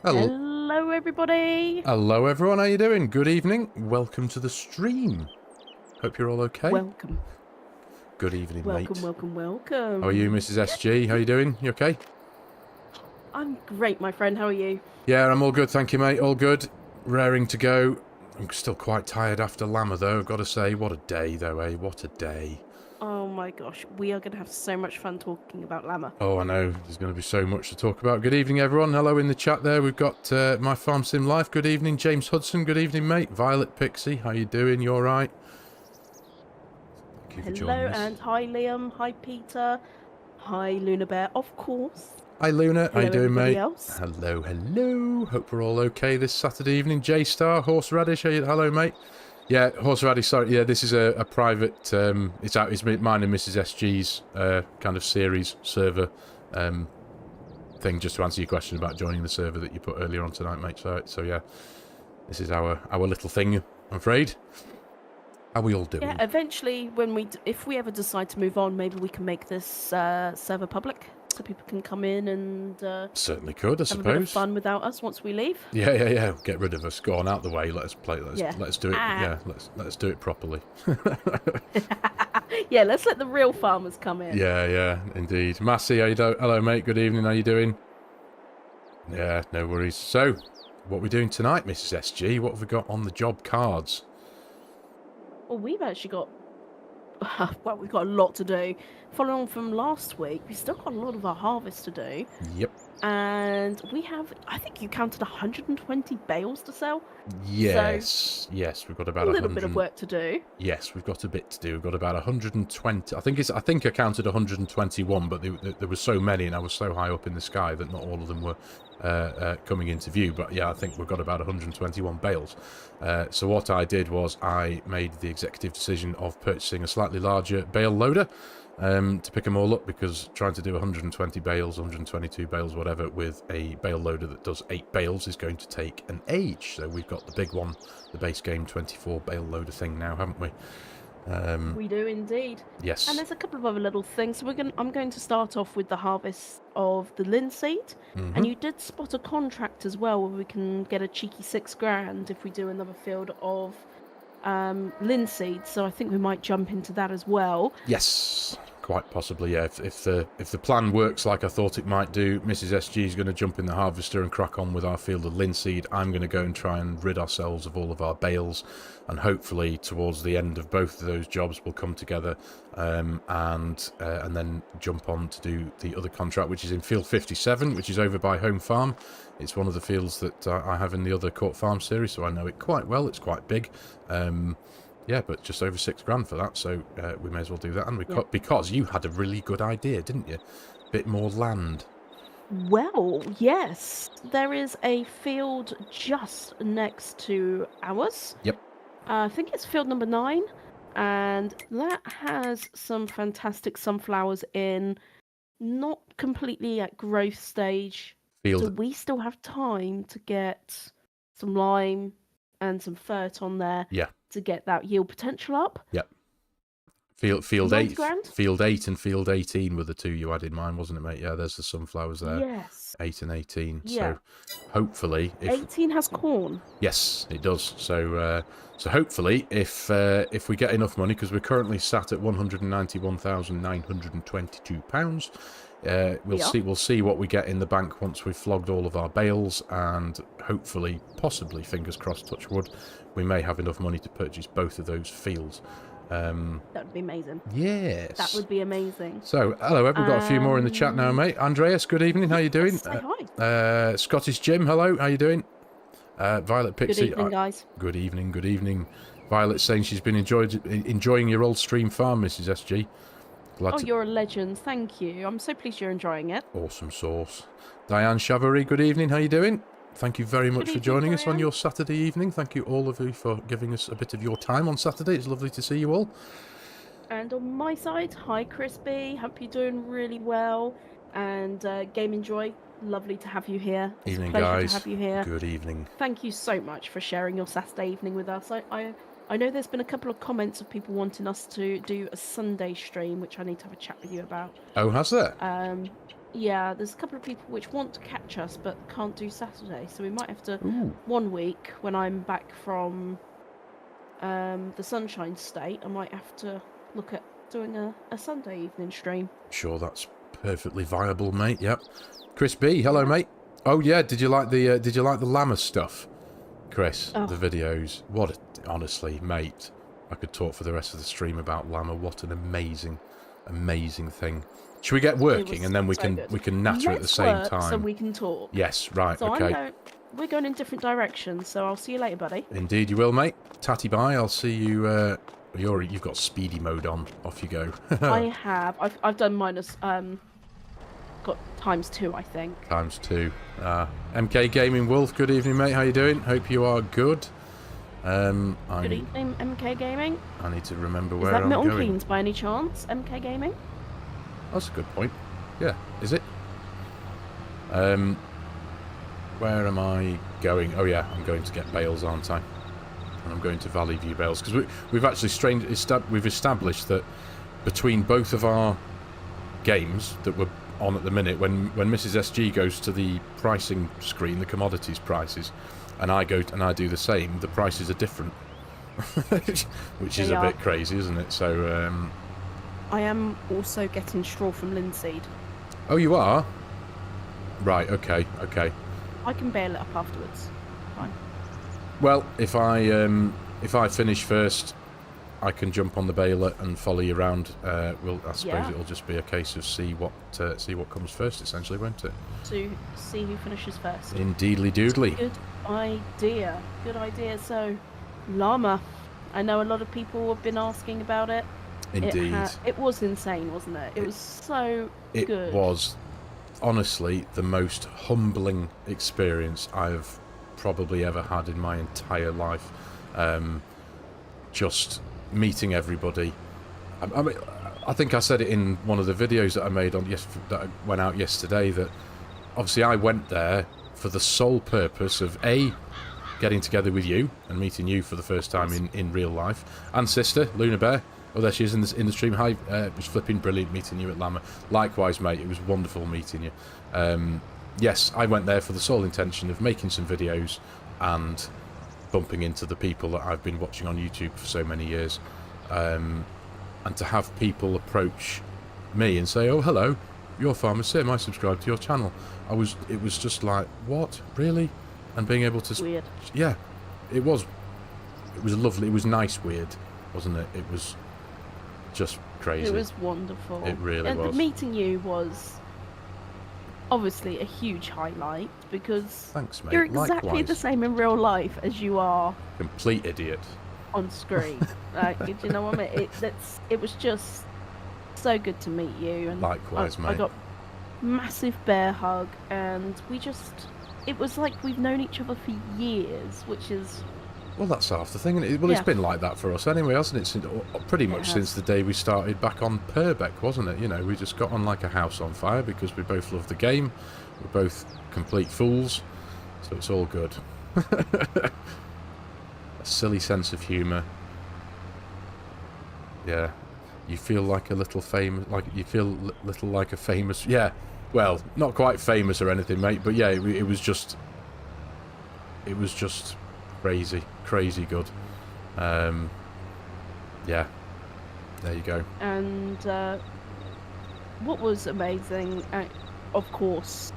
Hello, everybody. Hello, everyone. How you doing? Good evening. Welcome to the stream. Hope you're all okay. Welcome. Good evening, mate. Welcome. How are you, Mrs. SG? How you doing? You okay? I'm great, my friend. How are you? Yeah, I'm all good. Thank you, mate. All good. Raring to go. I'm still quite tired after Llama, though. I've got to say, what a day, though, eh? What a day. Oh my gosh, we are going to have so much fun talking about Llama. Oh, I know. There's going to be so much to talk about. Good evening, everyone. Hello in the chat there. We've got My Farm Sim Life. Good evening, James Hudson. Good evening, mate. Violet Pixie. How you doing? You all right? Thank you for joining us. And hi, Liam. Hi, Peter. Hi, Luna Bear, of course. Hi, Luna. How you doing, mate? Else? Hello, hello. Hope we're all okay this Saturday evening. J-Star, Horseradish. Hello, mate. Yeah, Horseradish, sorry. Yeah, this is a private, it's mine and Mrs. SG's kind of series server thing, just to answer your question about joining the server that you put earlier on tonight, mate. So yeah, this is our little thing, I'm afraid. How are we all doing? Yeah, eventually, if we ever decide to move on, maybe we can make this server public, so people can come in and certainly could, I suppose. Have a bit of fun without us once we leave. Yeah. Get rid of us. Go on out the way. Let's play. Let's do it. Yeah, let's do it properly. Yeah, let's let the real farmers come in. Yeah, indeed. Massey, how you doing? Hello, mate. Good evening. How you doing? Yeah, no worries. So, what are we doing tonight, Mrs. SG? What have we got on the job cards? Well, we've actually got... well, we've got a lot to do. Following on from last week, we've still got a lot of our harvest to do. Yep. And we have, I think you counted 120 bales to sell. Yes, so yes, we've got about a little bit of work to do. Yes, we've got a bit to do. We've got about 120. I think I counted 121, but there were so many, and I was so high up in the sky that not all of them were coming into view. But yeah, I think we've got about 121 bales. So what I did was I made the executive decision of purchasing a slightly larger bale loader to pick them all up, because trying to do 120 bales, 122 bales, whatever, with a bale loader that does 8 bales is going to take an age. So we've got the big one, the base game 24 bale loader thing now, haven't we? We do indeed. Yes. And there's a couple of other little things. So I'm going to start off with the harvest of the linseed. And you did spot a contract as well, where we can get a cheeky $6,000 if we do another field of linseed. So I think we might jump into that as well. Yes, quite possibly. Yeah, if the plan works like I thought it might do, Mrs. SG is going to jump in the harvester and crack on with our field of linseed. I'm going to go and try and rid ourselves of all of our bales, and hopefully towards the end of both of those jobs we'll come together and then jump on to do the other contract, which is in field 57, which is over by Home Farm. It's one of the fields that I have in the other Court Farm series, so I know it quite well. It's quite big. Yeah, but just over $6,000 for that, so we may as well do that. And because you had a really good idea, didn't you? A bit more land. Well, yes. There is a field just next to ours. Yep. I think it's field number 9, and that has some fantastic sunflowers in, not completely at growth stage. So we still have time to get some lime and some fert on there. Yeah. To get that yield potential up. Yep. Field 8 and field 18 were the two you had in mind, wasn't it, mate? Yeah, there's the sunflowers there. Yes. 8 and 18. Yeah. So hopefully, 18 has corn. Yes, it does. So hopefully, if we get enough money, because we're currently sat at £191,922. We'll see what we get in the bank once we've flogged all of our bales, and hopefully, possibly, fingers crossed, touch wood, we may have enough money to purchase both of those fields. That would be amazing. Yes. That would be amazing. So, hello, we've got a few more in the chat now, mate. Andreas, good evening. How you doing? Hi. Scottish Jim, hello. How you doing? Violet Pixie. Good evening, guys. Good evening. Good evening. Violet's saying she's been enjoying your old stream farm, Mrs. SG. You're a legend. Thank you. I'm so pleased you're enjoying it. Awesome sauce. Diane Chavarie, good evening. How you doing? Thank you very much for joining us on your Saturday evening. Thank you all of you for giving us a bit of your time on Saturday. It's lovely to see you all. And on my side, hi Crispy. Hope you're doing really well. And Game Enjoy, lovely to have you here. Evening, it's a pleasure guys. to have you here. Good evening. Thank you so much for sharing your Saturday evening with us. I know there's been a couple of comments of people wanting us to do a Sunday stream, which I need to have a chat with you about. Oh, has there? Yeah, there's a couple of people which want to catch us but can't do Saturday, so we might have to. Ooh. One week when I'm back from the Sunshine State, I might have to look at doing a Sunday evening stream. Sure, that's perfectly viable, mate. Yep. Chris B, hello, mate. Oh yeah, did you like the Llama stuff, Chris? Oh. The videos. Honestly, mate, I could talk for the rest of the stream about Llama. What an amazing, amazing thing. Should we get working and then we can natter at the same time? So we can talk. Yes, right. So okay. We're going in different directions, so I'll see you later, buddy. Indeed, you will, mate. Tatty bye. I'll see you. You've got speedy mode on. Off you go. I have. I've done minus. Got ×2, I think. ×2. MK Gaming Wolf. Good evening, mate. How you doing? Hope you are good. Good evening, MK Gaming. I need to remember where I'm going. Is that Milton going. Keynes by any chance, MK Gaming? That's a good point. Yeah, is it? Where am I going? Oh yeah, I'm going to get bales, aren't I? And I'm going to Valley View bales because we've actually we've established that between both of our games that we're on at the minute, when Mrs. SG goes to the pricing screen, the commodities prices, and I do the same, the prices are different, which is a bit crazy, isn't it? So I am also getting straw from linseed. Oh, you are? Right. Okay. I can bale it up afterwards. Fine. Well, if I finish first, I can jump on the baler and follow you around. I suppose it'll just be a case of see what comes first, essentially, won't it? To see who finishes first. Indeedly doodly. Good idea. Good idea. So, Llama. I know a lot of people have been asking about it. Indeed. It was insane, wasn't it? It was so good. It was, honestly, the most humbling experience I've probably ever had in my entire life. Just meeting everybody. I mean, I think I said it in one of the videos that I made that went out yesterday, that obviously I went there for the sole purpose of getting together with you and meeting you for the first time in real life, and sister Luna Bear. Oh, there she is in the stream. Hi, it was flipping brilliant meeting you at Llama. Likewise, mate, it was wonderful meeting you. Yes, I went there for the sole intention of making some videos and bumping into the people that I've been watching on YouTube for so many years. And to have people approach me and say, oh, hello, you're FARMERSIM, I subscribe to your channel. It was just like, what? Really? And being able to... Weird. Yeah, it was lovely. It was nice weird, wasn't it? It was just crazy. It was wonderful. It really was. Meeting you was obviously a huge highlight because thanks, mate. you're exactly Likewise. the same in real life as you are complete idiot on screen. Do you know what I mean? It was just so good to meet you. And likewise, mate. I got massive bear hug, and it was like we've known each other for years, which is... Well, that's half the thing, isn't it? Well, it's been like that for us anyway, hasn't it? Pretty much since the day we started back on Purbeck, wasn't it? You know, we just got on like a house on fire because we both love the game. We're both complete fools, so it's all good. A silly sense of humour. Yeah, you feel like a little famous, like a famous. Yeah, well, not quite famous or anything, mate, but yeah, it was just crazy good. Yeah, there you go. And what was amazing, of course,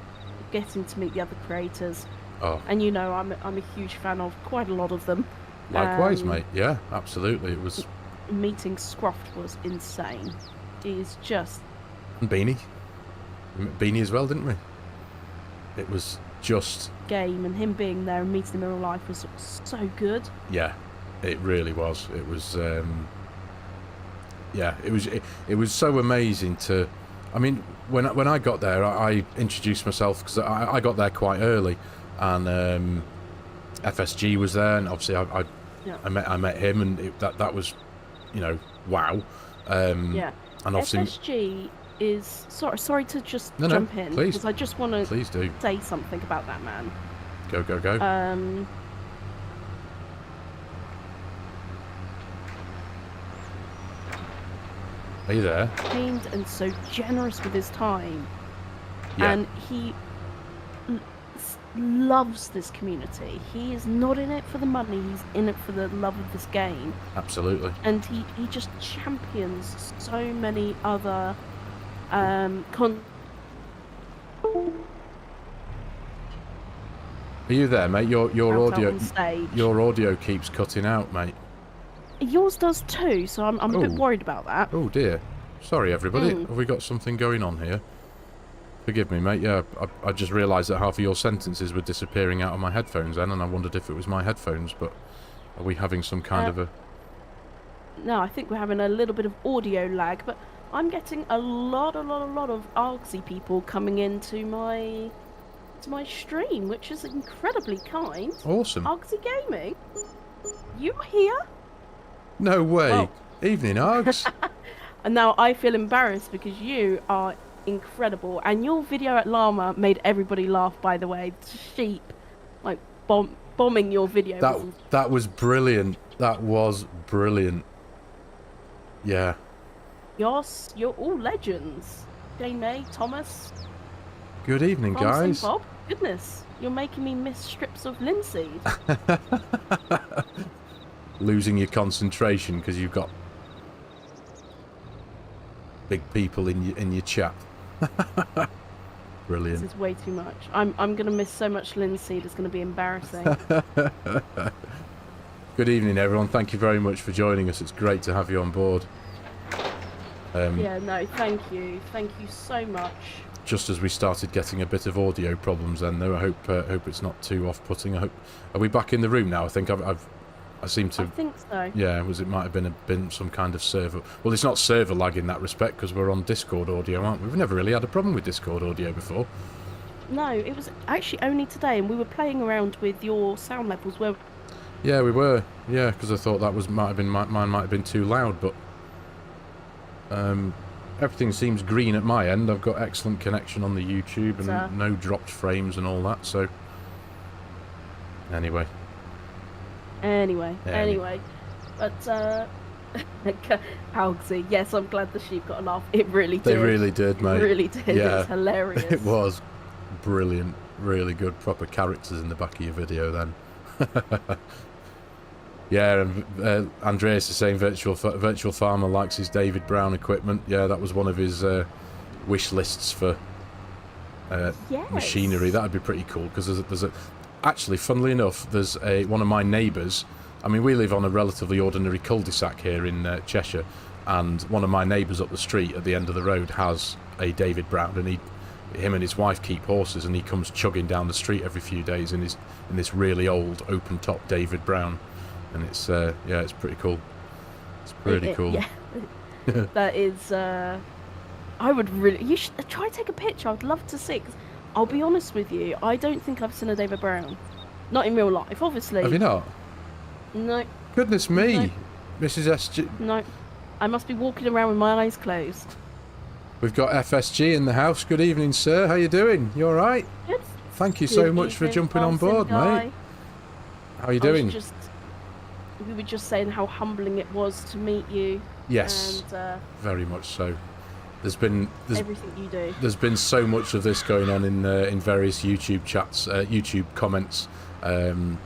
getting to meet the other creators. Oh, and you know, I'm a huge fan of quite a lot of them. Likewise, mate. Yeah, absolutely. It was... Meeting Scruffed was insane. He's just... And Beanie. We met Beanie as well, didn't we? It was just... Game, and him being there and meeting him in real life was so good. Yeah, it really was. It was... yeah, it was so amazing to... I mean, when I got there, I introduced myself because I got there quite early, and FSG was there, and obviously I met him, and that was, you know, wow. Yeah. And obviously FSG is sorry to just jump in, please, because I just want to do say something about that man. Go. Are you there? Kind and so generous with his time. Yeah. And he loves this community. He is not in it for the money, he's in it for the love of this game. Absolutely. And he just champions so many other Are you there, mate? Your audio keeps cutting out, mate. Yours does too, so I'm a bit worried about that. Oh dear. Sorry, everybody. Have we got something going on here? Forgive me, mate. Yeah, I just realised that half of your sentences were disappearing out of my headphones then, and I wondered if it was my headphones, but are we having some kind of a... No, I think we're having a little bit of audio lag, but I'm getting a lot of Argsy people coming into my stream, which is incredibly kind. Awesome. Argsy Gaming? You're here? No way. Oh. Evening, Args. And now I feel embarrassed because you are incredible, and your video at Llama made everybody laugh, by the way. The sheep, like, bombing your video. That was brilliant. That was brilliant. Yeah. You're all legends. Jane May, Thomas. Good evening, guys. Bob. Goodness, you're making me miss strips of linseed. Losing your concentration because you've got big people in your chat. Brilliant. This is way too much. I'm gonna miss so much linseed. It's gonna be embarrassing. Good evening, everyone. Thank you very much for joining us. It's great to have you on board. Yeah, no, thank you so much. Just as we started getting a bit of audio problems, then though, I hope it's not too off-putting. Are we back in the room now? I think I seem to. I think so. Yeah, it might have been some kind of server. Well, it's not server lag in that respect because we're on Discord audio, aren't we? We've never really had a problem with Discord audio before. No, it was actually only today, and we were playing around with your sound levels. Yeah, we were. Yeah, because I thought mine might have been too loud, but everything seems green at my end. I've got excellent connection on the YouTube and no dropped frames and all that. So anyway. But Algsy, yes, I'm glad the sheep got a laugh. It really did. They really did, mate. It really did. Yeah. It was hilarious. It was brilliant. Really good, proper characters in the back of your video then. Yeah, and Andreas is saying Virtual Farmer likes his David Brown equipment. Yeah, that was one of his wish lists for machinery. That'd be pretty cool because there's a actually, funnily enough, there's one of my neighbours. I mean, we live on a relatively ordinary cul-de-sac here in Cheshire, and one of my neighbours up the street at the end of the road has a David Brown, and him and his wife keep horses, and he comes chugging down the street every few days in this really old open-top David Brown, and it's it's pretty cool. It's pretty cool. Yeah, that is. I would really. You should try to take a picture. I'd love to see it. 'Cause I'll be honest with you, I don't think I've seen a David Brown. Not in real life, obviously. Have you not? No. Goodness me, no. Mrs. SG. No. I must be walking around with my eyes closed. We've got FSG in the house. Good evening, sir. How you doing? You all right? Good. Thank you so much for jumping on board, mate. How are you doing? We were just saying how humbling it was to meet you. Yes. And, very much so. There's everything you do. There's been so much of this going on in various YouTube chats, YouTube comments, in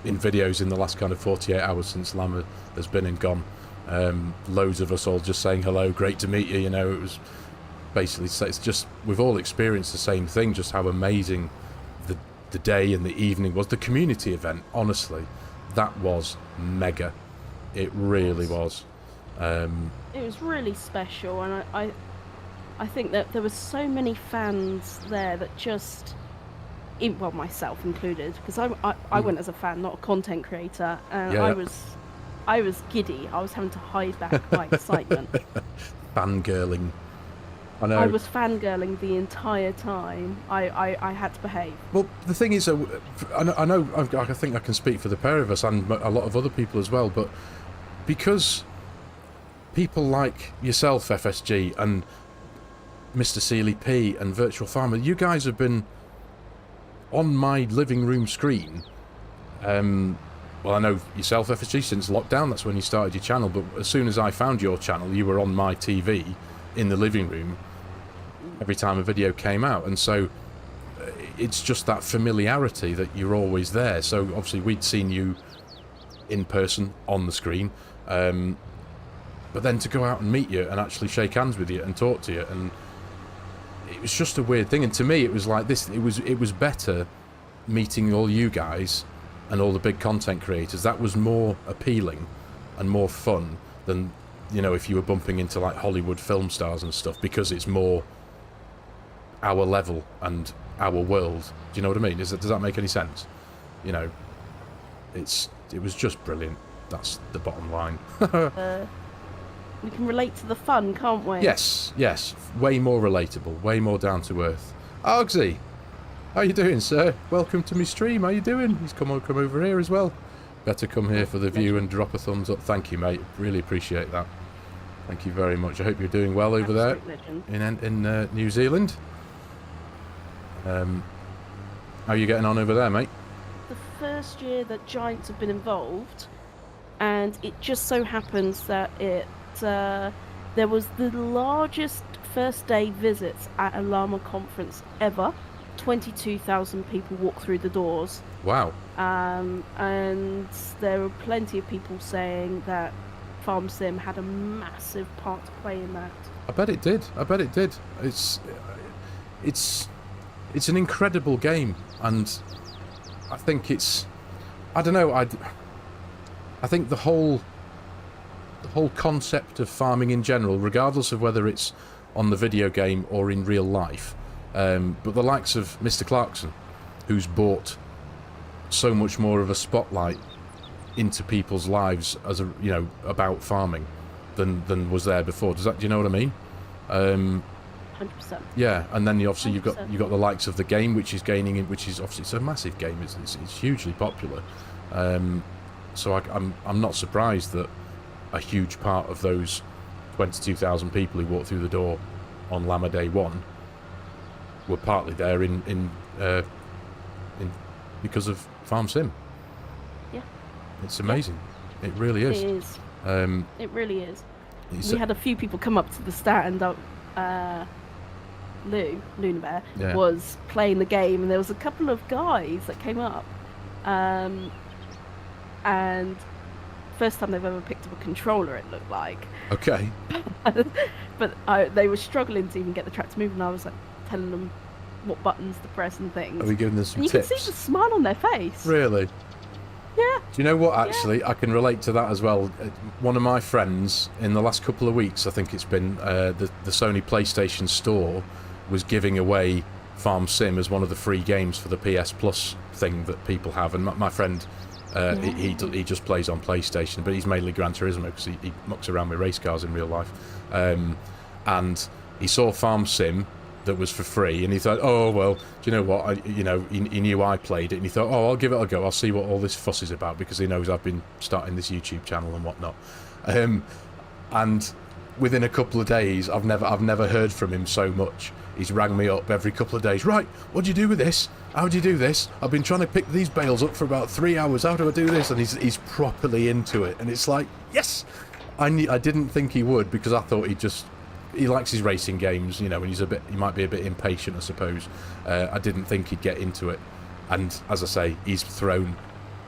videos in the last kind of 48 hours since Llama has been and gone. Loads of us all just saying hello, great to meet you. You know, it was basically, it's just, we've all experienced the same thing, just how amazing the day and the evening was. The community event, honestly, that was mega. It really was. It was really special, and I think that there were so many fans there that just, well, myself included, because I went as a fan, not a content creator, and yeah. I was giddy. I was having to hide back my excitement. Fangirling. I know. I was fangirling the entire time. I had to behave. Well, the thing is, I know. I think I can speak for the pair of us and a lot of other people as well, but because people like yourself, FSG, and Mr. Seeley P and Virtual Farmer, you guys have been on my living room screen. Well, I know yourself, FSG, since lockdown. That's when you started your channel. But as soon as I found your channel, you were on my TV in the living room, every time a video came out, and so it's just that familiarity that you're always there. So obviously we'd seen you in person on the screen, but then to go out and meet you and actually shake hands with you and talk to you, and it was just a weird thing. And to me it was like this, it was better meeting all you guys and all the big content creators. That was more appealing and more fun than, you know, if you were bumping into like Hollywood film stars and stuff, because it's more our level and our world. Do you know what I mean? Does that make any sense? You know, it was just brilliant. That's the bottom line. We can relate to the fun, can't we? Yes, way more relatable, way more down to earth. Argsy, how you doing, sir? Welcome to my stream. How you doing? He's come over here as well. Better come here for the view and drop a thumbs up. Thank you, mate. Really appreciate that. Thank you very much. I hope you're doing well over there in New Zealand. How are you getting on over there, mate? The first year that Giants have been involved, and it just so happens that there was the largest first day visits at a Llama conference ever. 22,000 people walked through the doors. Wow. And there were plenty of people saying that FARMERSIM had a massive part to play in that. I bet it did. It's an incredible game, and I think I don't know, I think the whole concept of farming in general, regardless of whether it's on the video game or in real life, but the likes of Mr. Clarkson, who's brought so much more of a spotlight into people's lives as about farming than was there before. Do you know what I mean? 100%. Yeah, and then you've got 100%. the likes of the game, which is obviously, it's a massive game. It's hugely popular. So I'm not surprised that a huge part of those 22,000 people who walked through the door on Llama Day 1 were partly there in because of FARMERSIM. Yeah. It's amazing. Yeah. It really is. It is. It really is. We had a few people come up to the stand. Luna Bear, yeah, was playing the game, and there was a couple of guys that came up, and first time they've ever picked up a controller, it looked like. Okay. But they were struggling to even get the track to move, and I was like telling them what buttons to press and things. Are we giving them some and tips? You can see the smile on their face. Really? Yeah. Do you know what, actually, I can relate to that as well. One of my friends, in the last couple of weeks, I think it's been, the Sony PlayStation Store was giving away FARMERSIM as one of the free games for the PS Plus thing that people have. And my friend, he just plays on PlayStation, but he's mainly Gran Turismo because he mucks around with race cars in real life. And he saw FARMERSIM that was for free, and he thought, oh well, do you know what, he knew I played it, and he thought, oh, I'll give it a go, I'll see what all this fuss is about, because he knows I've been starting this YouTube channel and whatnot. And within a couple of days, I've never heard from him so much. He's rang me up every couple of days. Right, what do you do with this? How do you do this? I've been trying to pick these bales up for about 3 hours. How do I do this? And he's properly into it, and it's like, yes. I didn't think he would, because I thought he likes his racing games, and he might be a bit impatient, I suppose. I didn't think he'd get into it, and as I say, he's thrown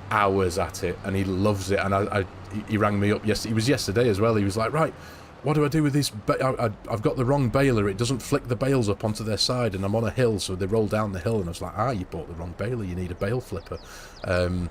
hours at it, and he loves it. And he rang me up yesterday. It was yesterday as well. He was like, right, what do I do with this? I've got the wrong baler. It doesn't flick the bales up onto their side, and I'm on a hill, so they roll down the hill. And I was like, you bought the wrong baler. You need a bale flipper. And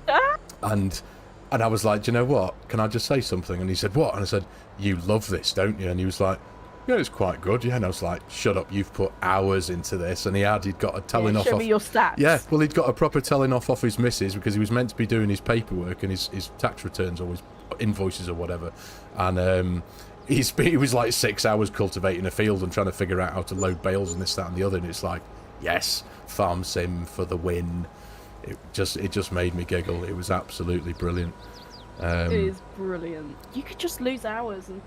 I was like, do you know what? Can I just say something? And he said, what? And I said, you love this, don't you? And he was like, yeah, it's quite good, yeah. And I was like, shut up, you've put hours into this. And he'd got a telling off. Show me your stats. Yeah, well, he'd got a proper telling off his missus, because he was meant to be doing his paperwork and his tax returns or his invoices or whatever. And he was like 6 hours cultivating a field and trying to figure out how to load bales and this, that, and the other. And it's like, yes, FARMERSIM for the win. It just made me giggle. It was absolutely brilliant. It is brilliant. You could just lose hours. And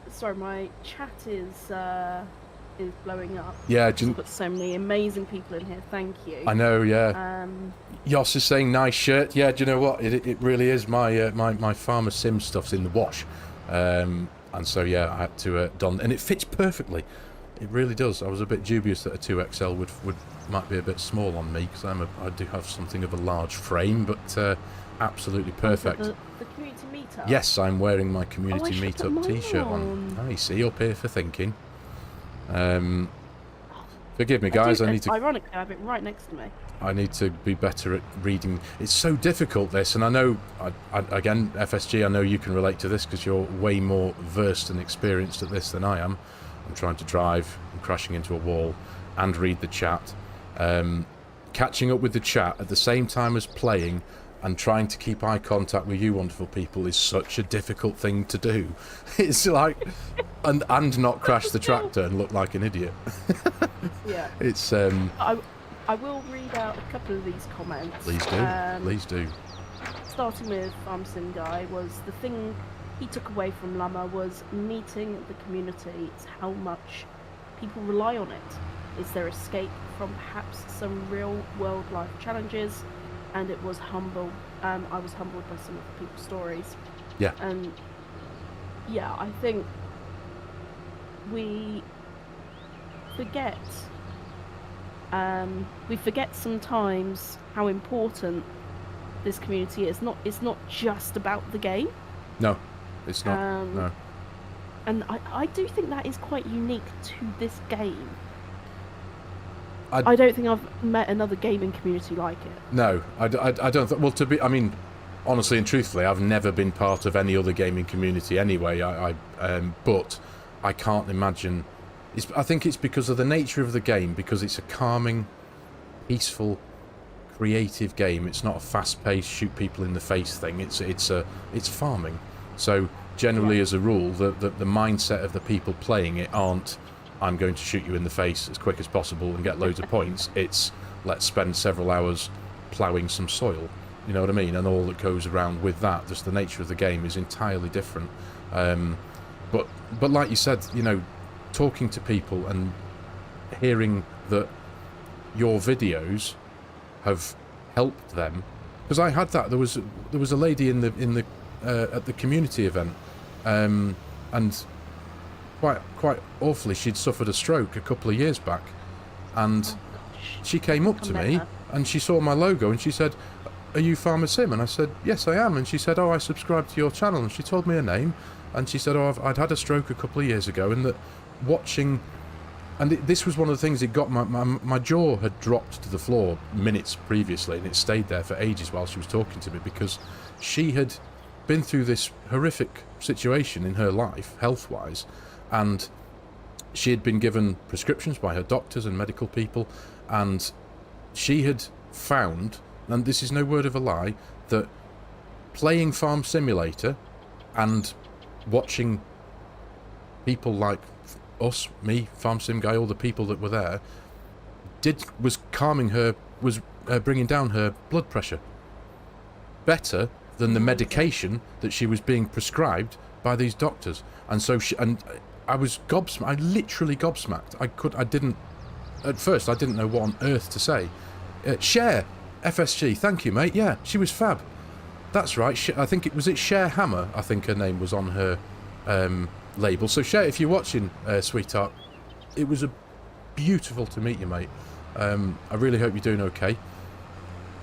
sorry, my chat is blowing up. Yeah, I've got so many amazing people in here. Thank you. I know. Yeah. Yoss is saying nice shirt. Yeah. Do you know what? It really is. My FARMERSIM stuff's in the wash, and so yeah, I had to don, and it fits perfectly. It really does. I was a bit dubious that a 2XL might be a bit small on me, because I do have something of a large frame, but absolutely perfect. The community meetup? Yes, I'm wearing my community meetup t-shirt on. I see, up here for thinking. Forgive me, guys. I need to. Ironically, I have it right next to me. I need to be better at reading. It's so difficult, this, and I know. Again, FSG, I know you can relate to this because you're way more versed and experienced at this than I am. I'm trying to drive, I'm crashing into a wall, and read the chat. Catching up with the chat at the same time as playing, and trying to keep eye contact with you wonderful people is such a difficult thing to do. It's like, and not crash the tractor and look like an idiot. Yeah. It's I will read out a couple of these comments. Please do. Please do. Starting with FARMERSIM guy, was the thing he took away from Llama was meeting the community. It's how much people rely on it. It's their escape from perhaps some real world life challenges, and it was humble. I was humbled by some of the people's stories. Yeah. And yeah, I think we forget sometimes how important this community is. It's not just about the game. No, it's not. No. And I do think that is quite unique to this game. I don't think I've met another gaming community like it. No, I don't think. Well, I mean, honestly and truthfully, I've never been part of any other gaming community anyway. But I can't imagine. I think it's because of the nature of the game, because it's a calming, peaceful, creative game. It's not a fast-paced, shoot people in the face thing. It's farming. So generally, as a rule, the mindset of the people playing it aren't, I'm going to shoot you in the face as quick as possible and get loads of points. It's, let's spend several hours ploughing some soil. You know what I mean? And all that goes around with that. Just the nature of the game is entirely different. But like you said, you know, talking to people and hearing that your videos have helped them, because I had that. There was a lady in the at the community event, and quite awfully, she'd suffered a stroke a couple of years back, and she came up to me and she saw my logo and she said, "Are you FARMERSIM?" And I said, "Yes, I am." And she said, "Oh, I subscribe to your channel." And she told me her name, and she said, "Oh, I'd had a stroke a couple of years ago, and that watching." And this was one of the things, it got my jaw had dropped to the floor minutes previously, and it stayed there for ages while she was talking to me, because she had been through this horrific situation in her life, health-wise, and she had been given prescriptions by her doctors and medical people, and she had found, and this is no word of a lie, that playing Farm Simulator and watching people like us, me, FARMERSIM guy, all the people that were there, was calming her, was bringing down her blood pressure better than the medication that she was being prescribed by these doctors. And so I was gobsmacked. I literally gobsmacked. At first I didn't know what on earth to say. Share FSG, thank you, mate. Yeah, she was fab. That's right. I think it was Share Hammer. I think her name was on her label. So Share, if you're watching, sweetheart, it was beautiful to meet you, mate. I really hope you're doing okay.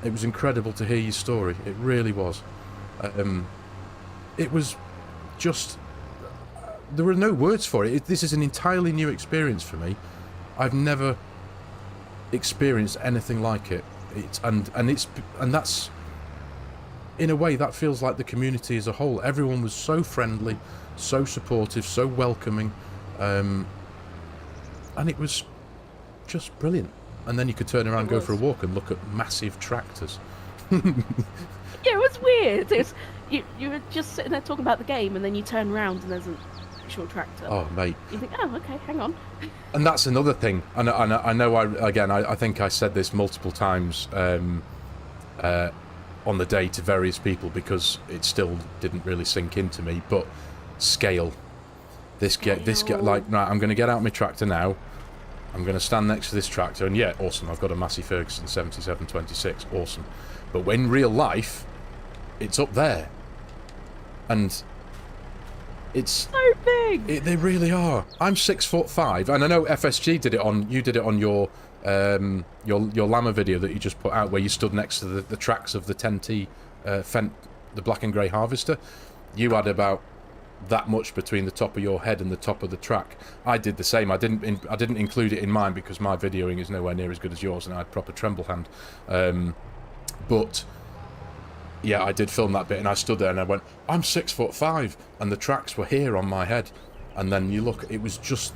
It was incredible to hear your story. It really was. It was just, there were no words for it. This is an entirely new experience for me. I've never experienced anything like it. And that's, in a way, that feels like the community as a whole. Everyone was so friendly, so supportive, so welcoming, and it was just brilliant. And then you could turn around and go for a walk and look at massive tractors. Yeah, it was weird. You were just sitting there talking about the game, and then you turn around and there's an actual tractor. Oh, mate. You think, oh, okay, hang on. And that's another thing. I know. I think I said this multiple times on the day to various people, because it still didn't really sink into me. But scale. This get like, right, I'm going to get out my tractor now. I'm going to stand next to this tractor, and yeah, awesome. I've got a Massey Ferguson 7726, awesome. But when real life, it's up there, and It's so big. They really are. I'm 6'5", and I know FSG did it on. You did it on your Llama video that you just put out, where you stood next to the tracks of the 10T the black and grey harvester. You had about that much between the top of your head and the top of the track. I did the same. I didn't include it in mine because my videoing is nowhere near as good as yours, and I had proper tremble hand. But yeah, I did film that bit, and I stood there and I went, I'm 6'5", and the tracks were here on my head. And then you look, it was just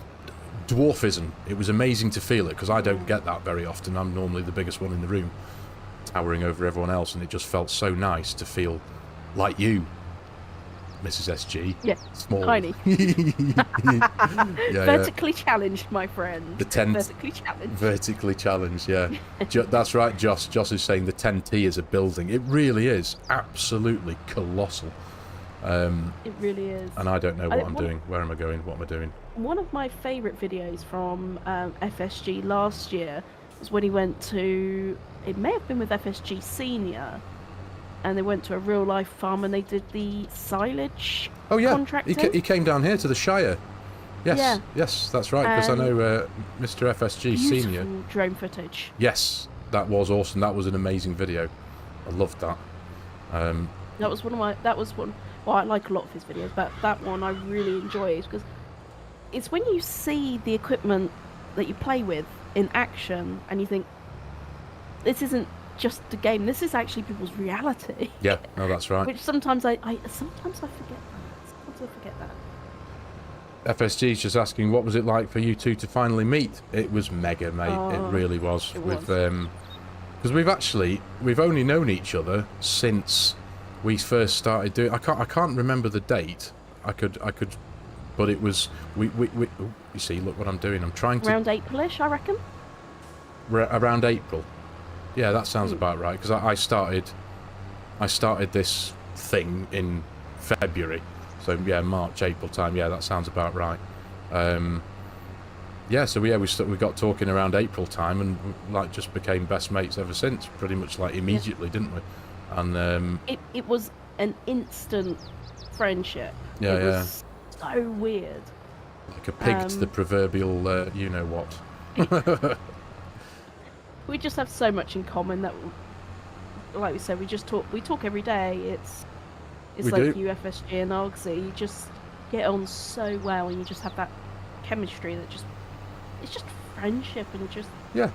dwarfism. It was amazing to feel it, because I don't get that very often. I'm normally the biggest one in the room, towering over everyone else, and it just felt so nice to feel like you, Mrs. SG. Yeah, small. Tiny. Yeah, vertically challenged, my friend. The 10 vertically challenged. Vertically challenged, yeah. That's right, Joss. Joss is saying the 10T is a building. It really is. Absolutely colossal. It really is. And I don't know what I'm doing. Where am I going? What am I doing? One of my favourite videos from FSG last year was when he went to... It may have been with FSG Senior. And they went to a real-life farm and they did the silage contracting. He came down here to the Shire. Yes, yeah. Yes, that's right, because I know Mr. FSG Senior. Drone footage. Yes, that was awesome. That was an amazing video. I loved that. That was one of my... That was one... Well, I like a lot of his videos, but that one I really enjoy because it's when you see the equipment that you play with in action and you think, this isn't just a game, this is actually people's reality. Yeah, no, that's right. Which sometimes I forget that. Sometimes I forget that. FSG's just asking, what was it like for you two to finally meet? It was mega, mate. It really was. Because we've only known each other since we first started doing. I can't remember the date. I could, but it was we. You see, look what I'm doing. I'm trying to around April-ish, I reckon. Around April. Yeah, that sounds about right. Because I started this thing in February, so yeah, March, April time. Yeah, that sounds about right. Yeah, so yeah, we got talking around April time, and like just became best mates ever since. Pretty much like immediately, didn't we? And it was an instant friendship. Yeah, it was so weird. Like a pig to the proverbial, you know what. We just have so much in common that, like we said, we talk every day. It's like you, FSG and Argsy, you just get on so well, and you just have that chemistry that it's just friendship, and just yeah.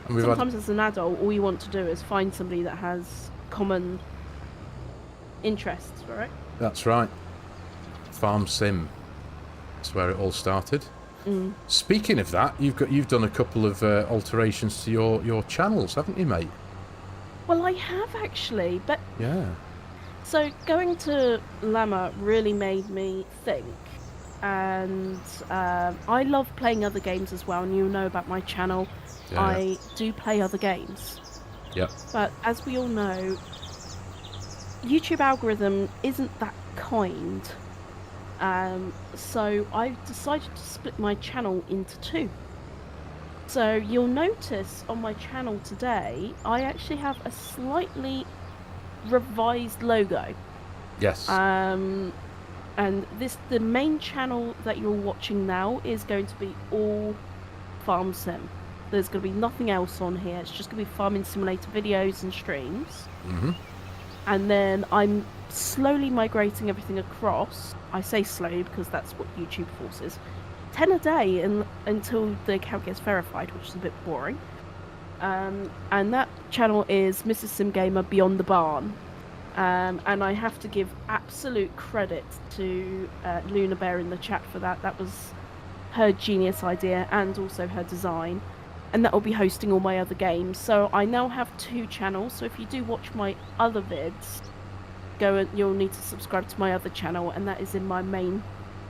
And sometimes as an adult, all you want to do is find somebody that has common interests, right? That's right. FARMERSIM. That's where it all started. Speaking of that, you've done a couple of alterations to your channels, haven't you, mate? Well, I have actually, but yeah. So going to Llama really made me think, and I love playing other games as well. And you know about my channel, I do play other games. Yep. But as we all know, YouTube algorithm isn't that kind. So I've decided to split my channel into two. So you'll notice on my channel today, I actually have a slightly revised logo. Yes. And the main channel that you're watching now is going to be all FARMERSIM. There's going to be nothing else on here. It's just going to be farming simulator videos and streams. And then I'm slowly migrating everything across. I say slowly because that's what YouTube forces. 10 a day until the account gets verified, which is a bit boring. And that channel is Mrs. Sim Gamer Beyond the Barn. And I have to give absolute credit to Luna Bear in the chat for that. That was her genius idea and also her design. And that will be hosting all my other games. So I now have two channels. So if you do watch my other vids, you'll need to subscribe to my other channel, and that is in my main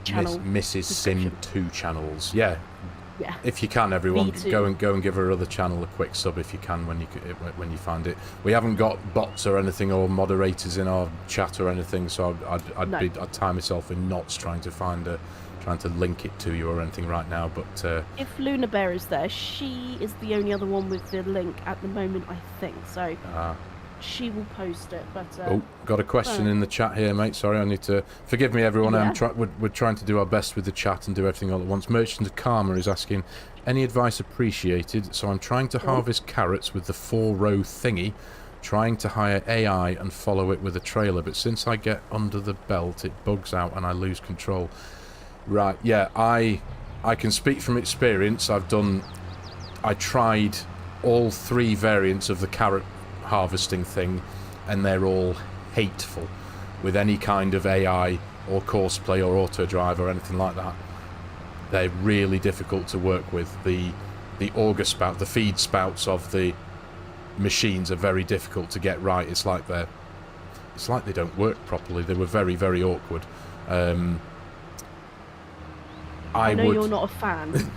channel. Mrs. Sim 2 channels. Yeah. Yeah. If you can, everyone, go and give her other channel a quick sub if you can when you find it. We haven't got bots or anything or moderators in our chat or anything, so I'd tie myself in knots trying to link it to you or anything right now. But if Luna Bear is there, she is the only other one with the link at the moment, I think. So she will post it. But oh, got a question in the chat here, mate. Sorry, I need to forgive me, everyone. Yeah. We're trying to do our best with the chat and do everything all at once. Merchant of Karma is asking, any advice appreciated? So I'm trying to harvest carrots with the 4-row thingy, trying to hire AI and follow it with a trailer, but since I get under the belt, it bugs out and I lose control. Right, yeah, I can speak from experience. I tried all 3 variants of the carrot harvesting thing, and they're all hateful with any kind of AI or courseplay or auto drive or anything like that. They're really difficult to work with. The auger spout, the feed spouts of the machines are very difficult to get right. It's like they don't work properly. They were very, very awkward. I know you're not a fan.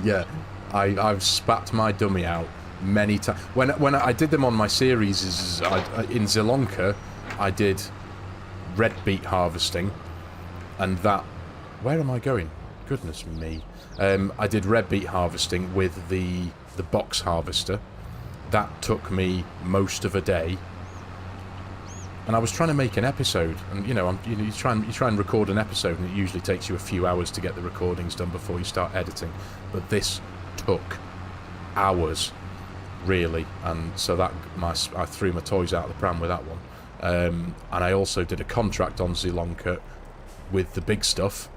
Yeah, I've spat my dummy out many times. When I did them on my series in Sri Lanka, I did red beet harvesting, and that... Where am I going? Goodness me. I did red beet harvesting with the box harvester. That took me most of a day. And I was trying to make an episode, and you try and record an episode, and it usually takes you a few hours to get the recordings done before you start editing. But this took hours, really, and so I threw my toys out of the pram with that one. And I also did a contract on Sri Lanka with the big stuff,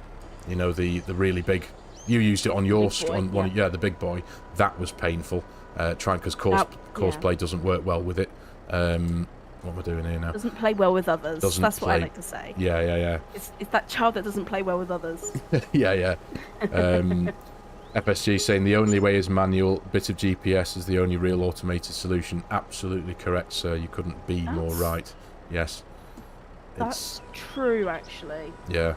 the really big. You used it on your the big boy. That was painful. Trying because courseplay doesn't work well with it. What we're doing here now. Doesn't play well with others. That's what I like to say. Yeah. It's that child that doesn't play well with others. Yeah. FSG saying the only way is manual. Bit of GPS is the only real automated solution. Absolutely correct, sir. You couldn't be more right. Yes. That's true, actually. Yeah.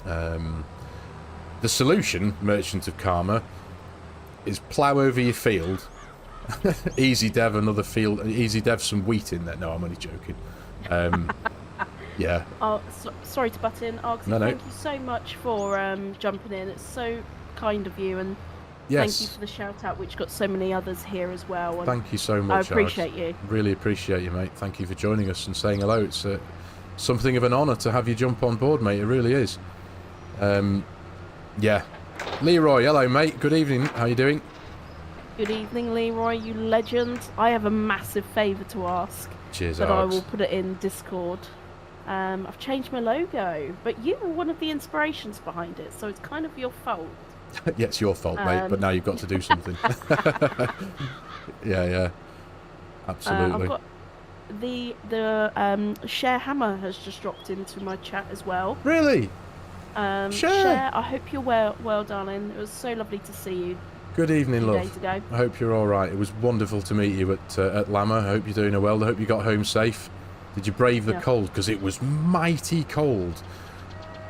The solution, Merchant of Karma, is plough over your field. Easy dev another field. Easy dev some wheat in there. No, I'm only joking. Yeah. Oh, sorry to butt in, Argsy. No. Thank you so much for jumping in. It's so kind of you, and thank you for the shout out, which got so many others here as well. And thank you so much. I appreciate you. Really appreciate you, mate. Thank you for joining us and saying hello. It's something of an honour to have you jump on board, mate. It really is. Yeah. Leroy, hello, mate. Good evening. How you doing? Good evening, Leroy, you legend. I have a massive favour to ask. Cheers, but Alex. I will put it in Discord. I've changed my logo, but you were one of the inspirations behind it, so it's kind of your fault. Yeah, it's your fault, mate, but now you've got to do something. Yeah. Absolutely. I've got the Share Hammer has just dropped into my chat as well. Really? Share, I hope you're well, darling. It was so lovely to see you. Good evening, love. Days ago. I hope you're all right. It was wonderful to meet you at Llama. I hope you're doing well. I hope you got home safe. Did you brave the cold? Because it was mighty cold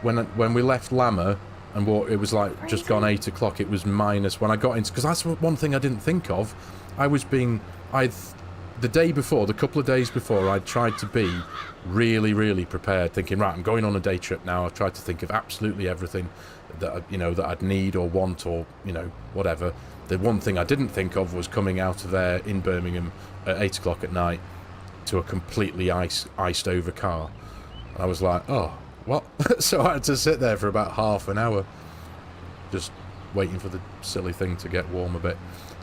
when we left Llama, and it was like just gone 8 o'clock. It was minus when I got into, because that's one thing I didn't think of. The day before, the couple of days before, I'd tried to be really, really prepared, thinking, right, I'm going on a day trip now. I've tried to think of absolutely everything that that I'd need or want or whatever. The one thing I didn't think of was coming out of there in Birmingham at 8 o'clock at night to a completely iced over car. And I was like, oh, what? So I had to sit there for about half an hour just waiting for the silly thing to get warm a bit.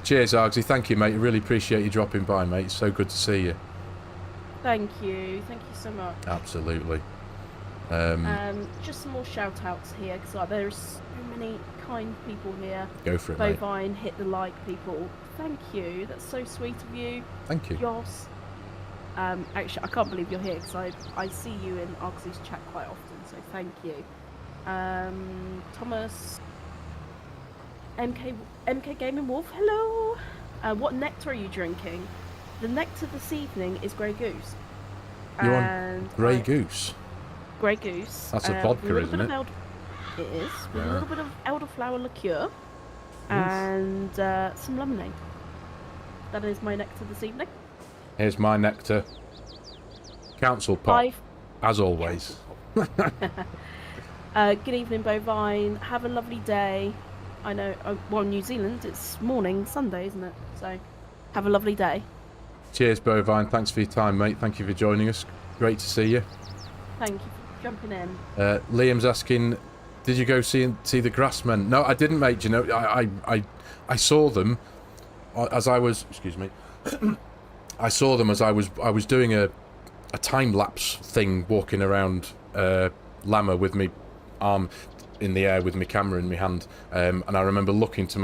Cheers, Argsy. Thank you, mate. I really appreciate you dropping by, mate. It's so good to see you. Thank you so much. Absolutely. Just some more shout outs here, because there's so many kind people here. Go for it, Bovine, mate. hit the like people. Thank you. That's so sweet of you. Thank you. Yoss. Actually, I can't believe you're here, because I see you in Argsy's chat quite often, so thank you. Thomas. MK Gaming Wolf, hello! What nectar are you drinking? The nectar this evening is Grey Goose. You want Grey Goose? Grey Goose. That's a vodka, isn't it? It is. With a little bit of elderflower liqueur and some lemonade. That is my nectar this evening. Here's my nectar. Council pot, as always. Good evening, Bovine. Have a lovely day. I know, well, New Zealand, it's morning, Sunday, isn't it? So, have a lovely day. Cheers, Bovine. Thanks for your time, mate. Thank you for joining us. Great to see you. Thank you for jumping in. Liam's asking, did you go see the grassmen? No, I didn't, mate. You know, I saw them as I was. Excuse me. I saw them as I was doing a time lapse thing, walking around Llama with me arm in the air with my camera in my hand, and I remember looking to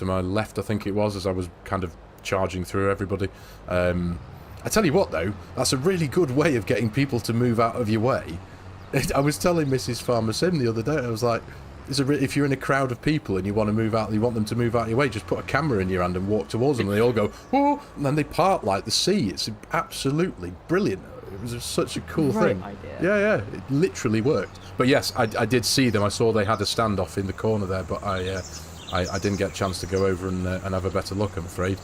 my left, I think it was, as I was kind of charging through everybody. I tell you what, though, that's a really good way of getting people to move out of your way. I was telling Mrs. FARMERSIM the other day, I was like, if you're in a crowd of people and you want them to move out of your way, just put a camera in your hand and walk towards them, and they all go, oh, and then they part like the sea. It's absolutely brilliant. It was such a cool thing. Idea. Yeah, it literally worked. But yes, I did see them. I saw they had a standoff in the corner there, but I didn't get a chance to go over and have a better look, I'm afraid.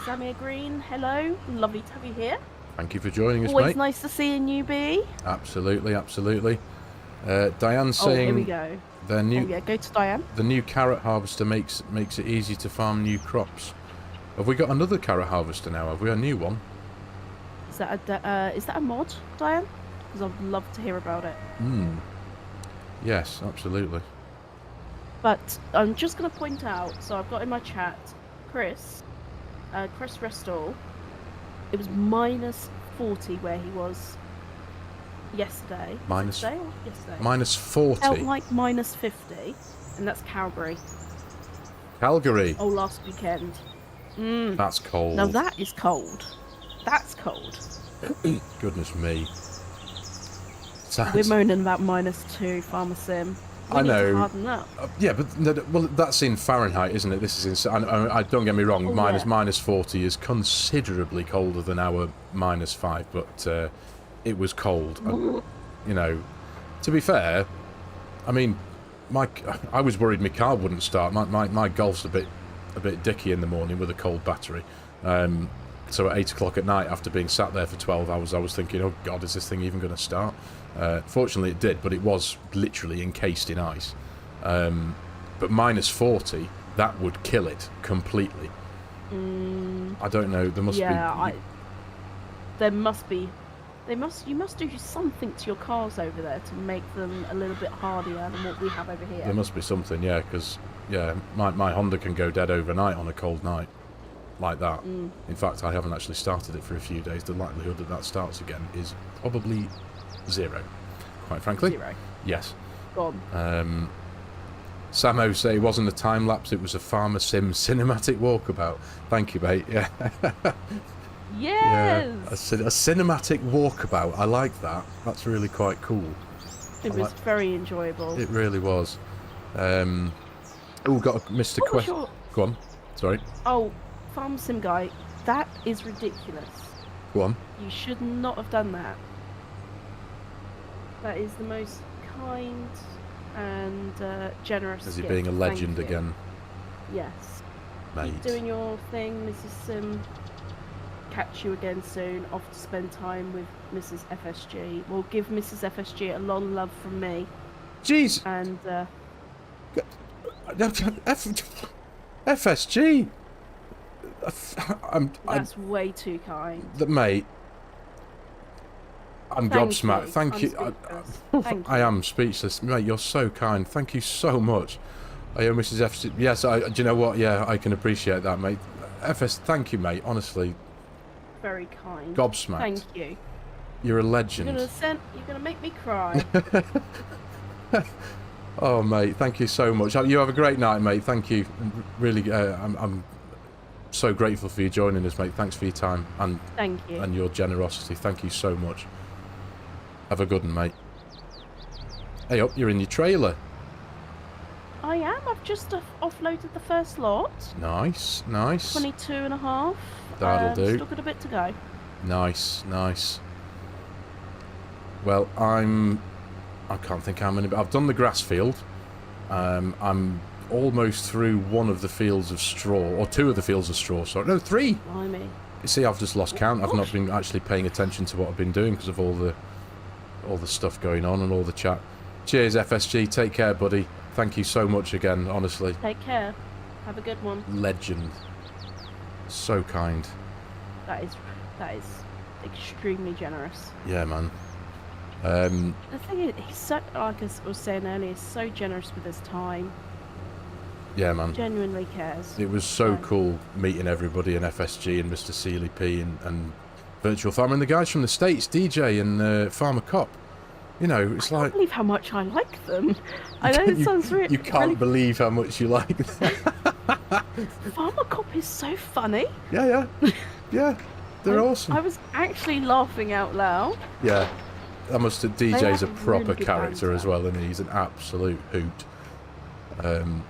Zamir Green, hello. Lovely to have you here. Thank you for joining us, Always mate. nice to see a newbie. Absolutely, absolutely. Diane's saying... here we go. Their new, go to Diane. The new carrot harvester makes it easy to farm new crops. Have we got another carrot harvester now? Have we a new one? Is that a mod, Diane? Because I'd love to hear about it. Yes, absolutely. But I'm just going to point out, so I've got in my chat, Chris Restall, it was minus 40 where he was yesterday. Yesterday? Minus 40? Felt like minus 50, and that's Calgary. Calgary? Oh, last weekend. That's cold. Now that is cold. That's cold. Goodness me. We're moaning about -2, FARMERSIM. I know. Harden up. Yeah, but well, that's in Fahrenheit, isn't it? This is in. I don't get me wrong. Minus 40 is considerably colder than our -5, but it was cold. You know, to be fair, I mean, I was worried my car wouldn't start. My Golf's a bit dicky in the morning with a cold battery. So at 8 o'clock at night, after being sat there for 12 hours, I was thinking, oh God, is this thing even going to start? Fortunately it did, but it was literally encased in ice. But minus 40, that would kill it completely. I don't know, there must be... There must be... You must do something to your cars over there to make them a little bit hardier than what we have over here. There must be something, yeah, because my Honda can go dead overnight on a cold night like that. In fact, I haven't actually started it for a few days. The likelihood that starts again is probably 0, quite frankly. 0? Yes. Go on. Samo say it wasn't a time lapse, it was a FARMERSIM cinematic walkabout. Thank you, mate. Yeah. Yes! Yeah, a cinematic walkabout. I like that. That's really quite cool. It was very enjoyable. It really was. Oh, got a Mr. Question. Go on. Sorry. Oh, FARMERSIM guy, that is ridiculous. Go on. You should not have done that. That is the most kind and generous. Is he being a legend again? Yes. Mate. Keep doing your thing, Mrs. Sim. Catch you again soon. Off to spend time with Mrs. FSG. We'll give Mrs. FSG a lot of love from me. Jeez. And FSG. That's way too kind. Mate. I'm gobsmacked. Thank you. I am speechless, mate. You're so kind. Thank you so much. I owe Mrs. FSG. Yes. Do you know what? Yeah, I can appreciate that, mate. Thank you, mate. Honestly. Very kind. Gobsmacked. Thank you. You're a legend. You're gonna make me cry. Oh, mate, thank you so much. You have a great night, mate. Thank you. Really, I'm so grateful for you joining us, mate. Thanks for your time and thank you and your generosity. Thank you so much. Have a good one, mate. Hey, up, you're in your trailer. I am. I've just offloaded the first lot. Nice. 22.5. That'll do. Still got a bit to go. Nice. Well, I can't think how many, but I've done the grass field. I'm almost through one of the fields of straw, or 2 of the fields of straw. Sorry, no, 3. Blimey. You see, I've just lost count. I've not been actually paying attention to what I've been doing because of all the stuff going on and all the chat. Cheers, FSG. Take care, buddy. Thank you so much again, honestly. Take care. Have a good one. Legend. So kind. That is extremely generous. Yeah, man. The thing is, he's so, like I was saying earlier, he's so generous with his time. Yeah, man. Genuinely cares. It was so cool meeting everybody in FSG and Mr. Sealy P and Virtual Farmer and the guys from the States, DJ and Farmer Cop. You know, it's I like... can't believe how much I like them. I know it sounds really... You can't believe how much you like them. Farmer Cop is so funny. Yeah. Yeah, they're awesome. I was actually laughing out loud. Yeah. DJ's a proper really character banter. as well, and he's an absolute hoot.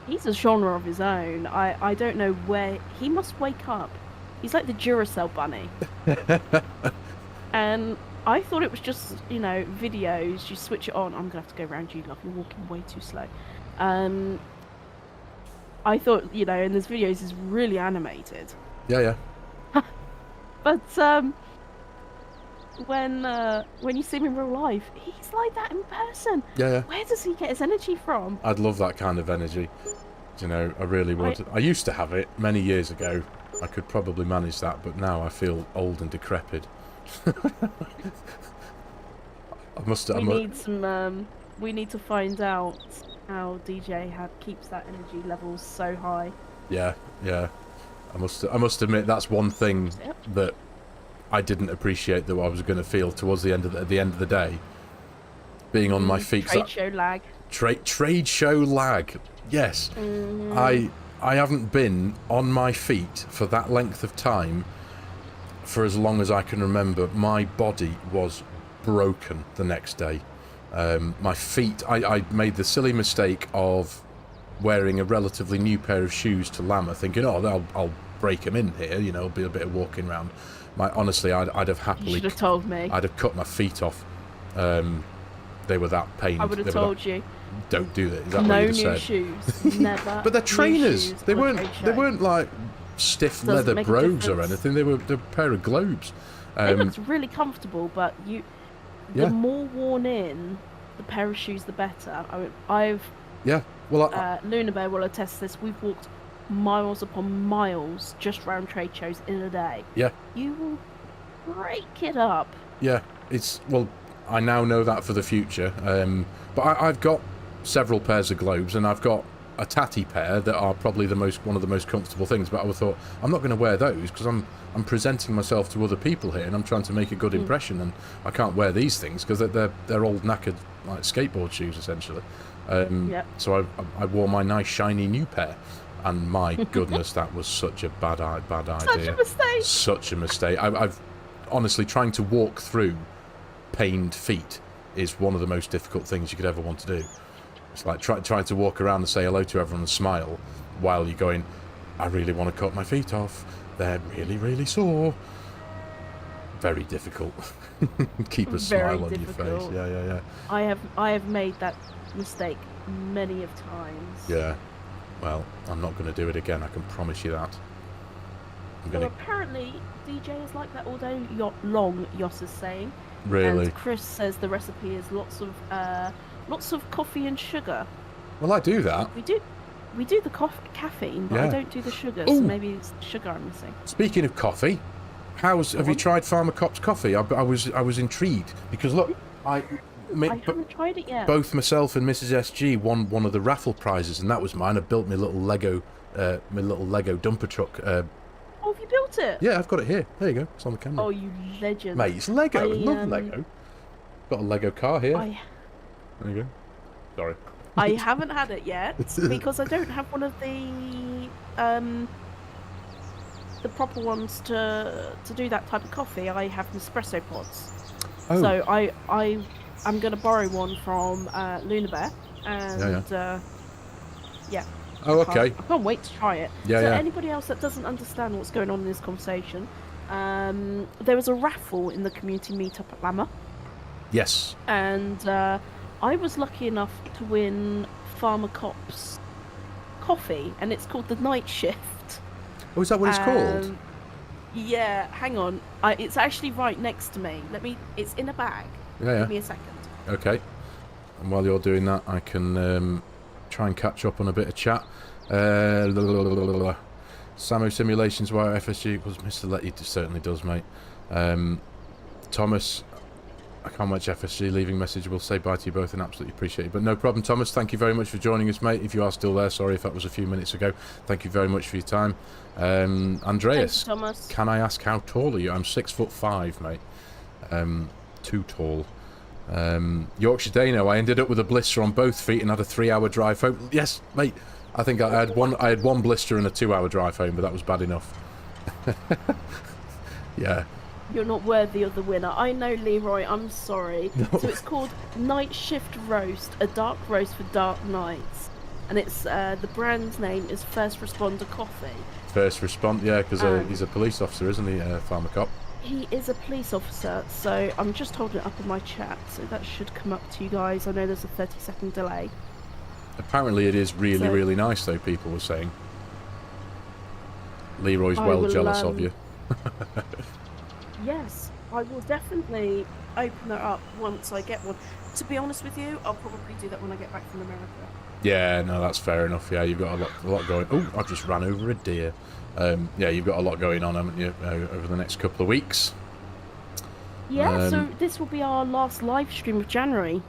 He's a genre of his own. I don't know where... He must wake up. He's like the Duracell bunny. And I thought it was just, you know, videos. You switch it on. I'm going to have to go around you, love. You're walking way too slow. I thought, you know, in these videos is really animated. Yeah. But when you see him in real life, he's like that in person. Yeah. Where does he get his energy from? I'd love that kind of energy. You know, I really would. I used to have it many years ago. I could probably manage that, but now I feel old and decrepit. We need to find out how DJ keeps that energy level so high. Yeah. I must admit that's one thing that I didn't appreciate that I was going to feel towards the end of the day. Being on my feet. Trade show lag. Trade show lag. Yes. I haven't been on my feet for that length of time for as long as I can remember. My body was broken the next day. My feet, I made the silly mistake of wearing a relatively new pair of shoes to Llama, thinking, oh, I'll break them in here, you know, it'll be a bit of walking around. Honestly, I'd have happily... You should have told me. I'd have cut my feet off. They were that pained. I would have told you. Don't do that. Is that No what you'd new have said? shoes. Never. But they're trainers. Shoes They weren't like stiff leather brogues or anything. They're a pair of globes. They looked really comfortable, but the more worn in the pair of shoes, the better. Luna Bear will attest this. We've walked miles upon miles just round trade shows in a day. Yeah. You will break it up. Yeah. I now know that for the future. But I've got several pairs of globes, and I've got a tatty pair that are probably one of the most comfortable things. But I thought I'm not going to wear those because I'm presenting myself to other people here, and I'm trying to make a good impression, and I can't wear these things because they're old knackered like skateboard shoes essentially. So I wore my nice shiny new pair, and my goodness, that was such a bad idea. Such a mistake. Such a mistake. I've honestly, trying to walk through pained feet is one of the most difficult things you could ever want to do. It's like trying to walk around and say hello to everyone and smile while you're going, I really want to cut my feet off. They're really, really sore. Very difficult. Keep a smile on your face. Yeah. I have made that mistake many of times. Yeah. Well, I'm not going to do it again. I can promise you that. Apparently, DJ is like that all day long. Yoss is saying. Really? And Chris says the recipe is lots of coffee and sugar. Well, I do that. We do the caffeine, but I don't do the sugar. Ooh. So maybe it's the sugar I'm missing. Speaking of coffee, have you tried Farmer Cop's coffee? I was intrigued because look, I haven't tried it yet. Both myself and Mrs. SG won one of the raffle prizes, and that was mine. I built my little Lego dumper truck. Oh, have you built it? Yeah, I've got it here. There you go. It's on the camera. Oh, you legend. Mate, it's Lego. I love Lego. Got a Lego car here. There you go. Sorry. I haven't had it yet because I don't have one of the proper ones to do that type of coffee. I have Nespresso pods. Oh. So I'm going to borrow one from Luna Bear. And yeah. Oh, okay. I can't wait to try it. Yeah, so anybody else that doesn't understand what's going on in this conversation, there was a raffle in the community meetup at Llama. Yes. And I was lucky enough to win Farmer Cop's coffee, and it's called the Night Shift. Oh, is that what it's called? Yeah, hang on. It's actually right next to me. It's in a bag. Yeah. Give me a second. Okay. And while you're doing that, I can try and catch up on a bit of chat. Samo Simulations, why FSG equals Mr. Let you certainly does, mate. Thomas, I can't watch FSG leaving message. We'll say bye to you both and absolutely appreciate it. But no problem, Thomas. Thank you very much for joining us, mate. If you are still there, sorry if that was a few minutes ago. Thank you very much for your time. Andreas, Thomas. Can I ask how tall are you? I'm 6'5", mate. Too tall. Yorkshire Dano, I ended up with a blister on both feet and had a 3-hour drive home. Yes, mate. I think I had one blister and a 2-hour drive home, but that was bad enough. Yeah. You're not worthy of the winner. I know, Leroy. I'm sorry. No. So it's called Night Shift Roast, a dark roast for dark nights, and it's the brand's name is First Responder Coffee. First Respond, yeah, because he's a police officer, isn't he, Farmer Cop? He is a police officer, so I'm just holding it up in my chat, so that should come up to you guys. I know there's a 30-second delay. Apparently it is really, really nice, though, people were saying. Leroy's well jealous of you. Yes, I will definitely open it up once I get one. To be honest with you, I'll probably do that when I get back from America. Yeah, no, that's fair enough. Yeah, you've got a lot going. Oh, I just ran over a deer. Yeah, you've got a lot going on, haven't you, over the next couple of weeks? Yeah, so this will be our last live stream of January,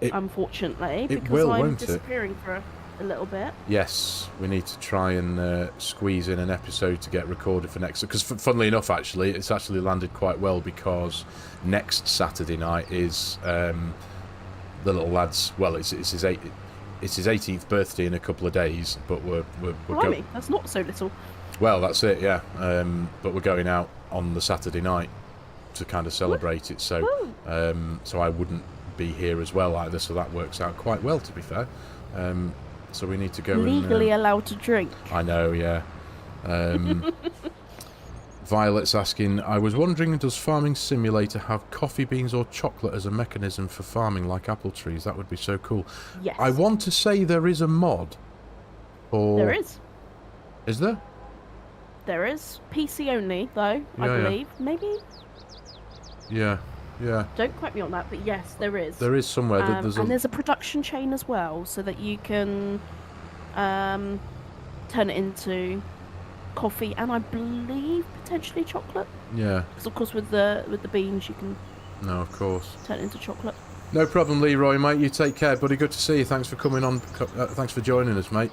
unfortunately, because I'm disappearing for a little bit. Yes, we need to try and squeeze in an episode to get recorded for next. Because funnily enough, actually, it's actually landed quite well because next Saturday night is the little lad's. Well, it's his 18th birthday in a couple of days, but we're Blimey, that's not so little. Well, that's it, yeah. But we're going out on the Saturday night to kind of celebrate it. So, so I wouldn't be here as well either. So that works out quite well, to be fair. So we need to go legally allowed to drink. I know, yeah. Violet's asking, I was wondering, does Farming Simulator have coffee beans or chocolate as a mechanism for farming like apple trees? That would be so cool. Yes. I want to say there is a mod. Or... There is. Is there? There is. PC only, though, I believe. Yeah. Maybe? Yeah. Yeah. Don't quote me on that, but yes, there is. There is somewhere. And there's a production chain as well, so that you can turn it into coffee and I believe potentially chocolate. Yeah. Because of course with the beans you can. No, of course. Turn it into chocolate. No problem, Leroy, mate. You take care, buddy. Good to see you. Thanks for coming on. Thanks for joining us, mate.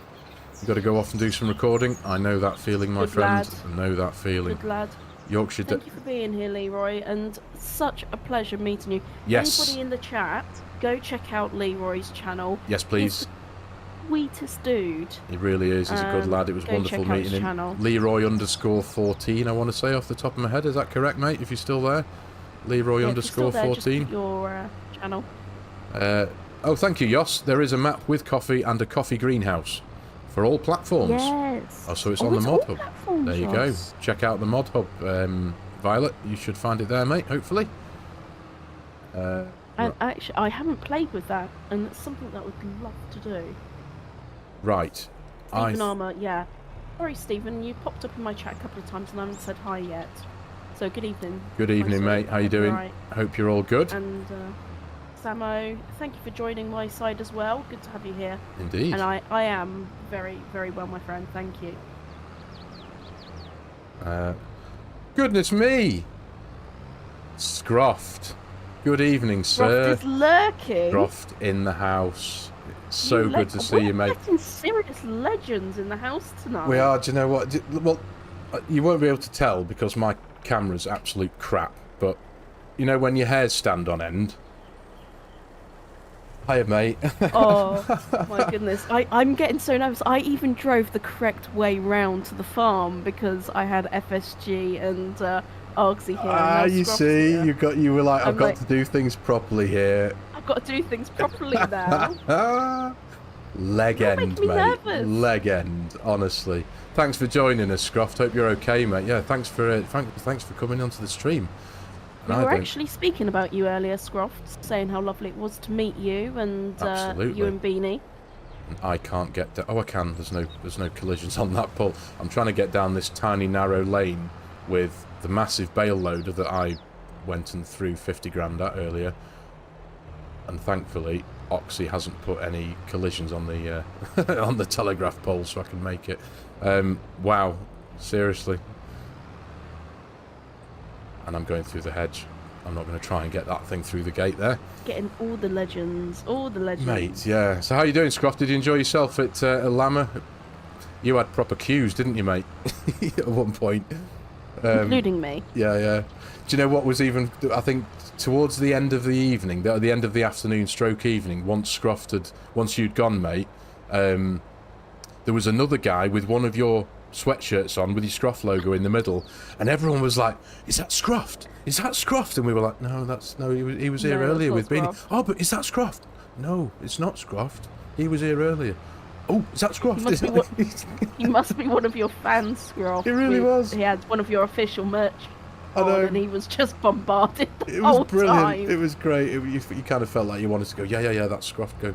You've got to go off and do some recording. I know that feeling, my friend. I know that feeling. Good lad. Yorkshire. Thank you for being here, Leroy, and such a pleasure meeting you. Yes. Anybody in the chat, go check out Leroy's channel. Yes, please. He's the sweetest dude. He really is. He's a good lad. It was wonderful meeting him. Channel. Leroy_14, I want to say off the top of my head. Is that correct, mate? If you're still there, Leroy_14. Just your channel. Oh, thank you, Yoss. There is a map with coffee and a coffee greenhouse. For all platforms. Yes. Oh, so it's on the mod hub. There you go. Yes. Check out the mod hub, Violet. You should find it there, mate. Hopefully. And actually, I haven't played with that, and it's something that I would love to do. Right. Stephen Armour, yeah. Sorry, Stephen. You popped up in my chat a couple of times, and I haven't said hi yet. So good evening. Good evening, mate. How you doing? Right. Hope you're all good. And Samo, thank you for joining my side as well. Good to have you here. Indeed. And I am very, very well, my friend. Thank you. Goodness me! Scroft. Good evening, sir. Scroft is lurking. Scroft in the house. It's so good to see you, mate. We're getting serious legends in the house tonight. We are. Do you know what? Well, you won't be able to tell because my camera's absolute crap. But you know when your hairs stand on end. Hiya, mate. Oh, my goodness. I'm getting so nervous. I even drove the correct way round to the farm because I had FSG and Argsy here. Ah, you see, here. You were like, I've got to do things properly here. I've got to do things properly now. Leg end, mate. Nervous. Leg end, honestly. Thanks for joining us, Scroft. Hope you're okay, mate. Yeah, thanks for coming onto the stream. We were actually speaking about you earlier, Scroft, saying how lovely it was to meet you and you and Beanie. I can't get down. Oh, I can. There's no collisions on that pull. I'm trying to get down this tiny narrow lane with the massive bale loader that I went and threw 50 grand at earlier. And thankfully, Oxy hasn't put any collisions on the on the telegraph pole so I can make it. Wow, seriously. And I'm going through the hedge. I'm not going to try and get that thing through the gate there. Getting all the legends, Mate, yeah. So how you doing, Scroff? Did you enjoy yourself at Llama? You had proper queues, didn't you, mate? At one point. Including me. Yeah, yeah. Do you know what was even... I think towards the end of the evening, the end of the afternoon stroke evening, once you'd gone, mate, there was another guy with one of your sweatshirts on with your Scroff logo in the middle, and everyone was like, "Is that Scroft? Is that Scroft?" And we were like, "No, he was here earlier with Beanie." "Oh, but is that Scroft?" "No, it's not Scroft. He was here earlier." "Oh, is that Scroft?" He must be one of your fans, Scroff. He really was. He had one of your official merch. I know. And he was just bombarded the whole brilliant time. It was great. You kind of felt like you wanted to go, yeah, that's Scroft. Go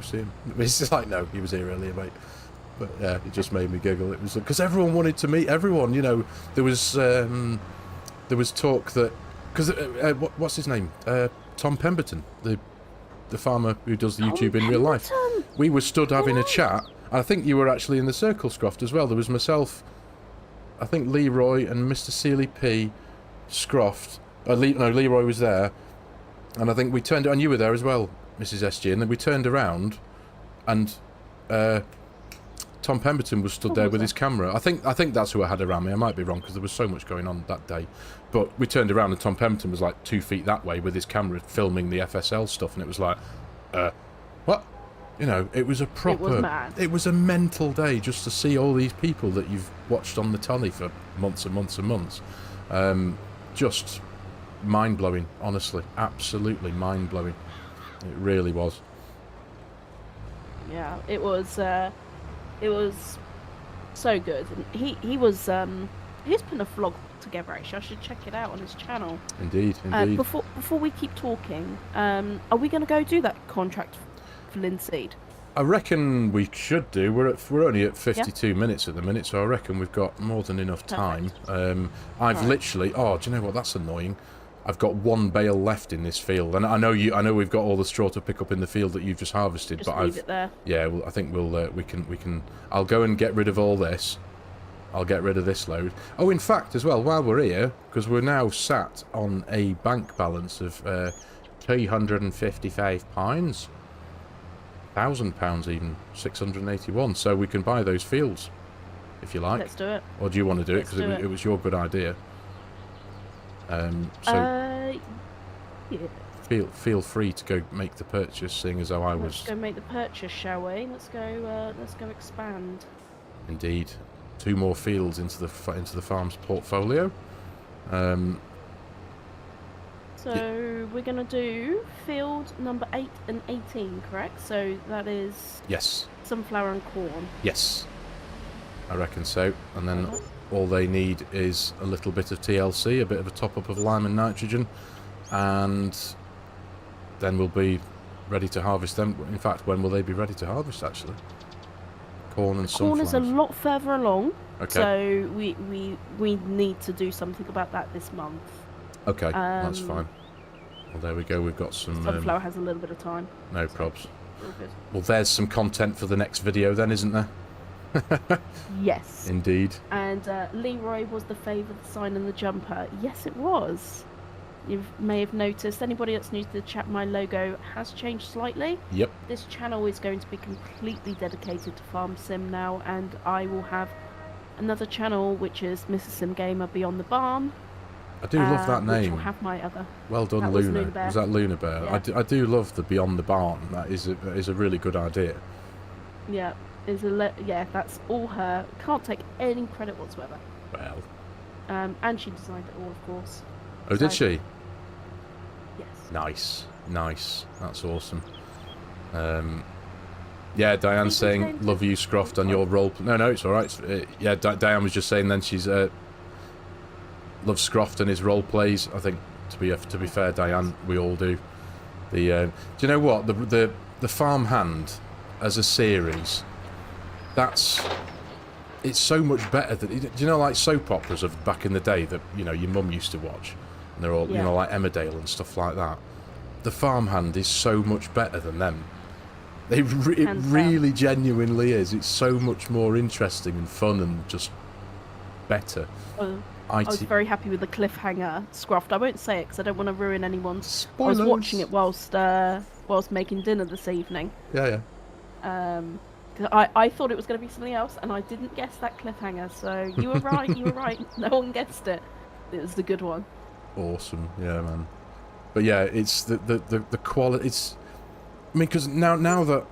see him. It's just like, no, he was here earlier, mate. But yeah, it just made me giggle. It was because everyone wanted to meet everyone. You know, there was talk that because what's his name? Tom Pemberton, the farmer who does the YouTube in real life. We were stood having a chat. I think you were actually in the circle, Scroft, as well. There was myself, I think Leroy and Mr. Seeley P, Scroft. Leroy was there, and I think we turned. And you were there as well, Mrs. SG. And then we turned around, and Tom Pemberton was stood there with his camera. I think that's who I had around me. I might be wrong because there was so much going on that day. But we turned around and Tom Pemberton was like 2 feet that way with his camera filming the FSL stuff, and it was like, what? You know, it was a proper... It was mad. It was a mental day just to see all these people that you've watched on the telly for months and months and months. Just mind-blowing, honestly. Absolutely mind-blowing. It really was. Yeah, it was so good. And he was he's putting a vlog together. Actually, I should check it out on his channel. Indeed. Before we keep talking, are we going to go do that contract for linseed? I reckon we should do. We're only at 52 minutes at the minute, so I reckon we've got more than enough time. I've literally... Oh, do you know what? That's annoying. I've got one bale left in this field, and I know we've got all the straw to pick up in the field that you've just harvested. Just leave it there. Yeah, well, I think we can. I'll go and get rid of all this. I'll get rid of this load. Oh, in fact, as well, while we're here, because we're now sat on a bank balance of £355, £1,000 even, 681. So we can buy those fields, if you like. Let's do it. Or do you want to do it? Because it was your good idea. Yeah. Feel free to go make the purchase, seeing as though I was... Let's go make the purchase, shall we? Let's go expand. Indeed. 2 more fields into the farm's portfolio. So we're going to do field number 8 and 18, correct? So that is... Yes. Sunflower and corn. Yes. I reckon so. And then all they need is a little bit of TLC, a bit of a top-up of lime and nitrogen, and then we'll be ready to harvest them. In fact, when will they be ready to harvest, actually? Corn and sunflowers. Corn is a lot further along, okay. So we need to do something about that this month. Okay, that's fine. Well, there we go. We've got some... Sunflower has a little bit of time. No probs. All good. Well, there's some content for the next video then, isn't there? Yes. Indeed. And Leroy was the favoured sign in the jumper. Yes, it was. You may have noticed, anybody that's new to the chat, my logo has changed slightly. Yep. This channel is going to be completely dedicated to FARMERSIM now, and I will have another channel which is Mrs. Sim Gamer Beyond the Barn. I do love that name. Which will have my other. Well done, Luna. Was that Luna Bear? Yeah. I do love the Beyond the Barn. That is a really good idea. Yeah, that's all her. Can't take any credit whatsoever. Well. And she designed it all, of course. Oh, did she? Yes. Nice. That's awesome. Yeah, Diane's saying, love you, Scroft, on your role... No, it's alright. Yeah, Diane was just saying then she's... loves Scroft and his role plays. I think, to be fair, Diane, we all do. Do you know what? The Farm Hand as a series, it's so much better than... Do you know, like soap operas of back in the day that, you know, your mum used to watch? And they're all, you know, like Emmerdale and stuff like that. the farmhand is so much better than them. It really genuinely is. It's so much more interesting and fun and just better. I was very happy with the cliffhanger, Scruffed. I won't say it because I don't want to ruin anyone's... Spoilers. I was watching it whilst making dinner this evening. Yeah. I thought it was going to be something else, and I didn't guess that cliffhanger. So you were right. You were right. No one guessed it. It was the good one. Awesome. Yeah, man. But yeah, it's the quality. It's... I mean, because now that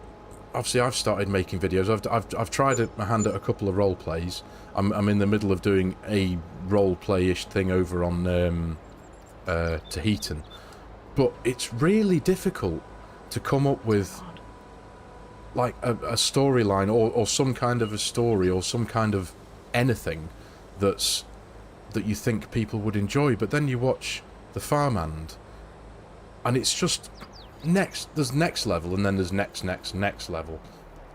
obviously I've started making videos, I've tried my hand at a couple of role plays. I'm in the middle of doing a role play-ish thing over on Tahitian, but it's really difficult to come up with like a storyline or some kind of a story or some kind of anything that you think people would enjoy. But then you watch the farmhand, and it's just there's next level, and then there's next level,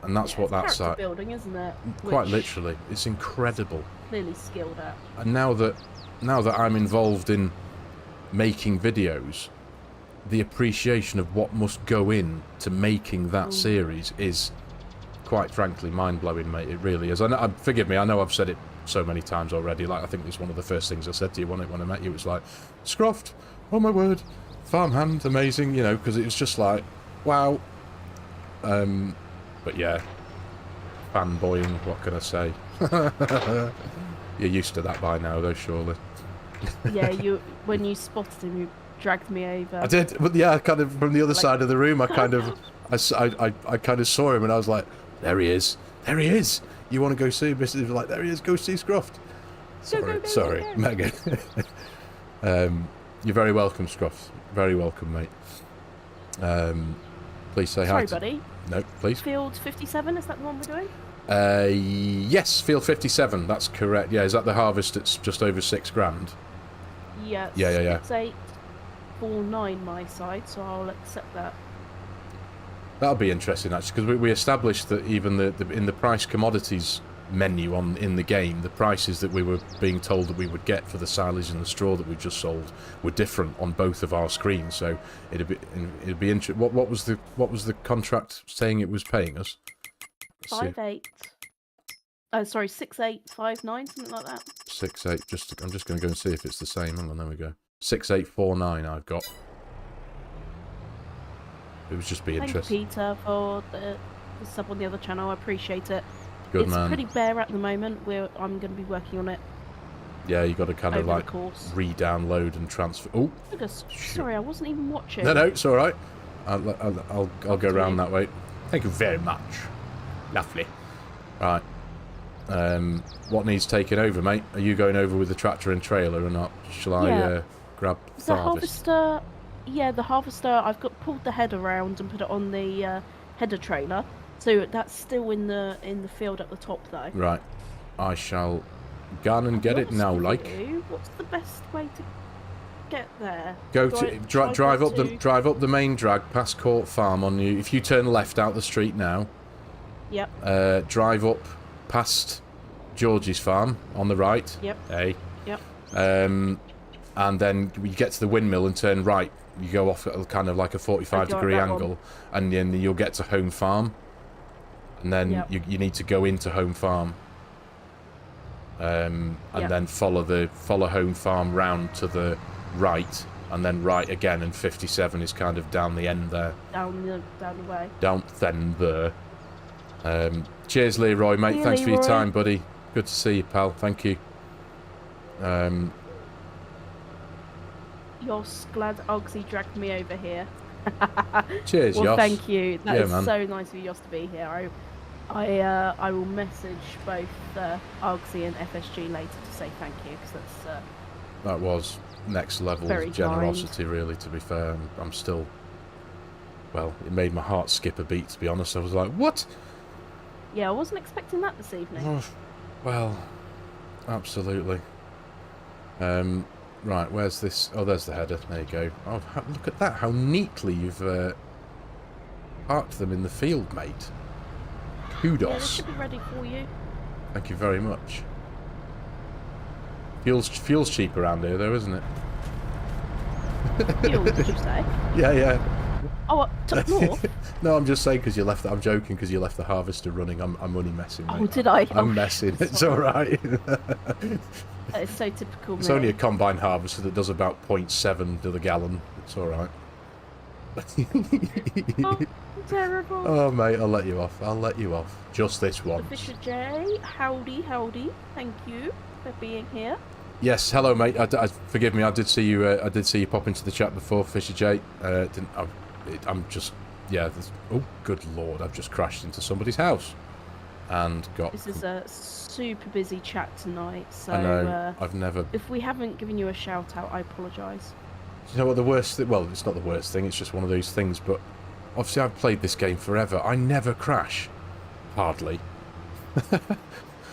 and that's what that's at. Building, isn't it? Quite literally, it's incredible. Clearly skilled at. And now that I'm involved in making videos, the appreciation of what must go in to making that series is, quite frankly, mind-blowing, mate. It really is. Forgive me, I know I've said it so many times already. Like, I think it's one of the first things I said to you when I met you. It was like, Scruffed, oh my word, farmhand, amazing, you know, because it was just like, wow. But yeah, fanboying, what can I say? You're used to that by now, though, surely. Yeah, when you spotted him, you dragged me over. I did, but yeah, kind of from the other side of the room, I kind of saw him, and I was like, there he is, you want to go see him? Mrs. was like, there he is, go see Scruffed. Sorry, Megan. You're very welcome, Scruffed. Very welcome, mate. Please say hi. Sorry, buddy. No, please. Field 57, is that the one we're doing? Yes, Field 57, that's correct. Yeah, is that the harvest that's just over $6,000? Yeah. Yeah. 6849 my side, so I'll accept that. That'll be interesting, actually, because we established that even in the price commodities menu in the game, the prices that we were being told that we would get for the silage and the straw that we just sold were different on both of our screens. So it'd be interesting. What was the contract saying it was paying us? 6859, something like that. 68. I'm just going to go and see if it's the same. Hang on, there we go. 6849. I've got. It would just be interesting. Thank you, Peter, for the sub on the other channel. I appreciate it. Good man. It's pretty bare at the moment. I'm going to be working on it. Yeah, you got to kind of like re-download and transfer. Oh, sorry, I wasn't even watching. No, it's all right. I'll go around that way. Thank you very much. Lovely. Right. What needs taking over, mate? Are you going over with the tractor and trailer or not? Shall I grab the harvester? Yeah, the harvester. I've pulled the head around and put it on the header trailer. So that's still in the field at the top, though. Right. I shall gun and get it now, like. What's the best way to get there? Drive up the main drag past Court Farm on you. If you turn left out the street now. Yep. Drive up past George's farm on the right. Yep. Yep. And then you get to the windmill and turn right. You go off at kind of like a 45-degree angle, and then you'll get to Home Farm. And then you need to go into Home Farm, and then follow Home Farm round to the right, and then right again. And 57 is kind of down the end there. Down the way. Down then there. Cheers, Leroy, mate. Thanks for your time, buddy. Good to see you, pal. Thank you. Yoss, glad Ogsy dragged me over here. Cheers, well, Yoss. Thank you. That is man. So nice of you, Yoss, to be here. I will message both Ogsy and FSG later to say thank you, because that was next level generosity, really. To be fair, I'm still. Well, it made my heart skip a beat. To be honest, I was like, "What?" Yeah, I wasn't expecting that this evening. Oh, well, absolutely. Right, where's this? Oh, there's the header. There you go. Oh, look at that! How neatly you've parked them in the field, mate. Kudos. Yeah, they should be ready for you. Thank you very much. Fuel's cheap around here, though, isn't it? Fuel, did you say? Yeah. Oh, up north? No, I'm just saying because you left. I'm joking because you left the harvester running. I'm only messing. Mate. Oh, did I? I'm messing. It's all right. That is so typical. It's only a combine harvester that does about 0.7 to the gallon. It's all right. Oh, terrible. Oh, mate, I'll let you off. I'll let you off. Just this once. Fisher J, howdy. Thank you for being here. Yes, hello, mate. Forgive me. I did see you. I did see you pop into the chat before, Fisher J. I'm just. Yeah. Oh, good lord! I've just crashed into somebody's house, and got. This is a super busy chat tonight. So I know. I've never. If we haven't given you a shout out, I apologise. You know what the worst thing? Well, it's not the worst thing. It's just one of those things. But obviously, I've played this game forever. I never crash, hardly.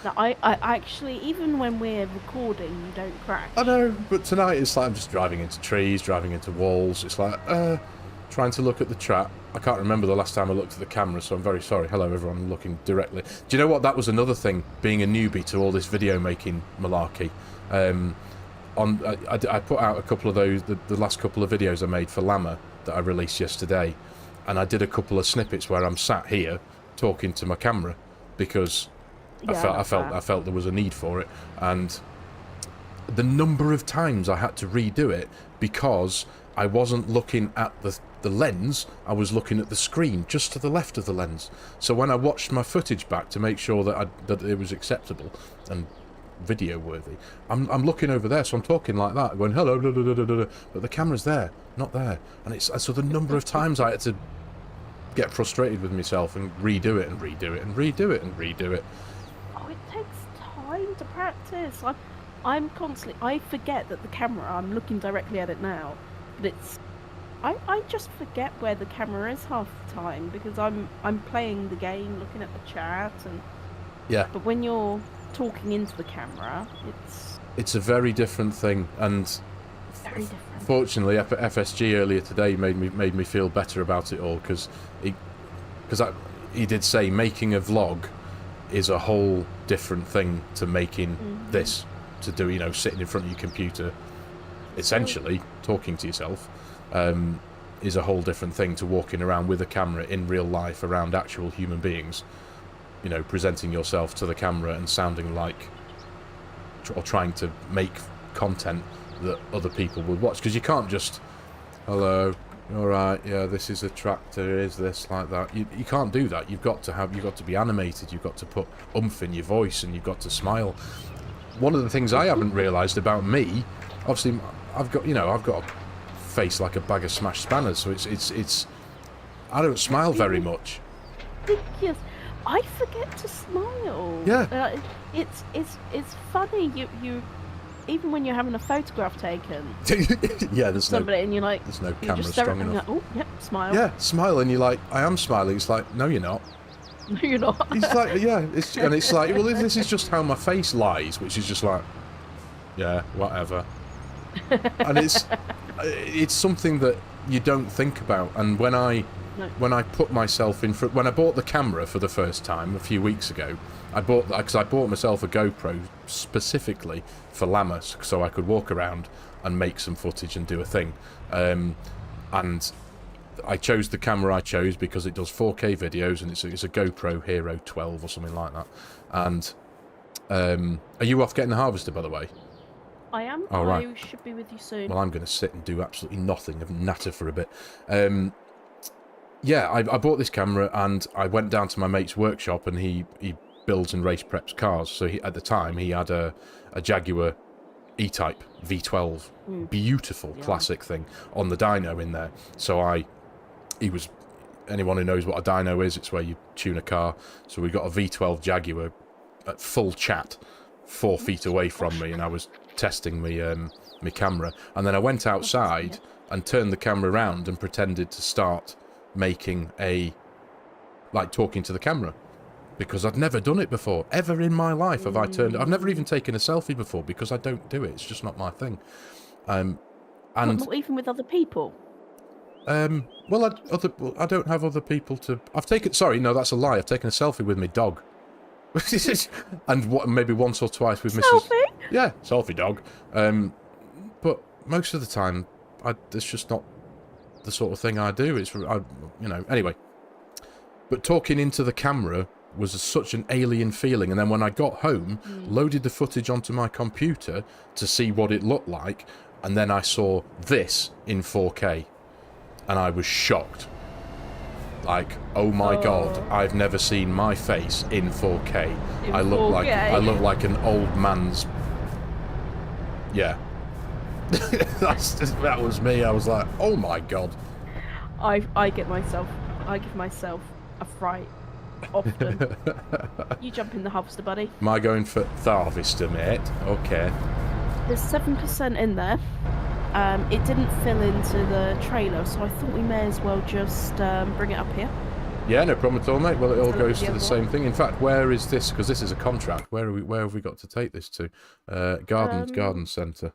No, I actually, even when we're recording, you don't crash. I know, but tonight it's like I'm just driving into trees, driving into walls. It's like, trying to look at the chat. I can't remember the last time I looked at the camera, so I'm very sorry. Hello, everyone, I'm looking directly. Do you know what? That was another thing, being a newbie to all this video making malarkey. I put out a couple of those, the last couple of videos I made for Llama that I released yesterday, and I did a couple of snippets where I'm sat here talking to my camera because I felt there was a need for it, and the number of times I had to redo it because I wasn't looking at the lens, I was looking at the screen just to the left of the lens. So when I watched my footage back to make sure that it was acceptable and video worthy, I'm looking over there, so I'm talking like that, going hello, but the camera's there, not there, and so the number of times I had to get frustrated with myself and redo it and redo it and redo it and redo it. Oh, it takes time to practice. I'm constantly. I forget that the camera. I'm looking directly at it now, but it's. I just forget where the camera is half the time because I'm playing the game, looking at the chat, and yeah. But when you're talking into the camera, it's a very different thing, and very different. Fortunately, FSG earlier today made me feel better about it all because he did say making a vlog is a whole different thing to making this, to do, sitting in front of your computer, essentially talking to yourself, is a whole different thing to walking around with a camera in real life around actual human beings, presenting yourself to the camera and sounding like, or trying to make content that other people would watch, because you can't just, hello, all right, yeah, this is a tractor, is this, like that. You can't do that. You've got to be animated, you've got to put oomph in your voice, and you've got to smile. One of the things I haven't realised about me, obviously, I've got a face like a bag of smashed spanners, so it's I don't smile very much. Ridiculous. I forget to smile. Yeah. It's funny. You even when you're having a photograph taken. Yeah, there's somebody and you're like, there's no camera strong enough. Like, oh, yep, smile. Yeah, smile, and you're like, I am smiling. It's like, no, you're not. No, you're not. It's like, yeah, it's like, well, this is just how my face lies, which is just like, yeah, whatever. And it's something that you don't think about. And when I put myself in front, when I bought the camera for the first time a few weeks ago, I bought myself a GoPro specifically for Llama, so I could walk around and make some footage and do a thing. And I chose the camera I chose because it does 4K videos, and it's a GoPro Hero 12 or something like that. And are you off getting the harvester, by the way? I am. Oh, right. I should be with you soon. Well, I'm going to sit and do absolutely nothing and natter for a bit. Yeah, I bought this camera, and I went down to my mate's workshop, and he builds and race preps cars. So at the time he had a Jaguar E-Type V12, beautiful classic thing on the dyno in there. So anyone who knows what a dyno is, it's where you tune a car. So we got a V12 Jaguar at full chat 4 feet away from me, and I was testing my camera, and then I went outside and turned the camera around and pretended to start making talking to the camera, because I'd never done it before, ever in my life. I've never even taken a selfie before, because I don't do it. It's just not my thing. And not even with other people. Well, I don't have other people to. Sorry, no, that's a lie. I've taken a selfie with my dog, and maybe once or twice with Mrs. Selfie? Yeah, selfie dog. But most of the time, it's just not the sort of thing I do. Anyway. But talking into the camera was such an alien feeling, and then when I got home, loaded the footage onto my computer to see what it looked like, and then I saw this in 4K, and I was shocked. Like, oh my god, I've never seen my face in 4K. I look like an old man's. Yeah. That was me. I was like, oh my god. I give myself a fright often. You jump in the harvester, buddy. Am I going for the harvester, mate? Okay. There's 7% in there. It didn't fill into the trailer, so I thought we may as well just bring it up here. Yeah, no problem at all, mate. Well, it all goes to the same thing. In fact, where is this? Because this is a contract. Where have we got to take this to? Garden centre.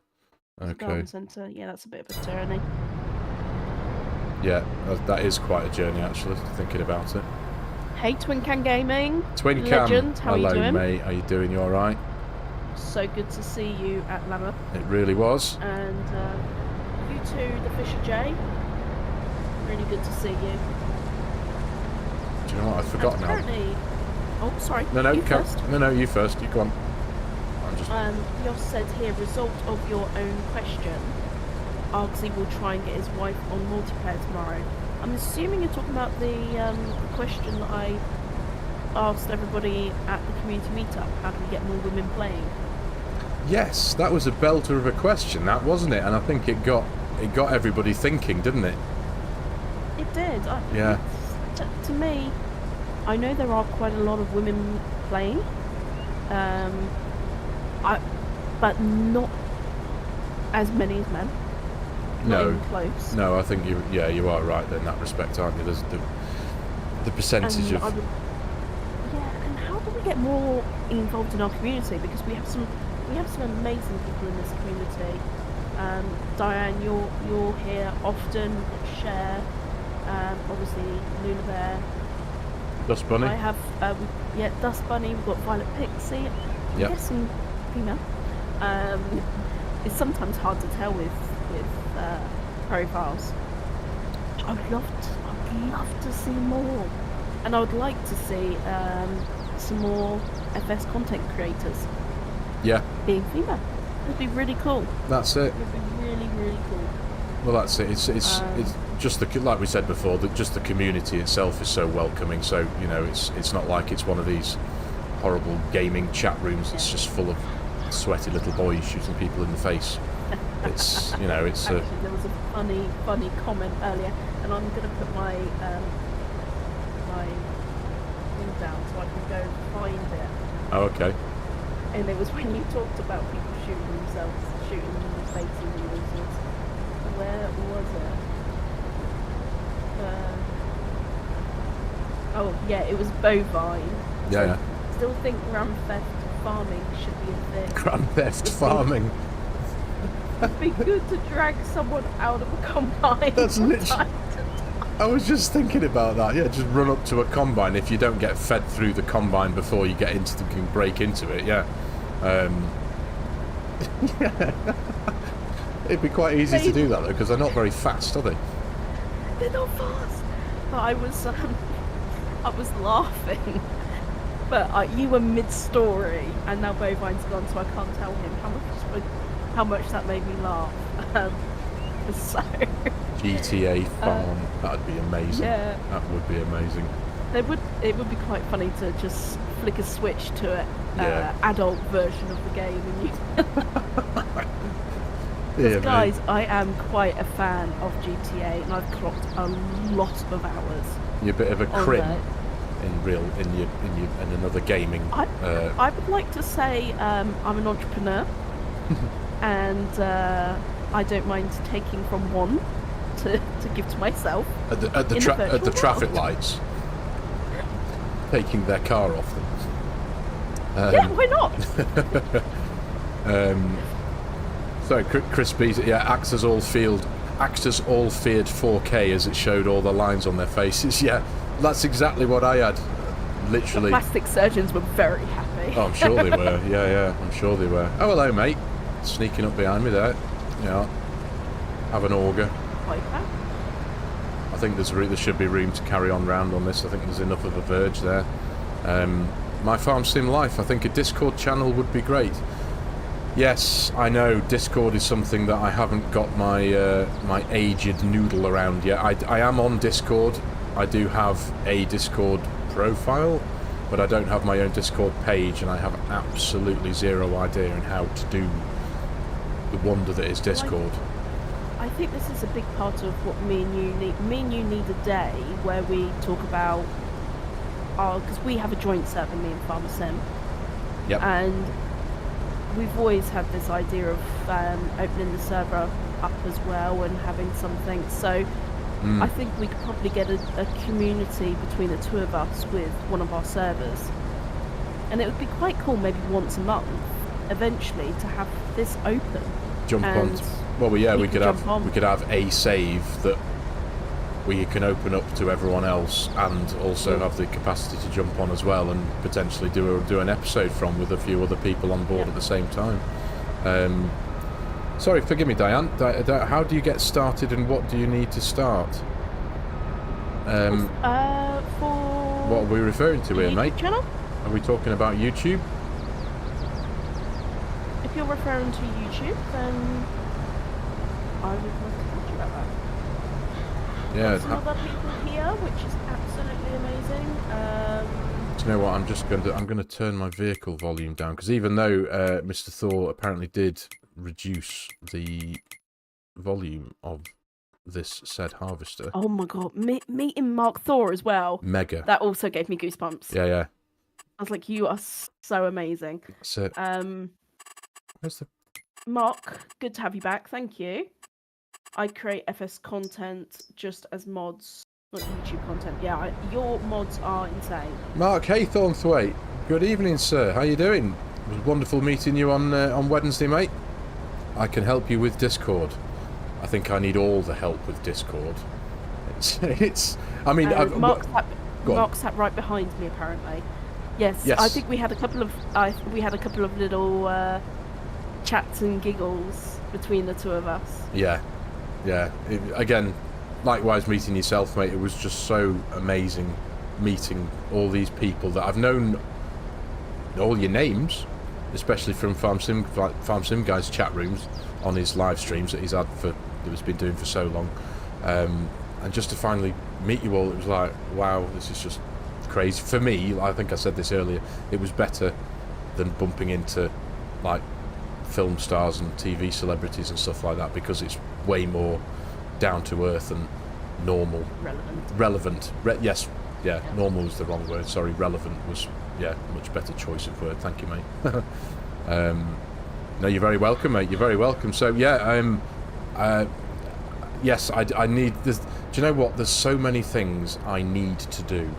Okay. Garden centre. Yeah, that's a bit of a journey. Yeah, that is quite a journey, actually, thinking about it. Hey, Twin Can Gaming. Twin Legend, Can. how are you doing? Mate. How you doing? You all right? So good to see you at Llama. It really was. And you too, the Fisher J. Really good to see you. Do you know what? I forgot now. Oh, sorry. No, you first. No, you first. You go on. Yoss said here, result of your own question. Argsy will try and get his wife on multiplayer tomorrow. I'm assuming you're talking about the question that I asked everybody at the community meetup. How do we get more women playing? Yes, that was a belter of a question, that wasn't it? And I think it got everybody thinking, didn't it? It did. Yeah. To me, I know there are quite a lot of women playing, but not as many as men. Not even close. No, I think you are right in that respect, aren't you? There's the percentage of. And how do we get more involved in our community? Because we have some amazing people in this community. Diane, you're here often. Share, obviously Luna Bear. Dust Bunny. I have Dust Bunny. We've got Violet Pixie. I'm guessing female. It's sometimes hard to tell with profiles. I'd love to see more, and I would like to see some more FS content creators. Yeah. Being female, it'd be really cool. That's it. It'd be really, really cool. Well, that's it. It's just like we said before, that just the community itself is so welcoming. So it's not like it's one of these horrible gaming chat rooms that's just full of sweaty little boys shooting people in the face. It's Actually, there was a funny comment earlier, and I'm going to put my my thing down so I can go find it. Oh, okay. And it was when you talked about people shooting themselves, shooting the faces and all sorts. Where was it? It was bovine. Yeah. Still think Grand Theft farming should be a thing. Grand Theft farming. It'd be good to drag someone out of a combine. That's literally. I was just thinking about that. Yeah, just run up to a combine if you don't get fed through the combine before you get into can break into it. Yeah. Yeah. It'd be quite easy to do that though, because they're not very fast, are they? They're not fast. But I was laughing. But you were mid-story, and now Bovine's gone, so I can't tell him how much that made me laugh. So GTA farm, that'd be amazing. Yeah, that would be amazing. It would be quite funny to just flick a switch to an adult version of the game, and guys, I am quite a fan of GTA, and I've clocked a lot of hours. You're a bit of a crim in another gaming. I would like to say I'm an entrepreneur. And I don't mind taking from one to give to myself. At the traffic lights, taking their car off them. Yeah, why not? So Chris B, actors all feared 4K as it showed all the lines on their faces. Yeah, that's exactly what I had. Literally. The plastic surgeons were very happy. Oh, I'm sure they were. Yeah, I'm sure they were. Oh, hello, mate. Sneaking up behind me there. Yeah. have an auger. Piper. I think there should be room to carry on round on this. I think there's enough of a verge there. My Farm Sim Life, I think a Discord channel would be great. Yes, I know, Discord is something that I haven't got my my aged noodle around yet. I am on Discord. I do have a Discord profile, but I don't have my own Discord page, and I have absolutely zero idea on how to do the wonder that is Discord. I think this is a big part of what me and you need. Me and you need a day where we talk about because we have a joint server, me and FARMERSIM. Yep. And we've always had this idea of opening the server up as well and having something. So I think we could probably get a community between the two of us with one of our servers. And it would be quite cool, maybe once a month, eventually, to have this open. Jump on. Well, yeah, we could have a save that we can open up to everyone else, and also have the capacity to jump on as well, and potentially do an episode from with a few other people on board at the same time. Sorry, forgive me, Diane. How do you get started, and what do you need to start? What are we referring to here, mate? Channel? Are we talking about YouTube? If you're referring to YouTube, then I would love to talk to you about that. Yeah. Some other people here, which is absolutely amazing. Do you know what? I'm going to turn my vehicle volume down, because even though Mr. Thor apparently did reduce the volume of this said harvester. Oh my god, meeting Mark Thor as well. Mega. That also gave me goosebumps. Yeah, yeah. I was like, you are so amazing. That's it. Where's the... Mark, good to have you back. Thank you. I create FS content just as mods, not YouTube content. Yeah, your mods are insane. Mark Haythornthwaite. Good evening, sir. How you doing? It was wonderful meeting you on Wednesday, mate. I can help you with Discord. I think I need all the help with Discord. I mean, Mark sat right behind me, apparently. Yes, I think we had a couple of little chats and giggles between the two of us. Yeah, yeah. Again, likewise meeting yourself, mate. It was just so amazing meeting all these people that I've known all your names, especially from FarmSim Guy's chat rooms on his live streams that he's been doing for so long, and just to finally meet you all, it was like, wow, this is just crazy. For me, I think I said this earlier, it was better than bumping into like film stars and TV celebrities and stuff like that, because it's way more down to earth and normal. Relevant. Yes, yeah, normal is the wrong word, sorry. Relevant was, yeah, much better choice of word. Thank you, mate. No, you're very welcome, mate. You're very welcome. So yeah, yes, I need this. Do you know what? There's so many things I need to do.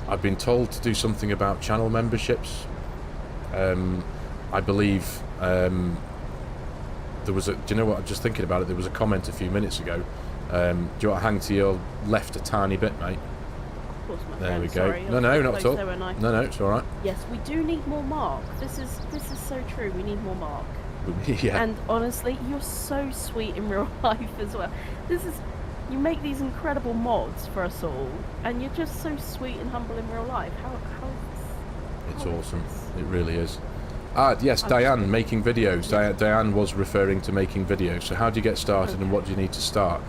I've been told to do something about channel memberships. I believe there was a. Do you know what? I'm just thinking about it. There was a comment a few minutes ago. Do you want to hang to your left a tiny bit, mate? Of course, my there friend, we go. sorry. No, not at all. No, it's all right. Yes, we do need more Mark. This is so true. We need more Mark. Yeah. And honestly, you're so sweet in real life as well. You make these incredible mods for us all, and you're just so sweet and humble in real life. How is this? It's awesome. It really is. Yes, Diane, making videos. Diane was referring to making videos. So how do you get started, and what do you need to start?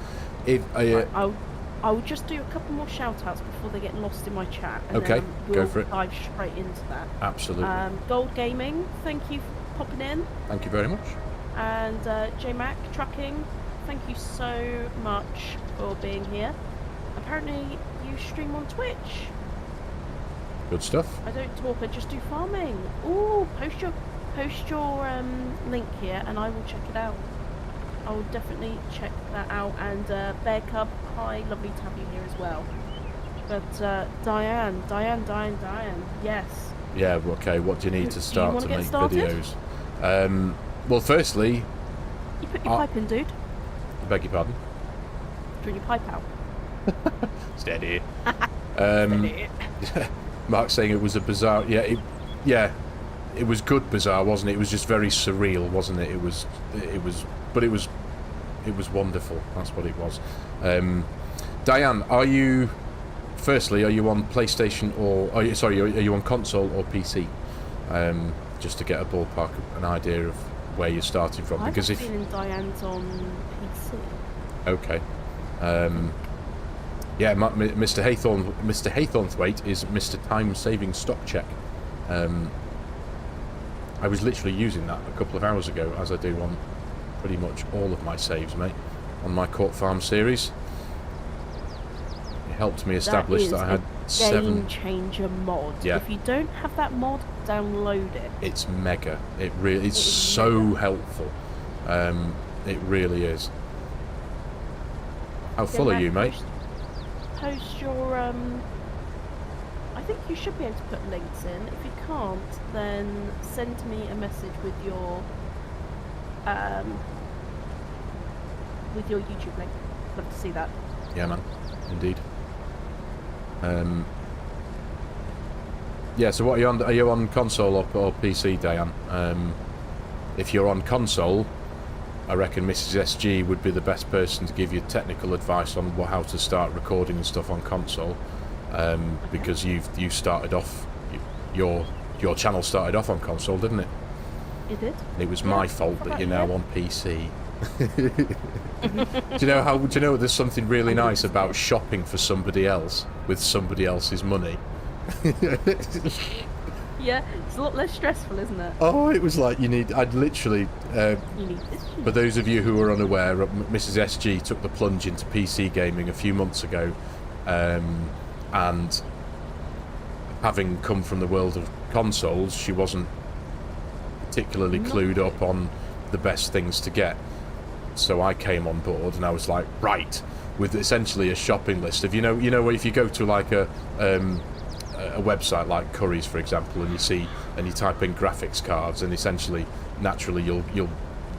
I'll just do a couple more shout-outs before they get lost in my chat. And okay, then we'll go for it. Dive straight into that. Absolutely. Gold Gaming, thank you for popping in. Thank you very much. And J-Mac Trucking, thank you so much for being here. Apparently you stream on Twitch. Good stuff. I don't talk, I just do farming. Ooh, post your link here and I will check it out. I will definitely check that out. And Bear Cub, hi, lovely to have you here as well. But Diane, yes. Yeah, okay, what do you need to start to make started? videos? Well, firstly... You put your pipe in, dude. I beg your pardon? Drew your pipe out. Steady. Mark's saying it was a bizarre... Yeah, it was good bizarre, wasn't it? It was just very surreal, wasn't it? It was... But it was It was wonderful. That's what it was. Diane, are you... Firstly, are you on PlayStation or... Are you on console or PC? Just to get a ballpark, an idea of where you're starting from. Because if Diane's on PC. Okay. Yeah, Mr. Haythornthwaite is Mr. Time-Saving Stock Check. I was literally using that a couple of hours ago, as I do on pretty much all of my saves, mate, on my Court Farm series. It helped me establish that I had 7... Game changer mod. Yeah. If you don't have that mod, download it. It's mega. It's so helpful. It really is. How full are you, mate? Post your I think you should be able to put links in. If you can't, then send me a message with your YouTube link. I'd love to see that. Yeah, man. Indeed. Yeah, so what are you on? Are you on console or PC, Diane? If you're on console, I reckon Mrs. SG would be the best person to give you technical advice on how to start recording and stuff on console, because you started off, your channel started off on console, didn't it? It did. It was my fault that you're now on PC. Do you know there's something really nice about shopping for somebody else with somebody else's money? Yeah, it's a lot less stressful, isn't it? Oh, it was like I'd literally... you need this. For those of you who are unaware, Mrs. SG took the plunge into PC gaming a few months ago, and having come from the world of consoles, she wasn't particularly clued up on the best things to get. So I came on board and I was like, right, with essentially a shopping list of, you know, if you go to like a website like Curry's, for example, and you type in graphics cards, and essentially, naturally,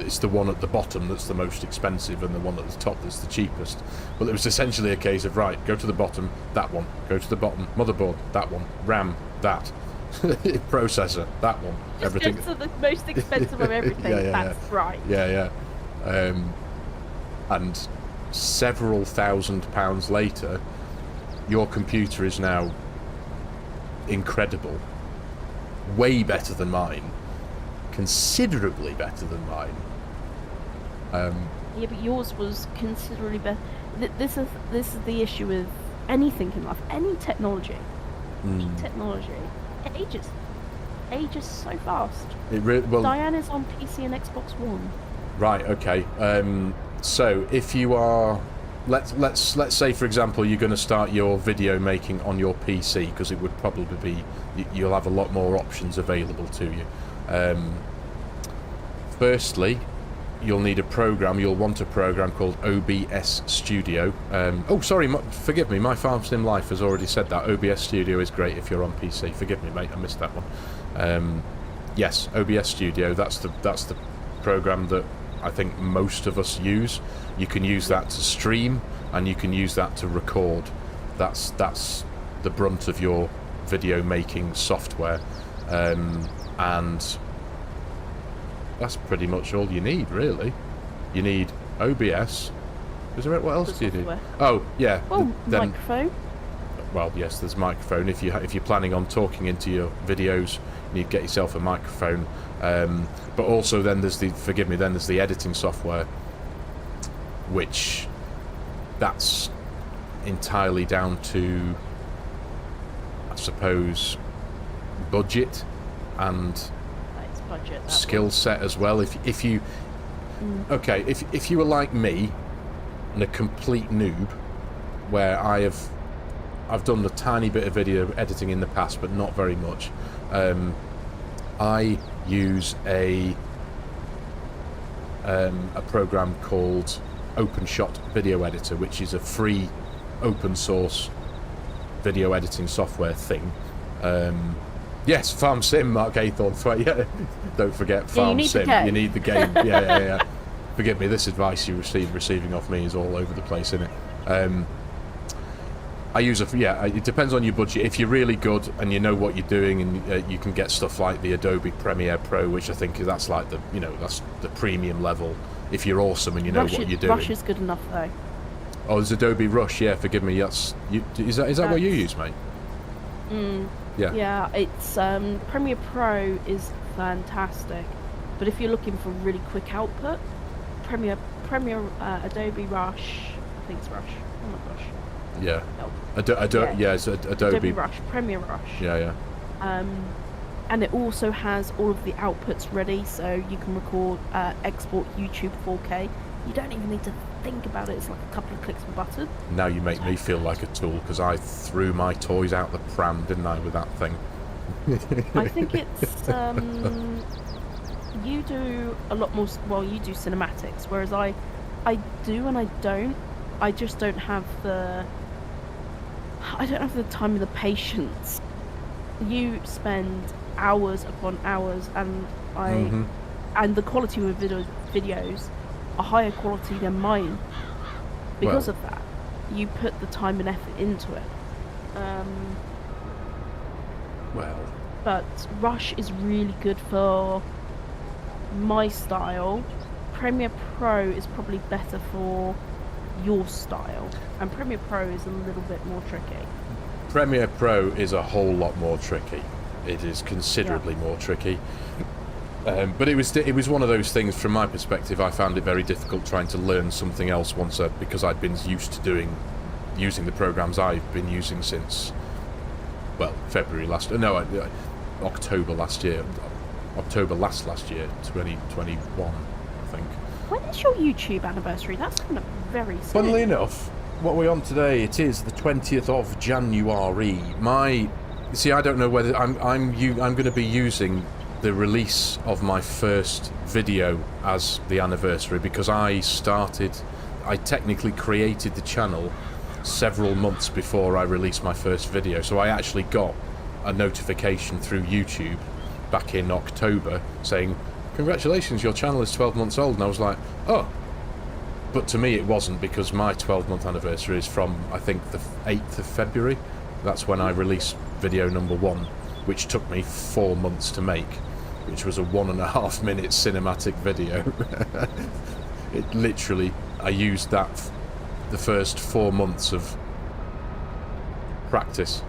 it's the one at the bottom that's the most expensive and the one at the top that's the cheapest. But it was essentially a case of, right, go to the bottom, that one, go to the bottom, motherboard, that one, RAM, that, processor, that one, just everything. Just to the most expensive of everything. That's right. Yeah. And several £1,000s later, your computer is now incredible, way better than mine, considerably better than mine. Yeah, but yours was considerably better. This is the issue with anything in life, any technology. It ages so fast. Diane is on PC and Xbox One. Right. Okay. So if you are, let's say, for example, you're going to start your video making on your PC, because it would probably be, you'll have a lot more options available to you. Firstly, you'll need a program. You'll want a program called OBS Studio. Oh, sorry, forgive me. My FARMERSIM Life has already said that. OBS Studio is great if you're on PC. Forgive me, mate. I missed that one. Yes, OBS Studio. That's the program that I think most of us use. You can use that to stream, and you can use that to record. That's the brunt of your video making software, and that's pretty much all you need, really. You need OBS. What else do you need? Oh, yeah. Well, microphone. Well, yes, there's microphone. If you're planning on talking into your videos, you need to get yourself a microphone. But also then there's the editing software, which that's entirely down to, I suppose, budget and skill set as well. If you were like me and a complete noob, where I've done a tiny bit of video editing in the past, but not very much. I use a program called OpenShot Video Editor, which is a free open source video editing software thing. Yes, FARMERSIM, Mark Haythornthwaite. Yeah, don't forget FARMERSIM. You need the game. Yeah. Forgive me. This advice you receiving off me is all over the place, isn't it? I use it depends on your budget. If you're really good and you know what you're doing, and you can get stuff like the Adobe Premiere Pro, which I think that's like that's the premium level if you're awesome and you know what you're doing. Rush is good enough though. Oh, there's Adobe Rush. Yeah, forgive me. Is that what you use, mate? Yeah. Yeah, it's Premiere Pro is fantastic, but if you're looking for really quick output, Premiere Adobe Rush. I think it's Rush. Oh my gosh. Yeah. No. It's Adobe Rush, Premiere Rush. Yeah. And it also has all of the outputs ready, so you can record, export YouTube 4K. You don't even need to think about it. It's like a couple of clicks of a button. Now you make me feel like a tool, because I threw my toys out the pram, didn't I, with that thing? I think it's you do a lot more. Well, you do cinematics, whereas I do and I don't. I just don't have the. I don't have the time and the patience. You spend hours upon hours, and and the quality of videos are higher quality than mine because of that. You put the time and effort into it. But Rush is really good for my style. Premiere Pro is probably better for your style, and Premiere Pro is a little bit more tricky. Premiere Pro is a whole lot more tricky. It is considerably more tricky. But it was one of those things. From my perspective, I found it very difficult trying to learn something else because I'd been used to using the programs I've been using since October last year, 2021, I think. When is your YouTube anniversary? That's coming up very soon. Funnily enough, what we're on today, it is the 20th of January. I don't know whether I'm going to be using the release of my first video as the anniversary, because I technically created the channel several months before I released my first video. So I actually got a notification through YouTube back in October saying, congratulations, your channel is 12 months old. And I was like, oh. But to me it wasn't, because my 12-month anniversary is from, I think, the 8th of February. That's when I released video number 1, which took me 4 months to make, which was a 1.5 minute cinematic video. It literally, I used that the first 4 months of practice,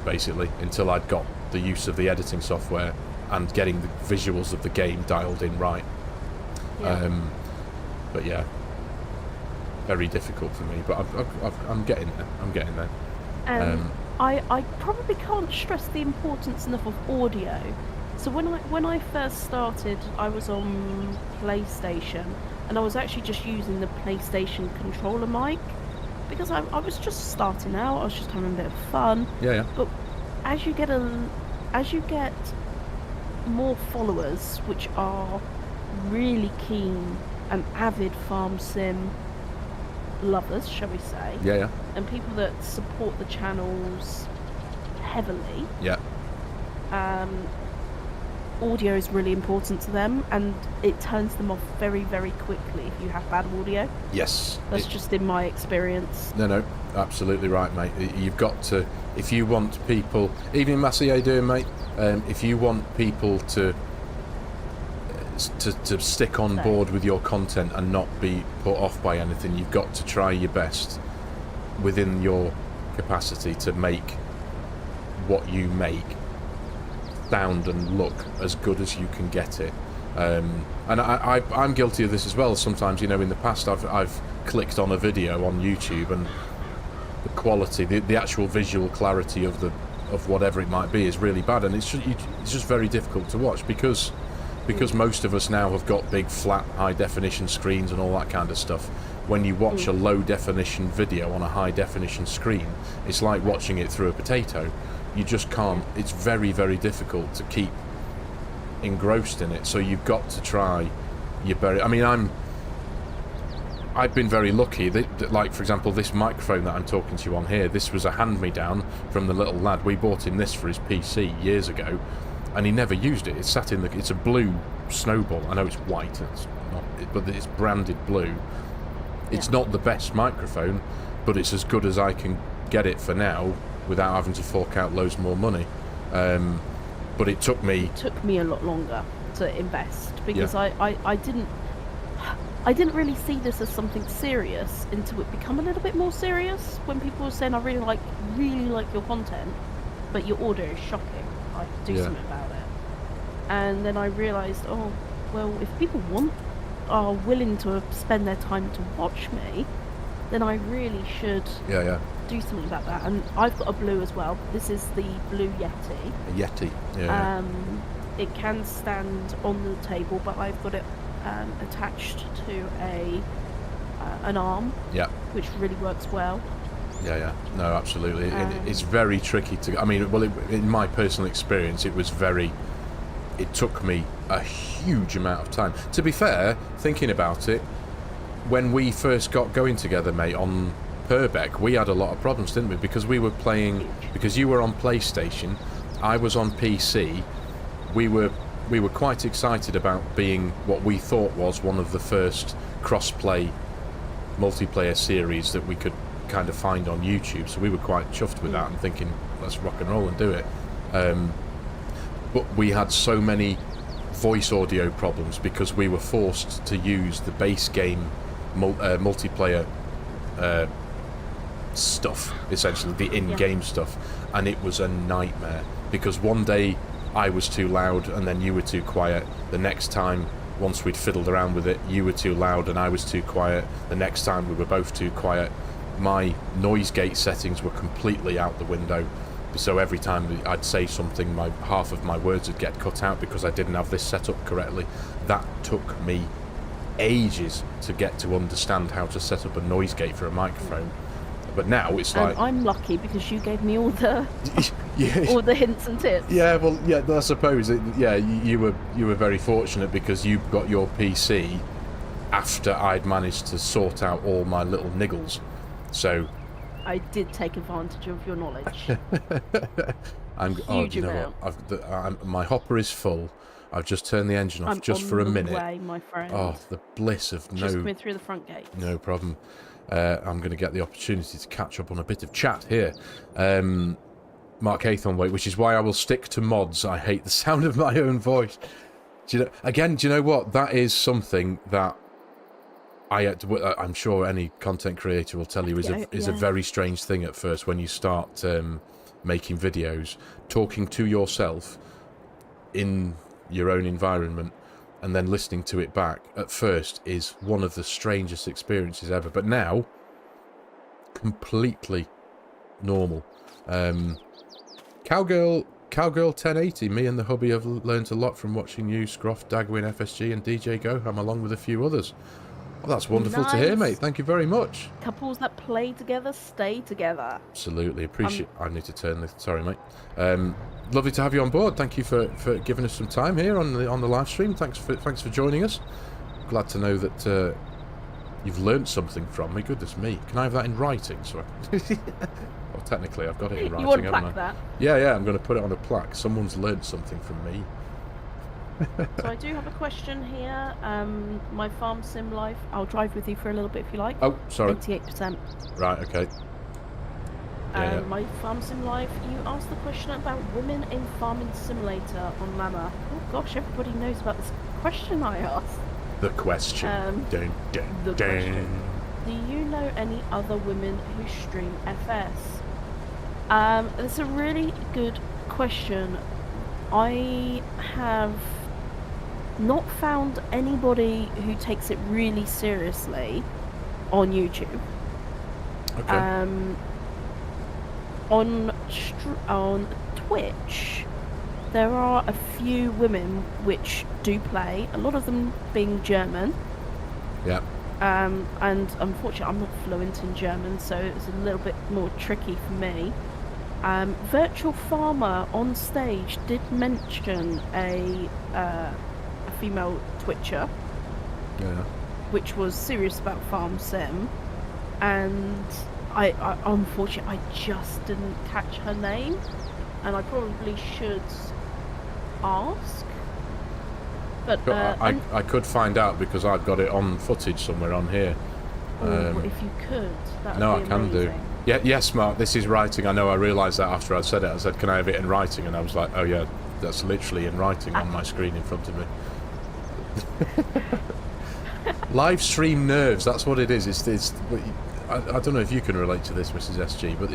basically, until I'd got the use of the editing software and getting the visuals of the game dialed in right. But yeah, very difficult for me, but I'm getting there. I probably can't stress the importance enough of audio. So when I first started, I was on PlayStation, and I was actually just using the PlayStation controller mic, because I was just starting out. I was just having a bit of fun. Yeah. But as you get more followers, which are really keen and avid farm sim lovers, shall we say? Yeah. And people that support the channels heavily. Yeah. Audio is really important to them, and it turns them off very, very quickly if you have bad audio. Yes. That's just in my experience. No, absolutely right, mate. You've got to, if you want people, even Massey, how you doing, mate? If you want people to stick on board with your content and not be put off by anything, you've got to try your best within your capacity to make what you make sound and look as good as you can get it. And I'm guilty of this as well. Sometimes, in the past I've clicked on a video on YouTube, and the quality, the actual visual clarity of whatever it might be is really bad, and it's just very difficult to watch, because most of us now have got big flat high definition screens and all that kind of stuff. When you watch a low definition video on a high definition screen, it's like watching it through a potato. You just can't. It's very, very difficult to keep engrossed in it. So you've got to try your very. I mean, I've been very lucky. Like, for example, this microphone that I'm talking to you on here, this was a hand-me-down from the little lad. We bought him this for his PC years ago, and he never used it. It's sat in it's a blue Snowball. I know it's white, it's not, but it's branded blue. It's not the best microphone, but it's as good as I can get it for now, without having to fork out loads more money. But it took me a lot longer to invest, because I didn't. I didn't really see this as something serious until it became a little bit more serious when people were saying, I really like your content, but your order is shocking. Like, do something about it. And then I realised, oh, well, if people are willing to spend their time to watch me, then I really should do something about that. And I've got a blue as well. This is the blue Yeti. A Yeti, yeah. It can stand on the table, but I've got it attached to an arm, which really works well. Yeah, no, absolutely. It's very tricky to. I mean, well, in my personal experience, it took me a huge amount of time. To be fair, thinking about it, when we first got going together, mate, on Purbeck, we had a lot of problems, didn't we? Because we were playing, because you were on PlayStation, I was on PC. We were quite excited about being what we thought was one of the first cross-play multiplayer series that we could kind of find on YouTube, so we were quite chuffed with that and thinking, let's rock and roll and do it. But we had so many voice audio problems because we were forced to use the base game multiplayer stuff, essentially the in-game stuff, and it was a nightmare because one day I was too loud and then you were too quiet. The next time, once we'd fiddled around with it, you were too loud and I was too quiet. The next time we were both too quiet. My noise gate settings were completely out the window, so every time I'd say something, half of my words would get cut out because I didn't have this set up correctly. That took me ages to get to understand how to set up a noise gate for a microphone. But now it's like, I'm lucky because you gave me all the all the hints and tips. Yeah, well, yeah, I suppose. You were very fortunate because you got your PC after I'd managed to sort out all my little niggles. So I did take advantage of your knowledge. You know what? My hopper is full. I've just turned the engine off just for a minute. Way, my friend. Oh, the bliss of just coming through the front gate. No problem. I'm going to get the opportunity to catch up on a bit of chat here. Mark Haythornwaite, which is why I will stick to mods. I hate the sound of my own voice. Do you know what? That is something that I'm sure any content creator will tell you is a very strange thing at first when you start making videos. Talking to yourself in your own environment and then listening to it back at first is one of the strangest experiences ever. But now, completely normal. Cowgirl 1080, me and the hubby have learnt a lot from watching you, Scroff, Dagwin, FSG and DJ Go. I'm along with a few others. Well, that's wonderful to hear, mate. Thank you very much. Couples that play together stay together. Absolutely. Appreciate I need to turn this. Sorry, mate. Lovely to have you on board. Thank you for giving us some time here on the live stream. Thanks for joining us. Glad to know that you've learnt something from me. Goodness me. Can I have that in writing? So well, technically, I've got it in writing, you want to haven't plaque that? Yeah, I'm going to put it on a plaque. Someone's learnt something from me. So I do have a question here. My farm sim life. I'll drive with you for a little bit if you like. Oh, sorry. 88%. Right, okay. Yeah. My farm sim life. You asked the question about women in farming simulator on Llama. Oh gosh, everybody knows about this question I asked. The question. The question. Do you know any other women who stream FS? It's a really good question. I have not found anybody who takes it really seriously on YouTube. Okay. On Twitch, there are a few women which do play, a lot of them being German. Yeah. And unfortunately I'm not fluent in German, so it's a little bit more tricky for me. Virtual Farmer on stage did mention a female Twitcher, which was serious about farm sim, and I unfortunately I just didn't catch her name, and I probably should ask. But I could find out because I've got it on footage somewhere on here. If you could, that would be I can do. Yeah, yes, Mark, this is writing. I know, I realised that after I said it. I said, can I have it in writing? And I was like, oh yeah, that's literally in writing on my screen in front of me. Live stream nerves, that's what it is. I don't know if you can relate to this, Mrs. SG, but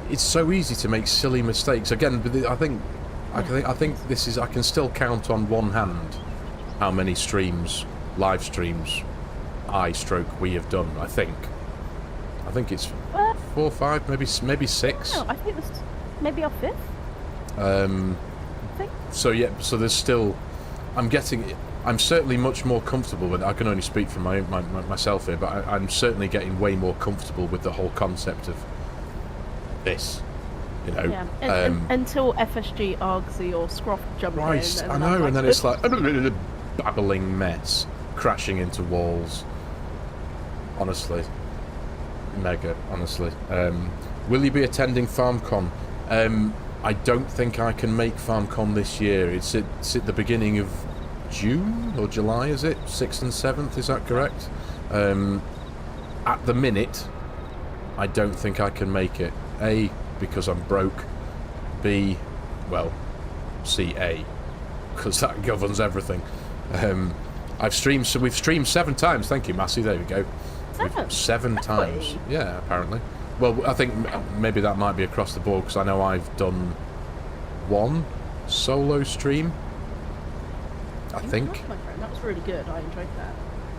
it's so easy to make silly mistakes. Again, I think this is, I can still count on one hand how many live streams we have done. I think it's 4 or 5, maybe 6. No, I think this maybe our 5th. I think. So yeah, so there's still. I'm certainly much more comfortable with. I can only speak for myself here, but I'm certainly getting way more comfortable with the whole concept of this. You know, yeah. Until FSG Argsy or Scruff jump in. Christ, I know, and then it's like a babbling mess, crashing into walls. Honestly, mega. Honestly, will you be attending FarmCon? I don't think I can make FarmCon this year. It's at the beginning of June or July, is it? 6th and 7th, is that correct? At the minute, I don't think I can make it. A, because I'm broke. B, well, C, A, because that governs everything. We've streamed 7 times. Thank you, Massey. There we go. 7 times. Yeah, apparently. Well, I think maybe that might be across the board, because I know I've done 1 solo stream. I think. My friend. That was really good. I enjoyed that.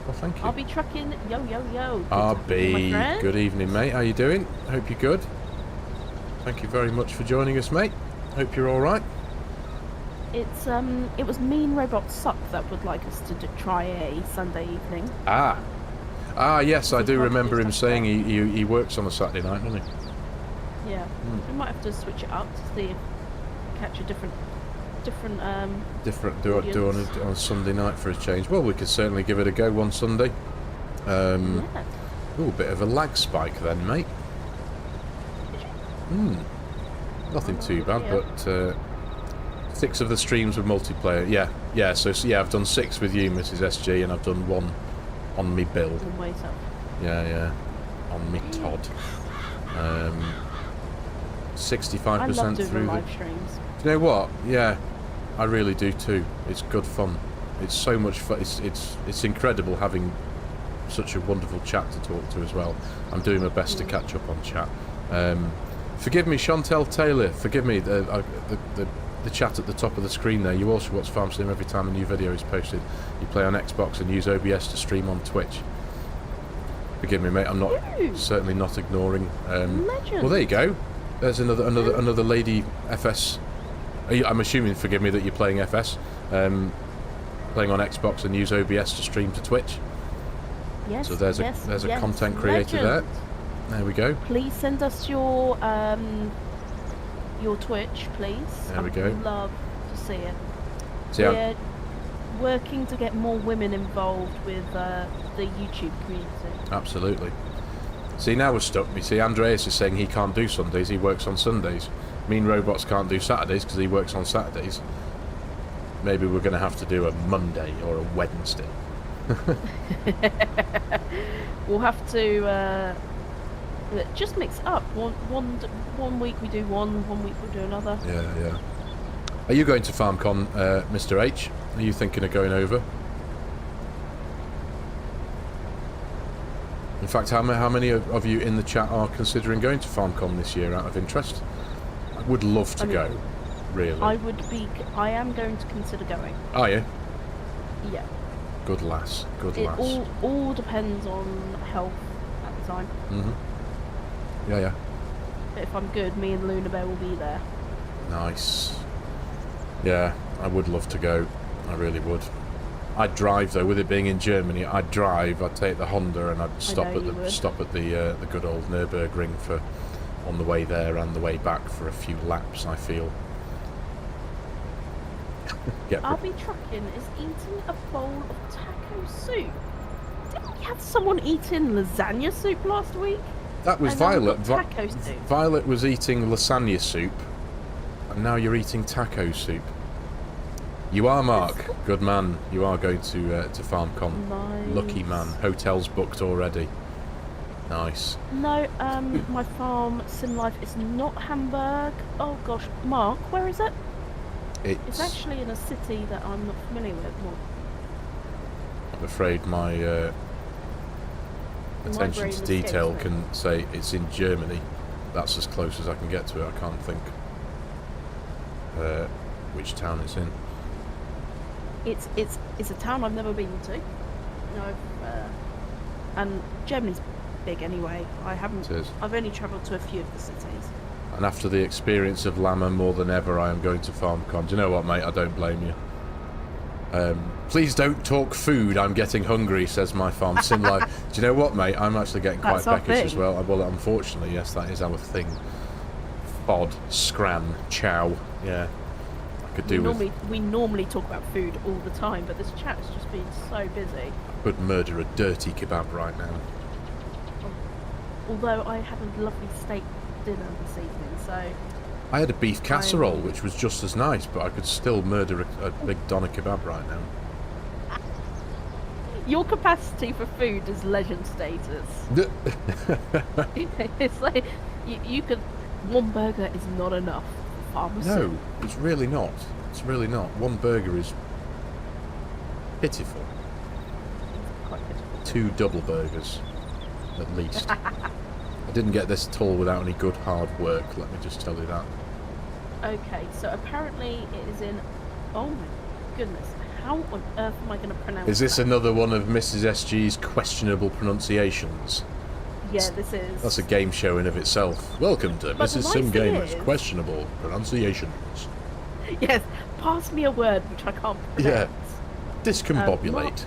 Well, thank you. I'll be trucking. Yo. RB, good evening, mate. How you doing? Hope you're good. Thank you very much for joining us, mate. Hope you're all right. It was Mean Robot Suck that would like us to try a Sunday evening. Yes, I do remember him saying he works on a Saturday night, doesn't he? Yeah. We might have to switch it up to see if catch a different do on a Sunday night for a change. Well, we could certainly give it a go one Sunday. Ooh, bit of a lag spike then, mate. Nothing too bad, but 6 of the streams were multiplayer. Yeah. So I've done 6 with you, Mrs. SG, and I've done 1 on me build. Yeah. On me Todd. 65% through live streams. Do you know what? Yeah, I really do too. It's good fun. It's so much fun. It's incredible having such a wonderful chat to talk to as well. I'm doing my best to catch up on chat. Forgive me, Chantel Taylor. Forgive me. The chat at the top of the screen there. You also watch FarmSim every time a new video is posted. You play on Xbox and use OBS to stream on Twitch. Forgive me, mate. I'm certainly not ignoring. Well, there you go. There's another lady FS. I'm assuming, forgive me, that you're playing FS, playing on Xbox and use OBS to stream to Twitch. Yes. So there's a content creator there. There we go. Please send us your Twitch, please. There we go. I'd love to see it. We're working to get more women involved with the YouTube community. Absolutely. See, now we're stuck. You see, Andreas is saying he can't do Sundays, he works on Sundays. Mean Robots can't do Saturdays because he works on Saturdays. Maybe we're going to have to do a Monday or a Wednesday. We'll have to just mix up. One week we do one week we'll do another. Yeah. Are you going to FarmCon, Mr. H? Are you thinking of going over? In fact, how many of you in the chat are considering going to FarmCon this year out of interest? I would love to go, really. I am going to consider going. Are you? Yeah. Good lass. It all depends on health at the time. Yeah. But if I'm good, me and Luna Bear will be there. Nice. Yeah, I would love to go. I really would. I'd drive though, with it being in Germany. I'd take the Honda and I'd stop at the good old Nürburgring for on the way there and the way back for a few laps. I feel. I'll be trucking is eating a bowl of taco soup. Didn't we have someone eating lasagna soup last week? That was Violet. Violet was eating lasagna soup, and now you're eating taco soup. You are, Mark. Good man. You are going to FarmCon. Nice. Lucky man. Hotels booked already. Nice. No, my farm sim life is not Hamburg. Oh gosh, Mark, where is it? It's actually in a city that I'm not familiar with. afraid my attention to detail can say it's in Germany. That's as close as I can get to it. I can't think which town it's in. It's a town I've never been to. No, and Germany's big anyway. I've only travelled to a few of the cities. And after the experience of Llama, more than ever, I am going to FarmCon. Do you know what, mate? I don't blame you. Please don't talk food. I'm getting hungry, says my farm sim life. Do you know what, mate? I'm actually getting quite peckish as well. Well, unfortunately, yes, that is our thing. Fod, scran, chow. Yeah. I could do with... We normally talk about food all the time, but this chat has just been so busy. I could murder a dirty kebab right now. Although I had a lovely steak dinner this evening, so... I had a beef casserole, which was just as nice, but I could still murder a big doner kebab right now. Your capacity for food is legend status. It's like, you could... One burger is not enough for FARMERSIM. No, it's really not. It's really not. One burger is pitiful. Quite pitiful. 2 double burgers, at least. I didn't get this at all without any good hard work, let me just tell you that. Okay, so apparently it is in... Oh my goodness, how on earth am I going to pronounce Is this that? another one of Mrs. SG's questionable pronunciations? Yeah, this is. That's a game show in of itself. Welcome to Mrs. Sim Gamer's questionable pronunciations. Yes, pass me a word which I can't pronounce. Yeah, discombobulate.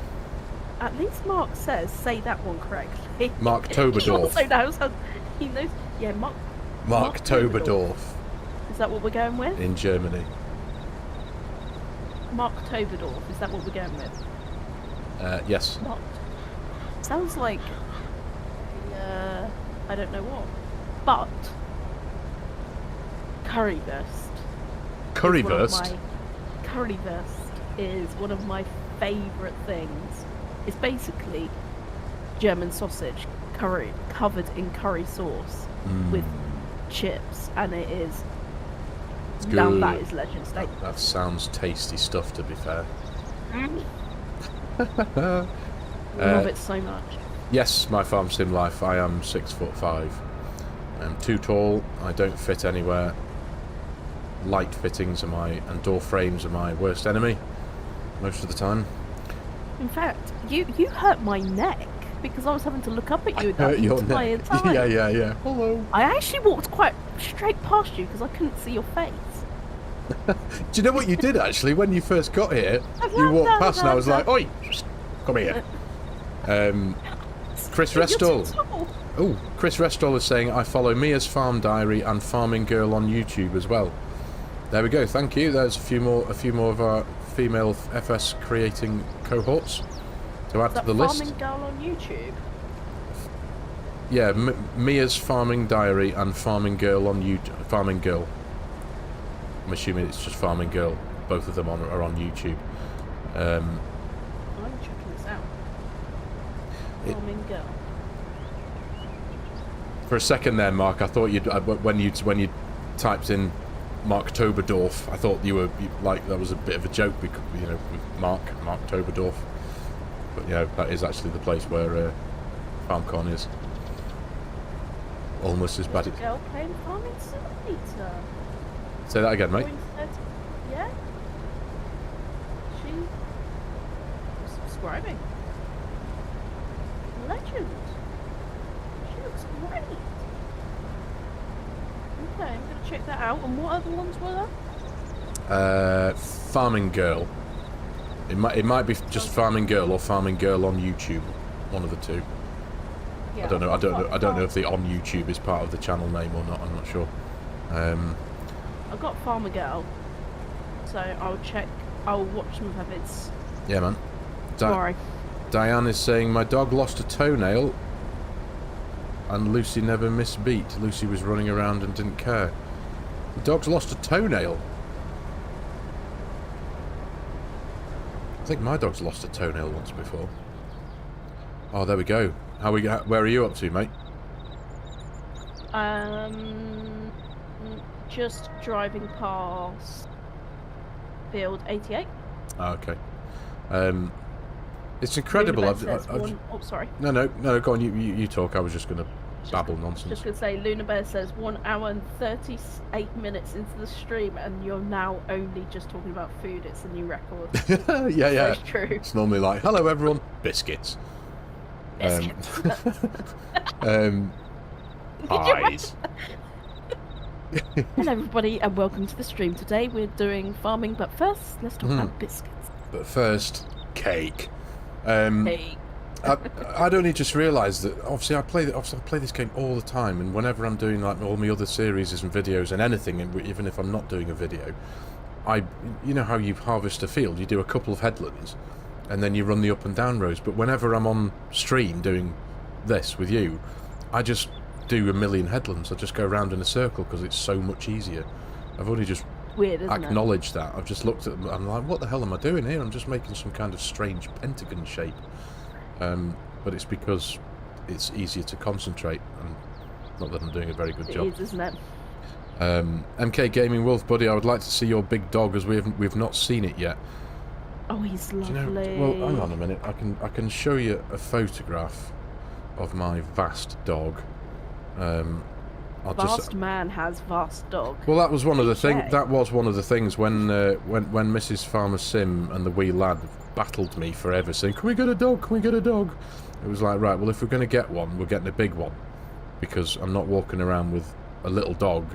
At least Mark says, say that one correctly. Mark Toberdorf. He also knows how... He knows... Yeah, Mark Toberdorf. Is that what we're going with? In Germany. Mark Toberdorf, is that what we're going with? Yes. Mark. Sounds like... I don't know what. But... Currywurst. Currywurst? Currywurst is one of my favourite things. It's basically German sausage covered in curry sauce with chips, and it is... Now that is legend steak. That sounds tasty stuff, to be fair. Love it so much. Yes, my farm sim life. I am 6'5". I'm too tall. I don't fit anywhere. Light fittings and door frames are my worst enemy most of the time. In fact, you hurt my neck because I was having to look up at you that entire time. Yeah. Hello. I actually walked quite straight past you because I couldn't see your face. Do you know what you did actually when you first got here? You walked past and I was like, "Oi, come here." Chris Restall. Oh, Chris Restall is saying I follow Mia's Farm Diary and Farming Girl on YouTube as well. There we go. Thank you. There's a few more of our female FS creating cohorts to add to the list. Farming Girl on YouTube. Yeah, Mia's Farming Diary and Farming Girl on YouTube. Farming Girl. I'm assuming it's just Farming Girl. Both of them are on YouTube. I'm checking this out. Farming Girl. For a second there, Mark, I thought when you typed in Mark Toberdorf, I thought you were like that was a bit of a joke because with Mark Toberdorf. But that is actually the place where FarmCon is. Almost as bad. Girl playing Farming Simulator. Say that again, mate. Yeah. She was subscribing. Legend. She looks great. Okay, I'm gonna check that out. And what other ones were there? Farming Girl. It might be just Farming Girl or Farming Girl on YouTube. One of the two. Yeah, I don't know if the on YouTube is part of the channel name or not. I'm not sure. I've got Farmer Girl, so I'll watch some of her vids. Yeah, man. Sorry. Diane is saying my dog lost a toenail and Lucy never missed beat. Lucy was running around and didn't care. The dog's lost a toenail. I think my dog's lost a toenail once before. Oh, there we go. Where are you up to, mate? Just driving past field 88. Oh, okay. It's incredible. Oh, sorry. No, go on, you talk. I was just going to babble nonsense. Just going to say, Luna Bear says 1 hour and 38 minutes into the stream, and you're now only just talking about food. It's a new record. yeah. It's true. It's normally like, hello everyone, biscuits. Biscuits. Pies. Hello everybody, and welcome to the stream. Today we're doing farming, but first, let's talk about biscuits. But first, cake. Cake. I'd only just realised that obviously I play this game all the time, and whenever I'm doing like all my other series and videos and anything, even if I'm not doing a video, you know how you harvest a field, you do a couple of headlands, and then you run the up and down rows. But whenever I'm on stream doing this with you, I just do a million headlands. I just go around in a circle because it's so much easier. I've only just acknowledged that. I've just looked at them. I'm like, what the hell am I doing here? I'm just making some kind of strange pentagon shape. But it's because it's easier to concentrate, and not that I'm doing a very good job. It is, isn't it? MK Gaming Wolf, buddy, I would like to see your big dog, as we've not seen it yet. Oh, he's lovely. Well, hang on a minute. I can show you a photograph of my vast dog. Vast man has vast dog. Well, that was one of the things. That was one of the things when Mrs. FARMERSIM and the wee lad battled me forever, saying, "Can we get a dog? Can we get a dog?" It was like, right, well, if we're going to get one, we're getting a big one, because I'm not walking around with a little dog,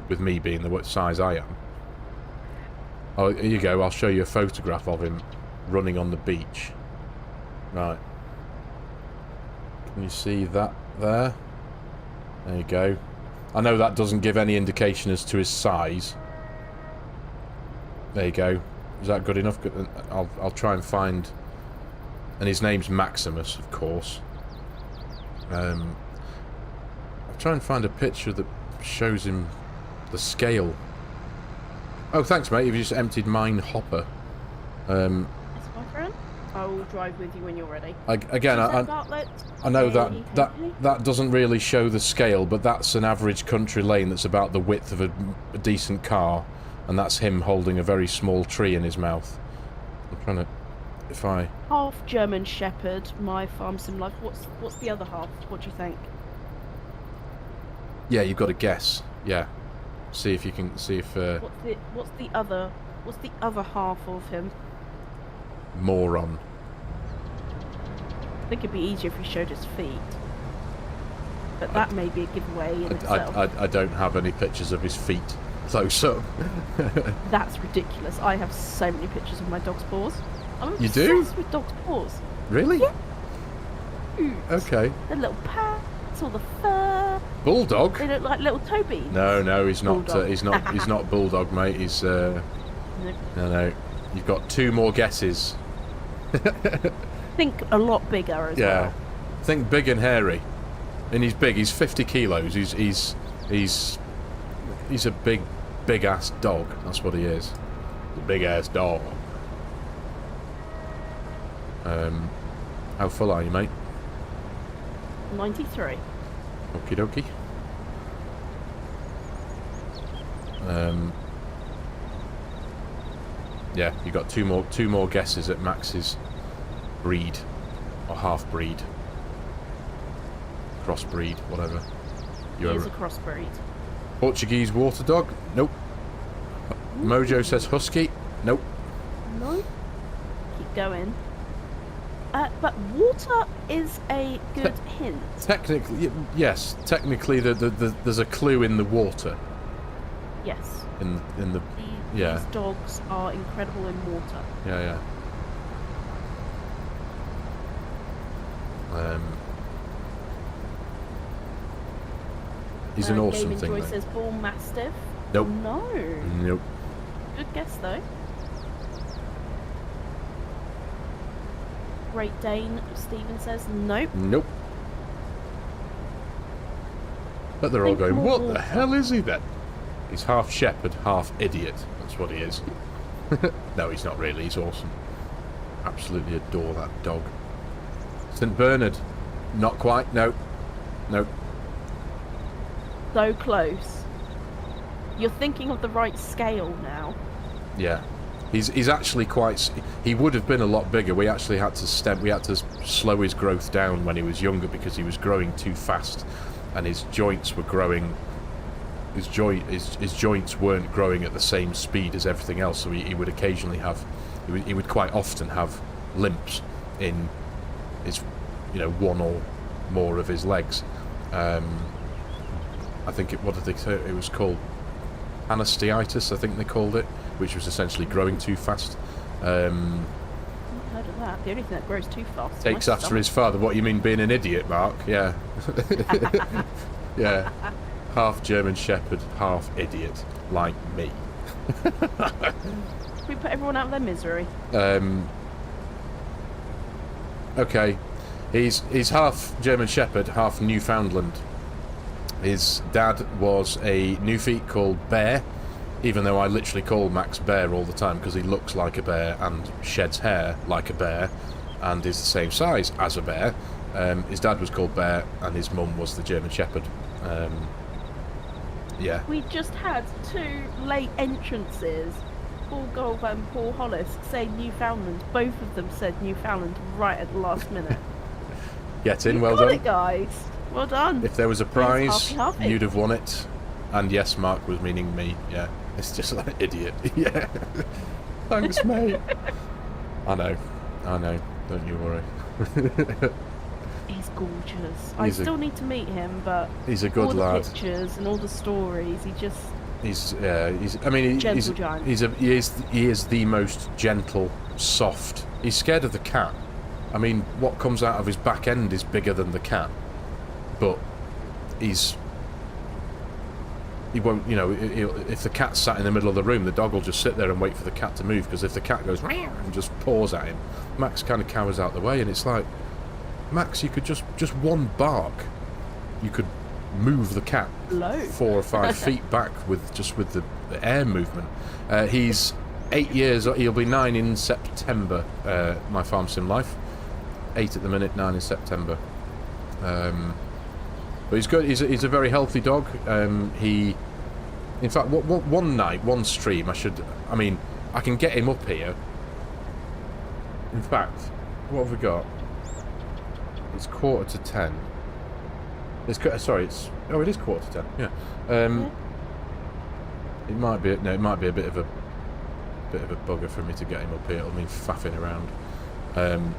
with me being the size I am. Oh, here you go. I'll show you a photograph of him running on the beach. Right. Can you see that there? There you go. I know that doesn't give any indication as to his size. There you go. Is that good enough? I'll try and find... And his name's Maximus, of course. I'll try and find a picture that shows him the scale. Oh, thanks, mate. You've just emptied mine hopper. Yes, my friend. I will drive with you when you're ready. Again, I know that doesn't really show the scale, but that's an average country lane that's about the width of a decent car, and that's him holding a very small tree in his mouth. I'm trying to... Half German Shepherd, my farm sim life. What's the other half? What do you think? Yeah, you've got to guess. Yeah. See if you can... See if... What's the other half of him? Moron. I think it'd be easier if he showed his feet. But that may be a giveaway in itself. I don't have any pictures of his feet close up. That's ridiculous. I have so many pictures of my dog's paws. I'm obsessed with dog's paws. Really? Yeah. Okay. The little pads, all the fur. Bulldog? They look like little Toby. No, he's not. He's not bulldog, mate. He's No. You've got 2 more guesses. Think a lot bigger as well. Yeah. Think big and hairy. And he's big. He's 50 kilos. He's a big ass dog. That's what he is. A big ass dog. How full are you, mate? 93. Okie dokie. Yeah, you got two more guesses at Max's breed or half breed, crossbreed, whatever. He is a crossbreed. Portuguese water dog? Nope. Mojo says husky? Nope. No. Keep going. But water is a good hint. Technically, yes. Technically, there's a clue in the water. Yes. In the These dogs are incredible in water. Yeah. He's an awesome thing. Joy says bull mastiff. Nope. No. Nope. Good guess though. Great Dane, Stephen says nope. Nope. But they're all going, what the hell is he then? He's half shepherd, half idiot. That's what he is. No, he's not really. He's awesome. Absolutely adore that dog. St. Bernard. Not quite. No. Nope. So close. You're thinking of the right scale now. Yeah. He's actually quite. He would have been a lot bigger. We actually had to We had to slow his growth down when he was younger because he was growing too fast, and his joints were growing. His joints weren't growing at the same speed as everything else. So he would occasionally have. He would quite often have limps in his, one or more of his legs. I think what did they say? It was called anesteitis, I think they called it, which was essentially growing too fast. I've heard of that. The only thing that grows too fast. Takes after his father. What, you mean being an idiot, Mark? Yeah. Yeah. Half German Shepherd, half idiot, like me. We put everyone out of their misery. Okay. He's half German Shepherd, half Newfoundland. His dad was a Newfie called Bear, even though I literally call Max Bear all the time because he looks like a bear and sheds hair like a bear and is the same size as a bear. His dad was called Bear and his mum was the German Shepherd. Yeah. We just had 2 late entrances, Paul Golf and Paul Hollis, saying Newfoundland. Both of them said Newfoundland right at the last minute. Get in, You well got done. it, guys. Well done. If there was a prize, Halfy. you'd have won it. And yes, Mark was meaning me. Yeah, it's just like idiot. Yeah. Thanks, mate. I know. Don't you worry. He's gorgeous. I still need to meet him, but he's a good all lad. the pictures and all the stories, He's gentle giant. He is the most gentle, soft. He's scared of the cat. I mean, what comes out of his back end is bigger than the cat, but he won't. If the cat's sat in the middle of the room, the dog will just sit there and wait for the cat to move. Because if the cat goes and just paws at him, Max kind of cowers out the way, and it's like, Max, you could just one bark, you could move the cat 4 or 5 feet back with the air movement. He's 8 years. He'll be 9 in September. My farm sim life. 8 at the minute, 9 in September. But he's good. He's a very healthy dog. In fact, one night, one stream, I can get him up here. In fact, what have we got? It's 9:45. It is 9:45. Yeah. It might be a bit of a bugger for me to get him up here. It'll mean faffing around.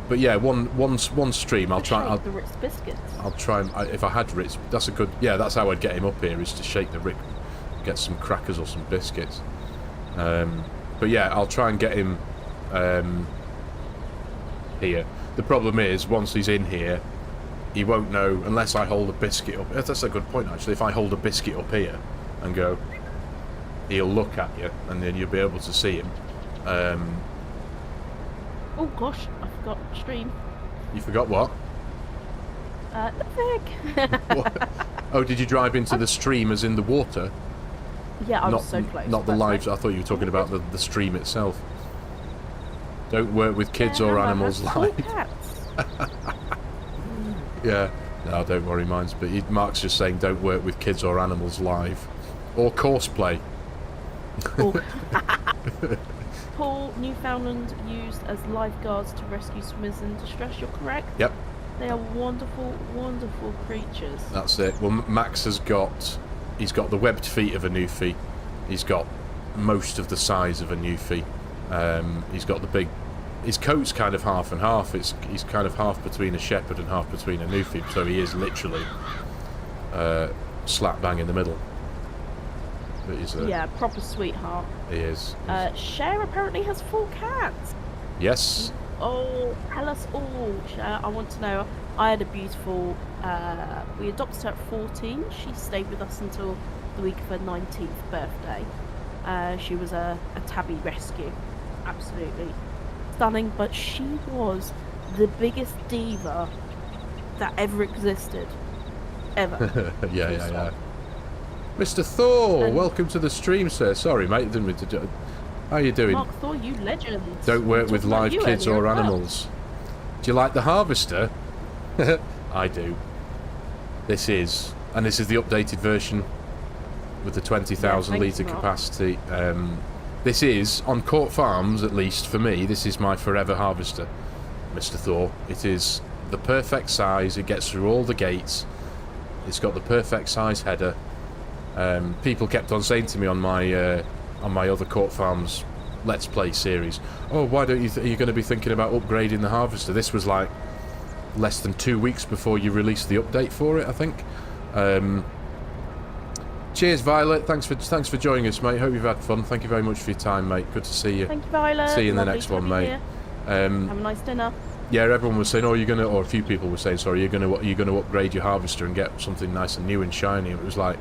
But yeah, one stream. I'll try. The Ritz biscuits. I'll try. If I had Ritz, that's a good. Yeah, that's how I'd get him up here. Is to shake the Ritz, get some crackers or some biscuits. But yeah, I'll try and get him here. The problem is, once he's in here, he won't know unless I hold a biscuit up. That's a good point, actually. If I hold a biscuit up here and go, he'll look at you, and then you'll be able to see him. Oh gosh, I forgot stream. You forgot what? Nothing. What? Oh, did you drive into the stream as in the water? Yeah, I was so close. Not the lives. I thought you were talking about the stream itself. Don't work with kids or animals live. Yeah. No, don't worry, mine's. But Mark's just saying don't work with kids or animals live. Or courseplay. Paul, Newfoundland used as lifeguards to rescue swimmers in distress, you're correct? Yep. They are wonderful, wonderful creatures. That's it. Well, Max he's got the webbed feet of a Newfie. He's got most of the size of a Newfie. He's got the big... His coat's kind of half and half. He's kind of half between a shepherd and half between a Newfie, so he is literally slap bang in the middle. But he's yeah, proper sweetheart. He is. Cher apparently has 4 cats. Yes. Oh, tell us all, Cher. I want to know. I had a beautiful... we adopted her at 14. She stayed with us until the week of her 19th birthday. She was a tabby rescue. Absolutely stunning, but she was the biggest diva that ever existed. Ever. Yeah. Mr. Thor, welcome to the stream, sir. Sorry, mate, didn't mean to do... How are you doing? Mark Thor, you legend. Don't work with live kids or animals. Do you like the harvester? I do. This is the updated version with the 20,000 litre capacity. This is, on Court Farms at least, for me, this is my forever harvester, Mr. Thor. It is the perfect size, it gets through all the gates, it's got the perfect size header. People kept on saying to me on my other Court Farms Let's Play series, oh, why don't you, are you going to be thinking about upgrading the harvester? This was like less than 2 weeks before you released the update for it, I think. Cheers, Violet. Thanks for joining us, mate. Hope you've had fun. Thank you very much for your time, mate. Good to see you. Thank you, Violet. See you in the next one, mate. Have a nice dinner. Yeah, everyone was saying, "Oh, you're gonna," or a few people were saying, "Sorry, you're gonna upgrade your harvester and get something nice and new and shiny." It was like,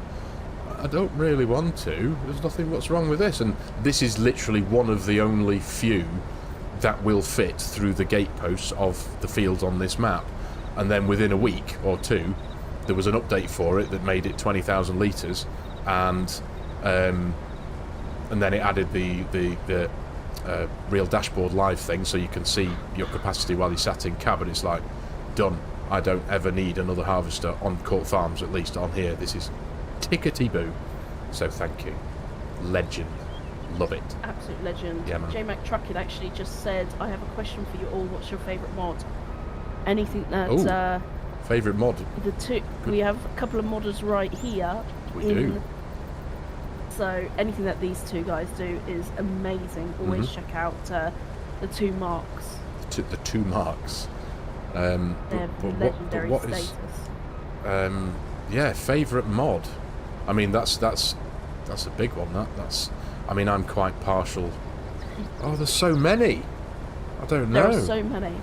I don't really want to. There's nothing. What's wrong with this? And this is literally one of the only few that will fit through the gateposts of the fields on this map. And then within a week or two, there was an update for it that made it 20,000 litres, and then it added the real dashboard live thing, so you can see your capacity while you're sat in cab, and it's like, done. I don't ever need another harvester on Court Farms, at least on here. This is tickety-boo. So thank you. Legend. Love it. Absolute legend. Yeah, man. J-Mac Truckett actually just said, I have a question for you all. What's your favourite mod? Anything that... Ooh, favourite mod? The two... Good. We have a couple of modders right here. We do. So anything that these two guys do is amazing. Always check out the two marks. The two marks. Their legendary status. Yeah, favourite mod. I mean, that's a big one. That's. I mean, I'm quite partial. Oh, there's so many. I don't know. There are so many.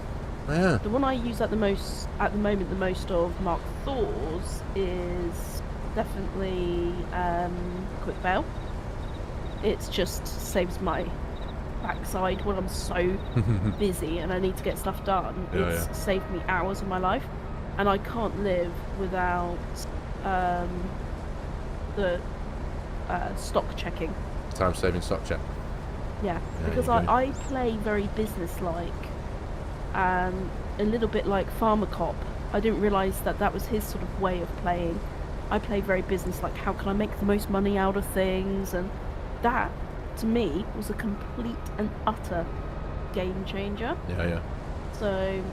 Yeah. The one I use at the moment, the most of Mark Thor's is definitely Quick Bale. It's just saves my backside when I'm so busy and I need to get stuff done. It's saved me hours of my life, and I can't live without the stock checking. Time-saving stock check. Yeah, because I play very business-like, and a little bit like Farmer Cop. I didn't realise that was his sort of way of playing. I play very business-like. How can I make the most money out of things? And that, to me, was a complete and utter game changer. Yeah. So,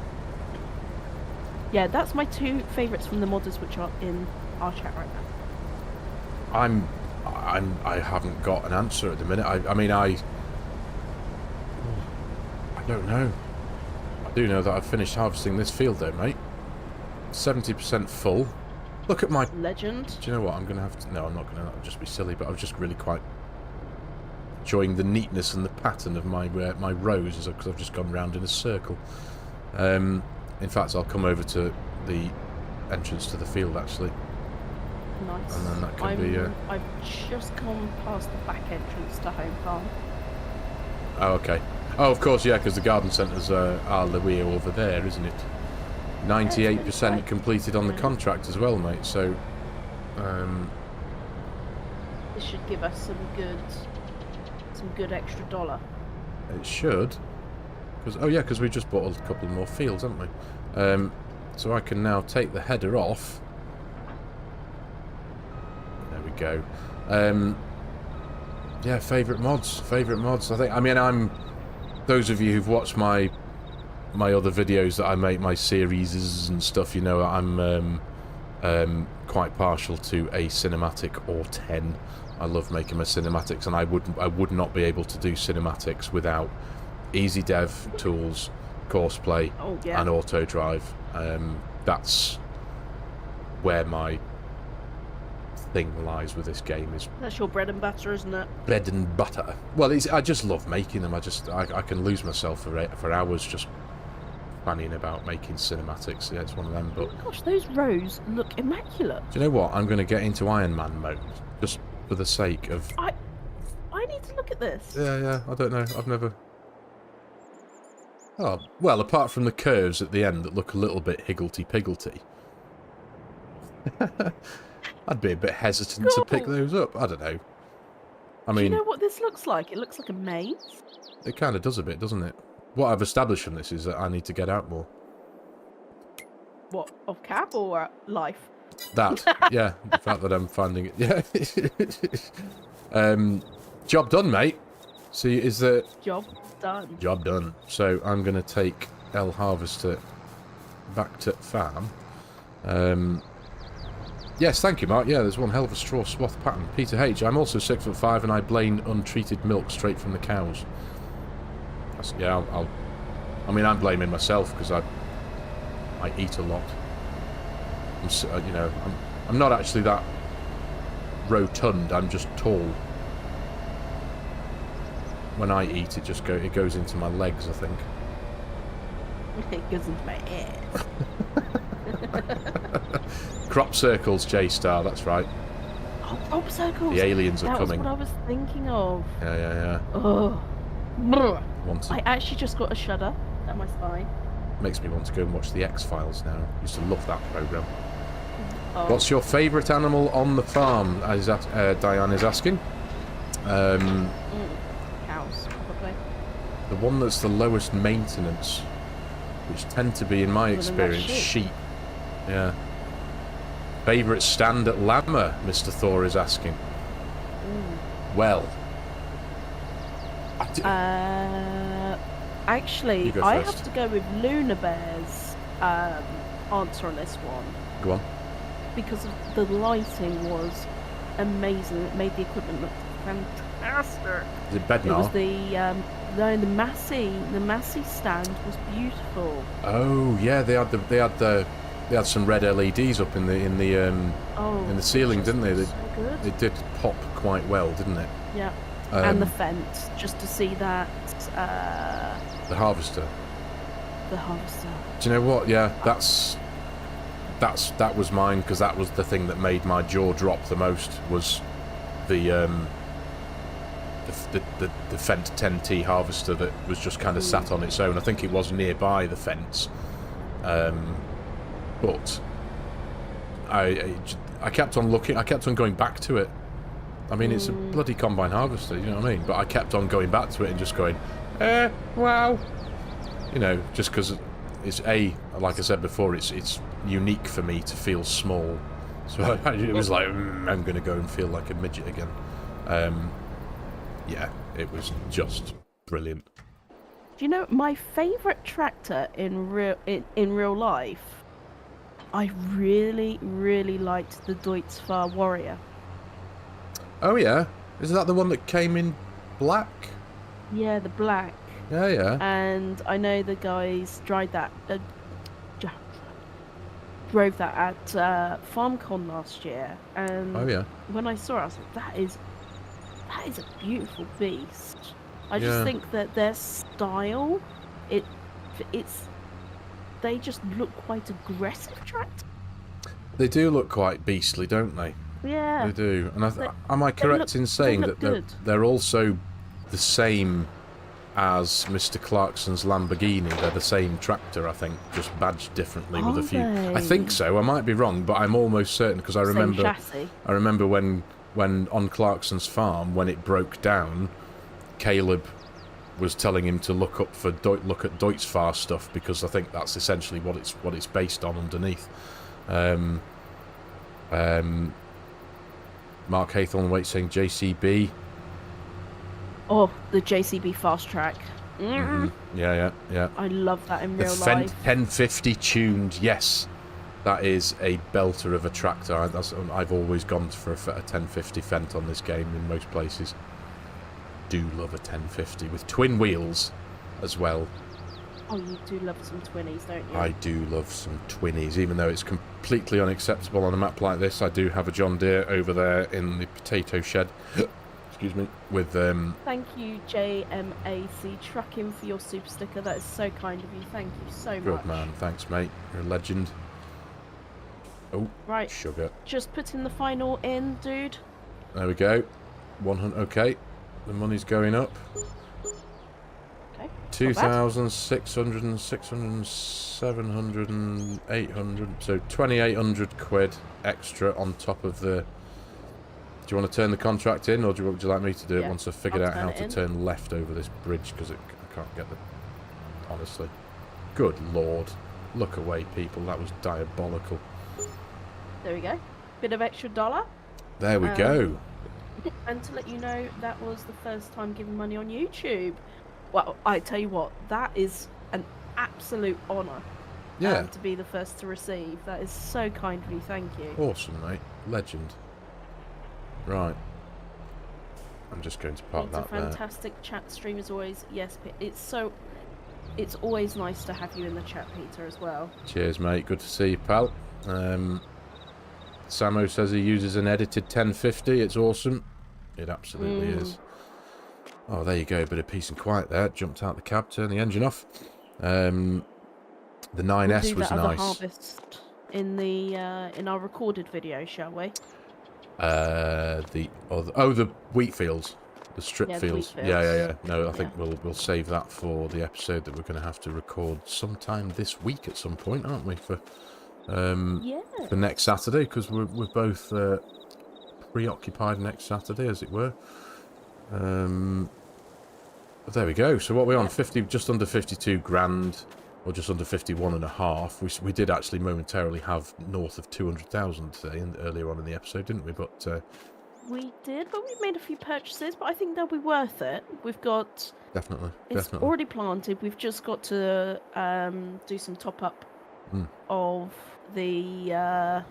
yeah, that's my two favourites from the modders, which are in our chat right now. I haven't got an answer at the minute. I mean, I don't know. I do know that I've finished harvesting this field though, mate. 70% full. Look at my... Legend. Do you know what? I'm going to have to... No, I'm not going to. That would just be silly, but I was just really quite enjoying the neatness and the pattern of my rows, because I've just gone round in a circle. In fact, I'll come over to the entrance to the field, actually. Nice. And then that could be... I've just come past the back entrance to Home Farm. Oh, okay. Oh, of course, yeah, because the garden centres are the way over there, isn't it? 98% completed on the contract as well, mate, so... This should give us some good extra dollar. It should. Because we just bought a couple more fields, haven't we? So I can now take the header off. There we go. Yeah, favourite mods. I think. I mean, those of you who've watched my other videos that I make, my series and stuff, you know, I'm quite partial to a cinematic or 10. I love making my cinematics, and I would not be able to do cinematics without easy dev tools, courseplay, and auto drive. That's where my thing lies with this game. That's your bread and butter, isn't it? Bread and butter. Well, I just love making them. I can lose myself for hours just fanning about making cinematics. Yeah, it's one of them. But oh my gosh, those rows look immaculate. Do you know what? I'm going to get into Iron Man mode just for the sake of... I need to look at this. Yeah, I don't know. I've never... Oh, well, apart from the curves at the end that look a little bit higgledy-piggledy. I'd be a bit hesitant to pick those up. I don't know. I mean... Do you know what this looks like? It looks like a maze. It kind of does a bit, doesn't it? What I've established from this is that I need to get out more. What, of cab or life? That, yeah. The fact that I'm finding it. Yeah. Job done, mate. See, is the... Job done. Job done. So I'm going to take L Harvester back to farm. Yes, thank you, Mark. Yeah, there's one hell of a straw swath pattern. Peter H. I'm also 6'5" and I blame untreated milk straight from the cows. Yeah, I mean, I'm blaming myself because I eat a lot. You know, I'm not actually that rotund. I'm just tall. When I eat, it goes into my legs, I think. It goes into my ears. Crop circles, J-Star, that's right. Oh, crop circles! The aliens are coming. That's what I was thinking of. Yeah. Oh. I actually just got a shudder down my spine. Makes me want to go and watch the X-Files now. Used to love that programme. Oh. What's your favourite animal on the farm? Diane is asking. Cows, probably. The one that's the lowest maintenance, which tend to be, in my experience, sheep. Yeah. Favourite stand at Llama, Mr. Thor is asking. Well. Actually, I have to go with Luna Bear's answer on this one. Go on. Because the lighting was amazing. It made the equipment look fantastic. Is it Bednar? It was the Massey stand was beautiful. Oh yeah, they had some red LEDs up in the ceiling, didn't they? So good. It did pop quite well, didn't it? Yeah. And the fence, just to see that. The harvester. The harvester. Do you know what? Yeah, that was mine, because that was the thing that made my jaw drop the most. Was the Fent 10T harvester that was just kind of sat on its own. I think it was nearby the fence, but I kept on looking. I kept on going back to it. I mean, it's a bloody combine harvester, you know what I mean? But I kept on going back to it and just going, wow. You know, just because it's like I said before, it's unique for me to feel small. So it was like, I'm going to go and feel like a midget again. Yeah, it was just brilliant. Do you know, my favourite tractor in real life, I really, really liked the Deutz-Fahr Warrior. Oh yeah, is that the one that came in black? Yeah, the black. Yeah. And I know the guys drove that at FarmCon last year. And oh yeah. when I saw it, I was like, that is a beautiful beast. I just think that their style, they just look quite aggressive tractor. They do look quite beastly, don't they? Yeah. They do. And am I correct in saying that they're also the same as Mr. Clarkson's Lamborghini? They're the same tractor, I think, just badged differently with a few. I think so. I might be wrong, but I'm almost certain, because I remember. Same chassis. I remember when on Clarkson's farm, when it broke down, Caleb was telling him to look at Deutz-Fahr stuff, because I think that's essentially what it's based on underneath. Mark Haythorne Waite saying JCB. Oh, the JCB fast track. Yeah. I love that in real life. The Fent 1050 tuned, yes. That is a belter of a tractor. I've always gone for a 1050 Fent on this game in most places. Do love a 1050 with twin wheels as well. Oh, you do love some twinnies, don't you? I do love some twinnies, even though it's completely unacceptable on a map like this. I do have a John Deere over there in the potato shed. Excuse me. With Thank you, JMAC Trucking, for your super sticker. That is so kind of you. Thank you so much. Good man. Thanks, mate. You're a legend. Oh, right. Sugar. Just putting the final in, dude. There we go. 100. Okay. The money's going up. 2,600 and 600 700 and 800, so 2,800 quid extra on top of the... Do you want to turn the contract in, or would you like me to do it once I've figured out how to turn left over this bridge, because I can't get the... Honestly. Good lord. Look away, people. That was diabolical. There we go. Bit of extra dollar. There we go. And to let you know, that was the first time giving money on YouTube. Well, I tell you what, that is an absolute honour. Yeah. To be the first to receive. That is so kind of you. Thank you. Awesome, mate. Legend. Right. I'm just going to park that there. It's a fantastic chat stream as always. Yes, it's always nice to have you in the chat, Peter, as well. Cheers, mate. Good to see you, pal. Samo says he uses an edited 1050. It's awesome. It absolutely is. Oh, there you go. A bit of peace and quiet there. Jumped out the cab, turned the engine off. The 9S was nice. Harvest in the in our recorded video, shall we? The wheat fields, the strip fields. Yeah. No, I think we'll save that for the episode that we're going to have to record sometime this week at some point, aren't we? For next Saturday, because we're both preoccupied next Saturday, as it were. But there we go. So what are we on? 50, just under 52 grand. Or just under 51.5. We did actually momentarily have north of 200,000 today, earlier on in the episode, didn't we? But we did, but we've made a few purchases. But I think they'll be worth it. We've got it's already planted. We've just got to do some top up of the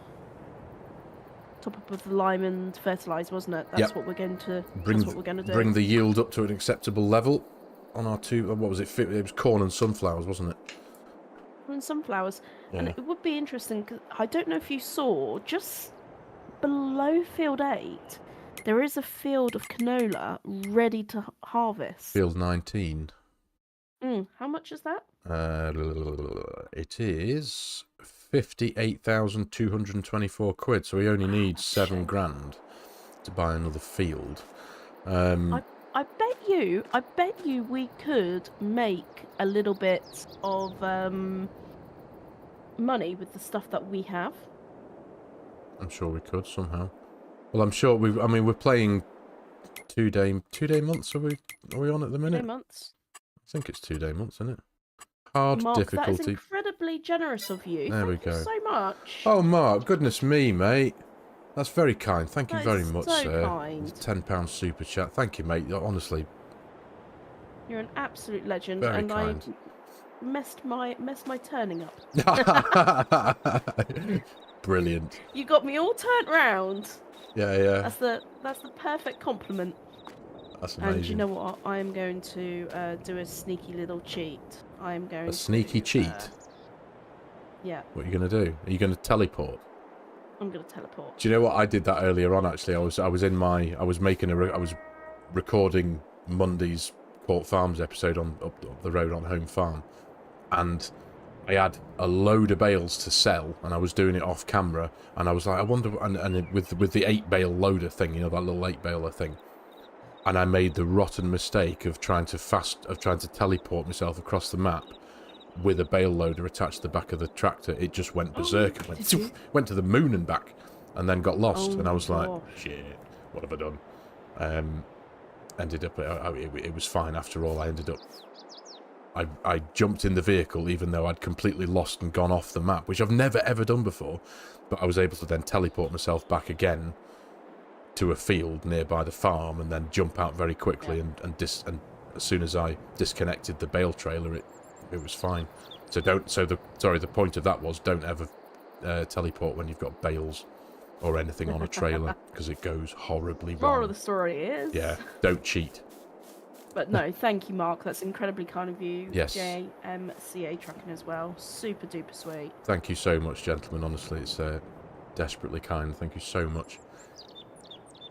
lime and fertilizer, wasn't it? That's what we're going to. That's what we're going to do. Bring the yield up to an acceptable level on our two. What was it? It was corn and sunflowers, wasn't it? And sunflowers, and it would be interesting because I don't know if you saw just below field 8 there is a field of canola ready to harvest. Field 19. How much is that? It is 58,224 quid. So we only need 7 grand to buy another field. I bet you we could make a little bit of money with the stuff that we have. I'm sure we could somehow. Well, I'm sure we're playing 2 day months. Are we on at the minute? 2 months. I think it's 2 day months, isn't it? Hard Mark, difficulty. That is incredibly generous of you. There Thank we go. You so much. Oh, Mark, goodness me, mate. That's very kind. Thank you very much, so sir. Kind. It's £10 super chat. Thank you, mate. Honestly. You're an absolute legend, very and kind. I messed my turning up. Brilliant. You got me all turned round. Yeah. That's the perfect compliment. That's amazing. And you know what? I am going to do a sneaky little cheat. I am going a sneaky cheat. Yeah. What are you going to do? Are you going to teleport? I'm going to teleport. Do you know what? I did that earlier on. Actually, I was recording Monday's Court Farms episode on up the road on home farm, and I had a load of bales to sell, and I was doing it off camera, and I was like, I wonder, and with the 8 bale loader thing, you know, that little 8 baler thing, and I made the rotten mistake of trying to teleport myself across the map with a bale loader attached to the back of the tractor. It just went berserk and went to the moon and back, and then got lost. And I was like, shit, what have I done? Ended up, it was fine after all. I jumped in the vehicle even though I'd completely lost and gone off the map, which I've never ever done before, but I was able to then teleport myself back again to a field nearby the farm and then jump out very quickly, and as soon as I disconnected the bale trailer, it was fine. So the point of that was, don't ever teleport when you've got bales or anything on a trailer, because it goes horribly wrong. Moral of the story is... Yeah, don't cheat. But no, thank you, Mark. That's incredibly kind of you. Yes. JMCA Trucking as well. Super duper sweet. Thank you so much, gentlemen. Honestly, it's desperately kind. Thank you so much.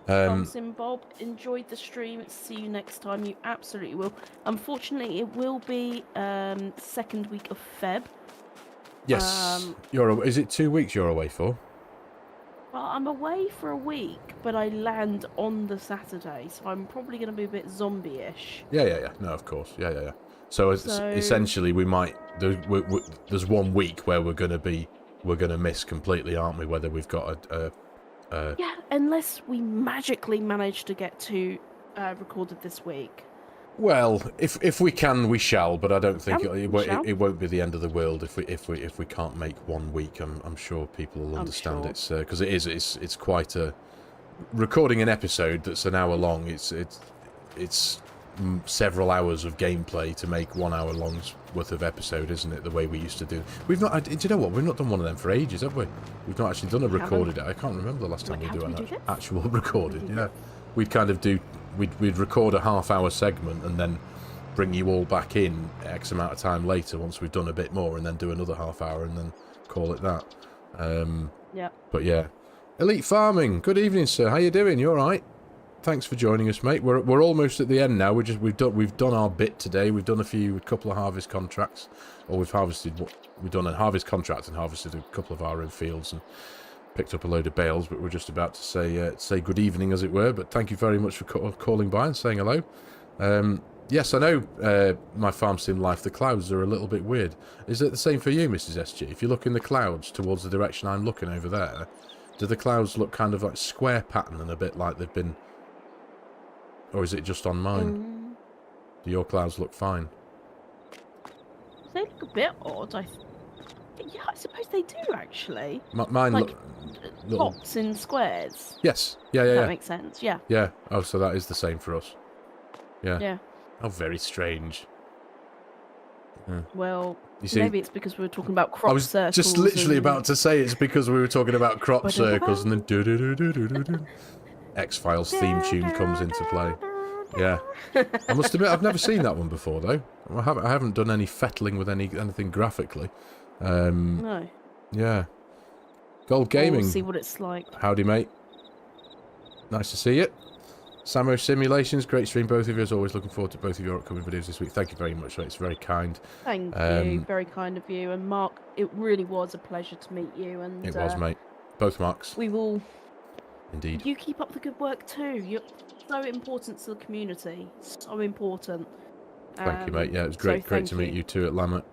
FARMERSIM Bob, enjoyed the stream. See you next time. You absolutely will. Unfortunately, it will be second week of Feb. Yes. Is it 2 weeks you're away for? Well, I'm away for a week, but I land on the Saturday, so I'm probably going to be a bit zombie-ish. Yeah. No, of course. Yeah. So essentially, there's 1 week where we're going to miss completely, aren't we? Whether we've got yeah, unless we magically manage to get to recorded this week. Well, if we can, we shall. But I don't think it won't be the end of the world if we can't make 1 week. I'm sure people will understand. Sure. It's because it's quite a recording an episode that's an hour long, it's several hours of gameplay to make 1 hour long's worth of episode, isn't it? The way we used to do. We've not. Do you know what? We've not done one of them for ages, have we? We've not actually done a recorded. I can't remember the last time we do an actual recorded. Yeah, we'd kind of do. We'd record a half-hour segment and then bring you all back in X amount of time later once we've done a bit more, and then do another half hour and then call it that. Yeah. But yeah, Elite Farming. Good evening, sir. How you doing? You all right? Thanks for joining us, mate. We're almost at the end now. We've done our bit today. We've done a couple of harvest contracts, or we've done a harvest contract and harvested a couple of our own fields and picked up a load of bales. But we're just about to say good evening, as it were. But thank you very much for calling by and saying hello. Yes, I know. My farm sim life. The clouds are a little bit weird. Is it the same for you, Mrs. SG? If you look in the clouds towards the direction I'm looking over there, do the clouds look kind of like square pattern and a bit like they've been? Or is it just on mine? Do your clouds look fine? They look a bit odd. Yeah, I suppose they do, actually. Mine like, look... dots in squares. Yes. Yeah. That makes sense, yeah. Yeah. Oh, so that is the same for us. Yeah. Yeah. Oh, very strange. Yeah. Well, you see, maybe it's because we were talking about crop circles. I was just literally about to say it's because we were talking about crop circles and then do-do-do-do-do-do-do. X-Files theme tune comes into play. Yeah. I must admit, I've never seen that one before, though. I haven't done any fettling with anything graphically. No. Yeah. Gold Gaming. We'll see what it's like. Howdy, mate. Nice to see you. Samo Simulations, great stream, both of you. As always, looking forward to both of your upcoming videos this week. Thank you very much, mate. It's very kind. Thank you. Very kind of you. And Mark, it really was a pleasure to meet you. And it was, mate. Both Marks. We will... Indeed. You keep up the good work too. You're so important to the community. So important. Thank you, mate. Yeah, it was great to meet you too at Llama.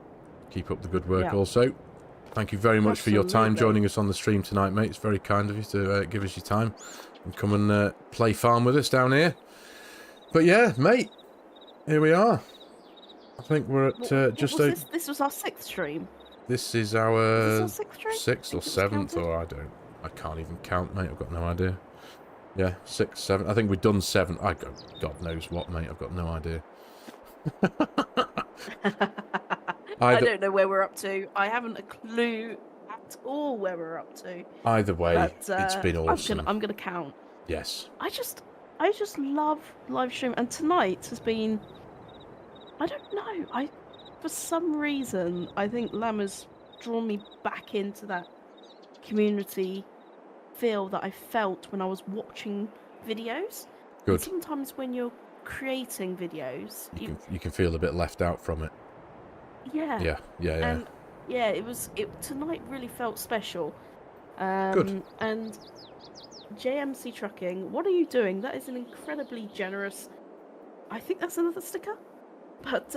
Keep up the good work also. Thank you very much for your time joining us on the stream tonight, mate. It's very kind of you to give us your time and come and play farm with us down here. But yeah, mate, here we are. I think we're at just over... This was our 6th stream. This is our 6th or 7th, or I can't even count, mate. I've got no idea. Yeah, 6, 7. I think we've done 7. God knows what, mate. I've got no idea. I don't know where we're up to. I haven't a clue at all where we're up to. Either way, it's been awesome. I'm gonna count. Yes. I just love live stream, and tonight has been. I don't know. For some reason, I think Llama's drawn me back into that community feel that I felt when I was watching videos. Good. And sometimes when you're creating videos, you can feel a bit left out from it. Yeah. Yeah. And yeah, tonight really felt special. Good. And JMC Trucking, what are you doing? That is an incredibly generous. I think that's another sticker. But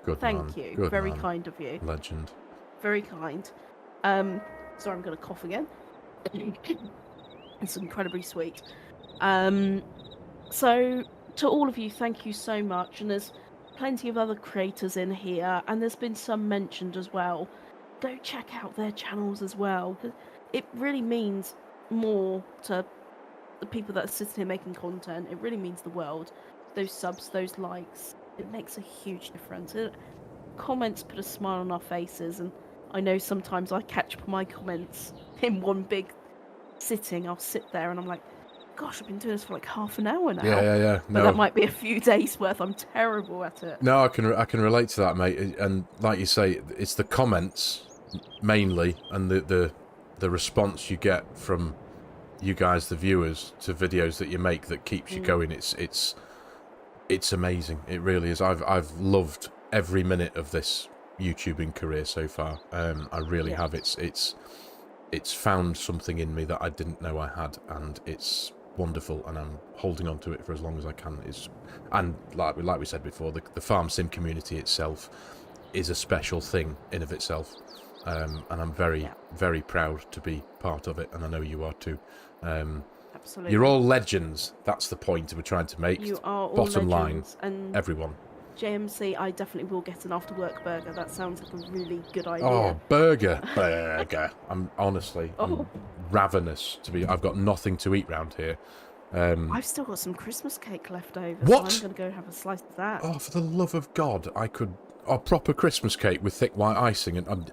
good thank you. Good Very man. kind of you. Legend. Very kind. Sorry, I'm gonna cough again. It's incredibly sweet. So to all of you, thank you so much. And there's plenty of other creators in here, and there's been some mentioned as well. Go check out their channels as well, because it really means more to the people that are sitting here making content. It really means the world. Those subs, those likes, it makes a huge difference. Comments put a smile on our faces, and I know sometimes I catch my comments in one big sitting. I'll sit there and I'm like, gosh, I've been doing this for like half an hour now. Yeah. But that might be a few days worth. I'm terrible at it. No, I can relate to that, mate. And like you say, it's the comments mainly, and the response you get from you guys, the viewers, to videos that you make that keeps you going. It's amazing. It really is. I've loved every minute of this YouTubing career so far. I really have. It's found something in me that I didn't know I had, and it's wonderful, and I'm holding on to it for as long as I can. And like we said before, the farm sim community itself is a special thing in of itself, and I'm very, very proud to be part of it, and I know you are too. Absolutely. You're all legends. That's the point we're trying to make. You are all Bottom line, legends, and everyone. JMC, I definitely will get an after-work burger. That sounds like a really good idea. Oh, burger. I'm honestly, I'm ravenous. I've got nothing to eat round here. I've still got some Christmas cake left over. What? So I'm going to go have a slice of that. Oh, for the love of God, I could... Oh, proper Christmas cake with thick white icing and...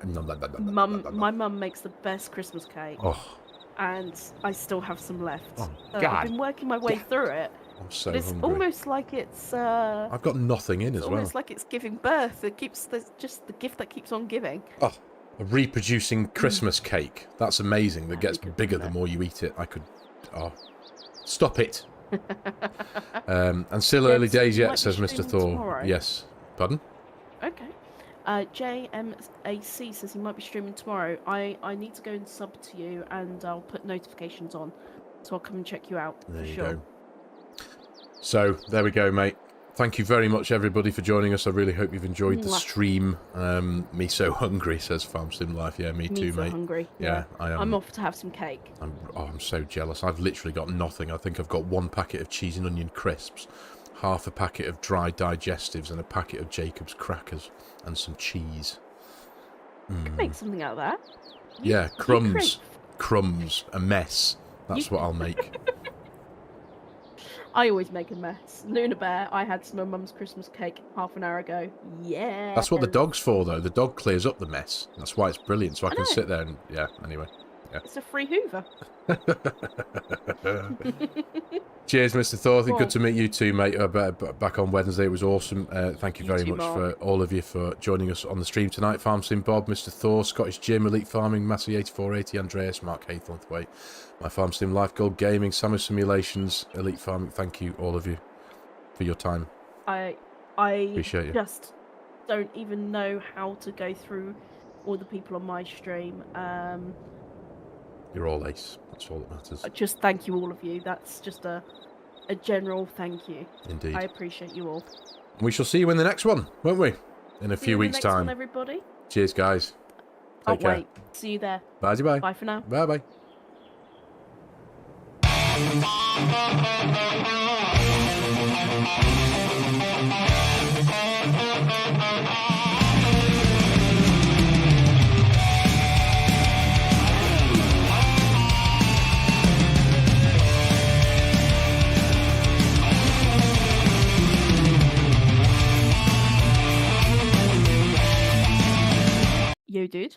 My mum makes the best Christmas cake. Oh. And I still have some left. Oh, so God. I've been working my way through it. I'm so it's hungry. Almost like it's... I've got nothing in as well. Almost like it's giving birth. There's just the gift that keeps on giving. Oh, a reproducing Christmas cake. That's amazing. That gets bigger the more you eat it. I could... Oh. Stop it. And still early days yet, says Mr. Thor. Tomorrow. Yes. Pardon? Okay. JMAC says he might be streaming tomorrow. I need to go and sub to you, and I'll put notifications on. So I'll come and check you out. There you sure. go. So, there we go, mate. Thank you very much, everybody, for joining us. I really hope you've enjoyed the stream. Me so hungry, says FARMERSIM Life. Yeah, me too, so mate. Hungry. Yeah, I am. I'm off to have some cake. I'm so jealous. I've literally got nothing. I think I've got 1 packet of cheese and onion crisps, half a packet of dry digestives, and a packet of Jacob's crackers, and some cheese. You can make something out of that. Yeah, crumbs. Crumbs. A mess. That's what I'll make. I always make a mess. Luna Bear, I had some of Mum's Christmas cake half an hour ago. Yeah. That's what the dog's for, though. The dog clears up the mess. That's why it's brilliant. So I can sit there and... Yeah, anyway. Yeah. It's a free Hoover. Cheers, Mr. Thor. Good to meet you too, mate. Back on Wednesday. It was awesome. Thank you very much for all of you for joining us on the stream tonight. FARMERSIM Bob, Mr. Thor, Scottish Jim, Elite Farming, Massey8480, Andreas, Mark Haythornthwaite, my FARMERSIM Life Gold Gaming, Samus Simulations, Elite Farming. Thank you, all of you, for your time. I appreciate you. Just don't even know how to go through all the people on my stream. You're all ace. That's all that matters. Just thank you, all of you. That's just a general thank you. Indeed. I appreciate you all. We shall see you in the next one, won't we? In a few weeks' time. One, everybody. Cheers, guys. Take care. Wait. See you there. Bye-bye. Bye for now. Bye-bye. You dude.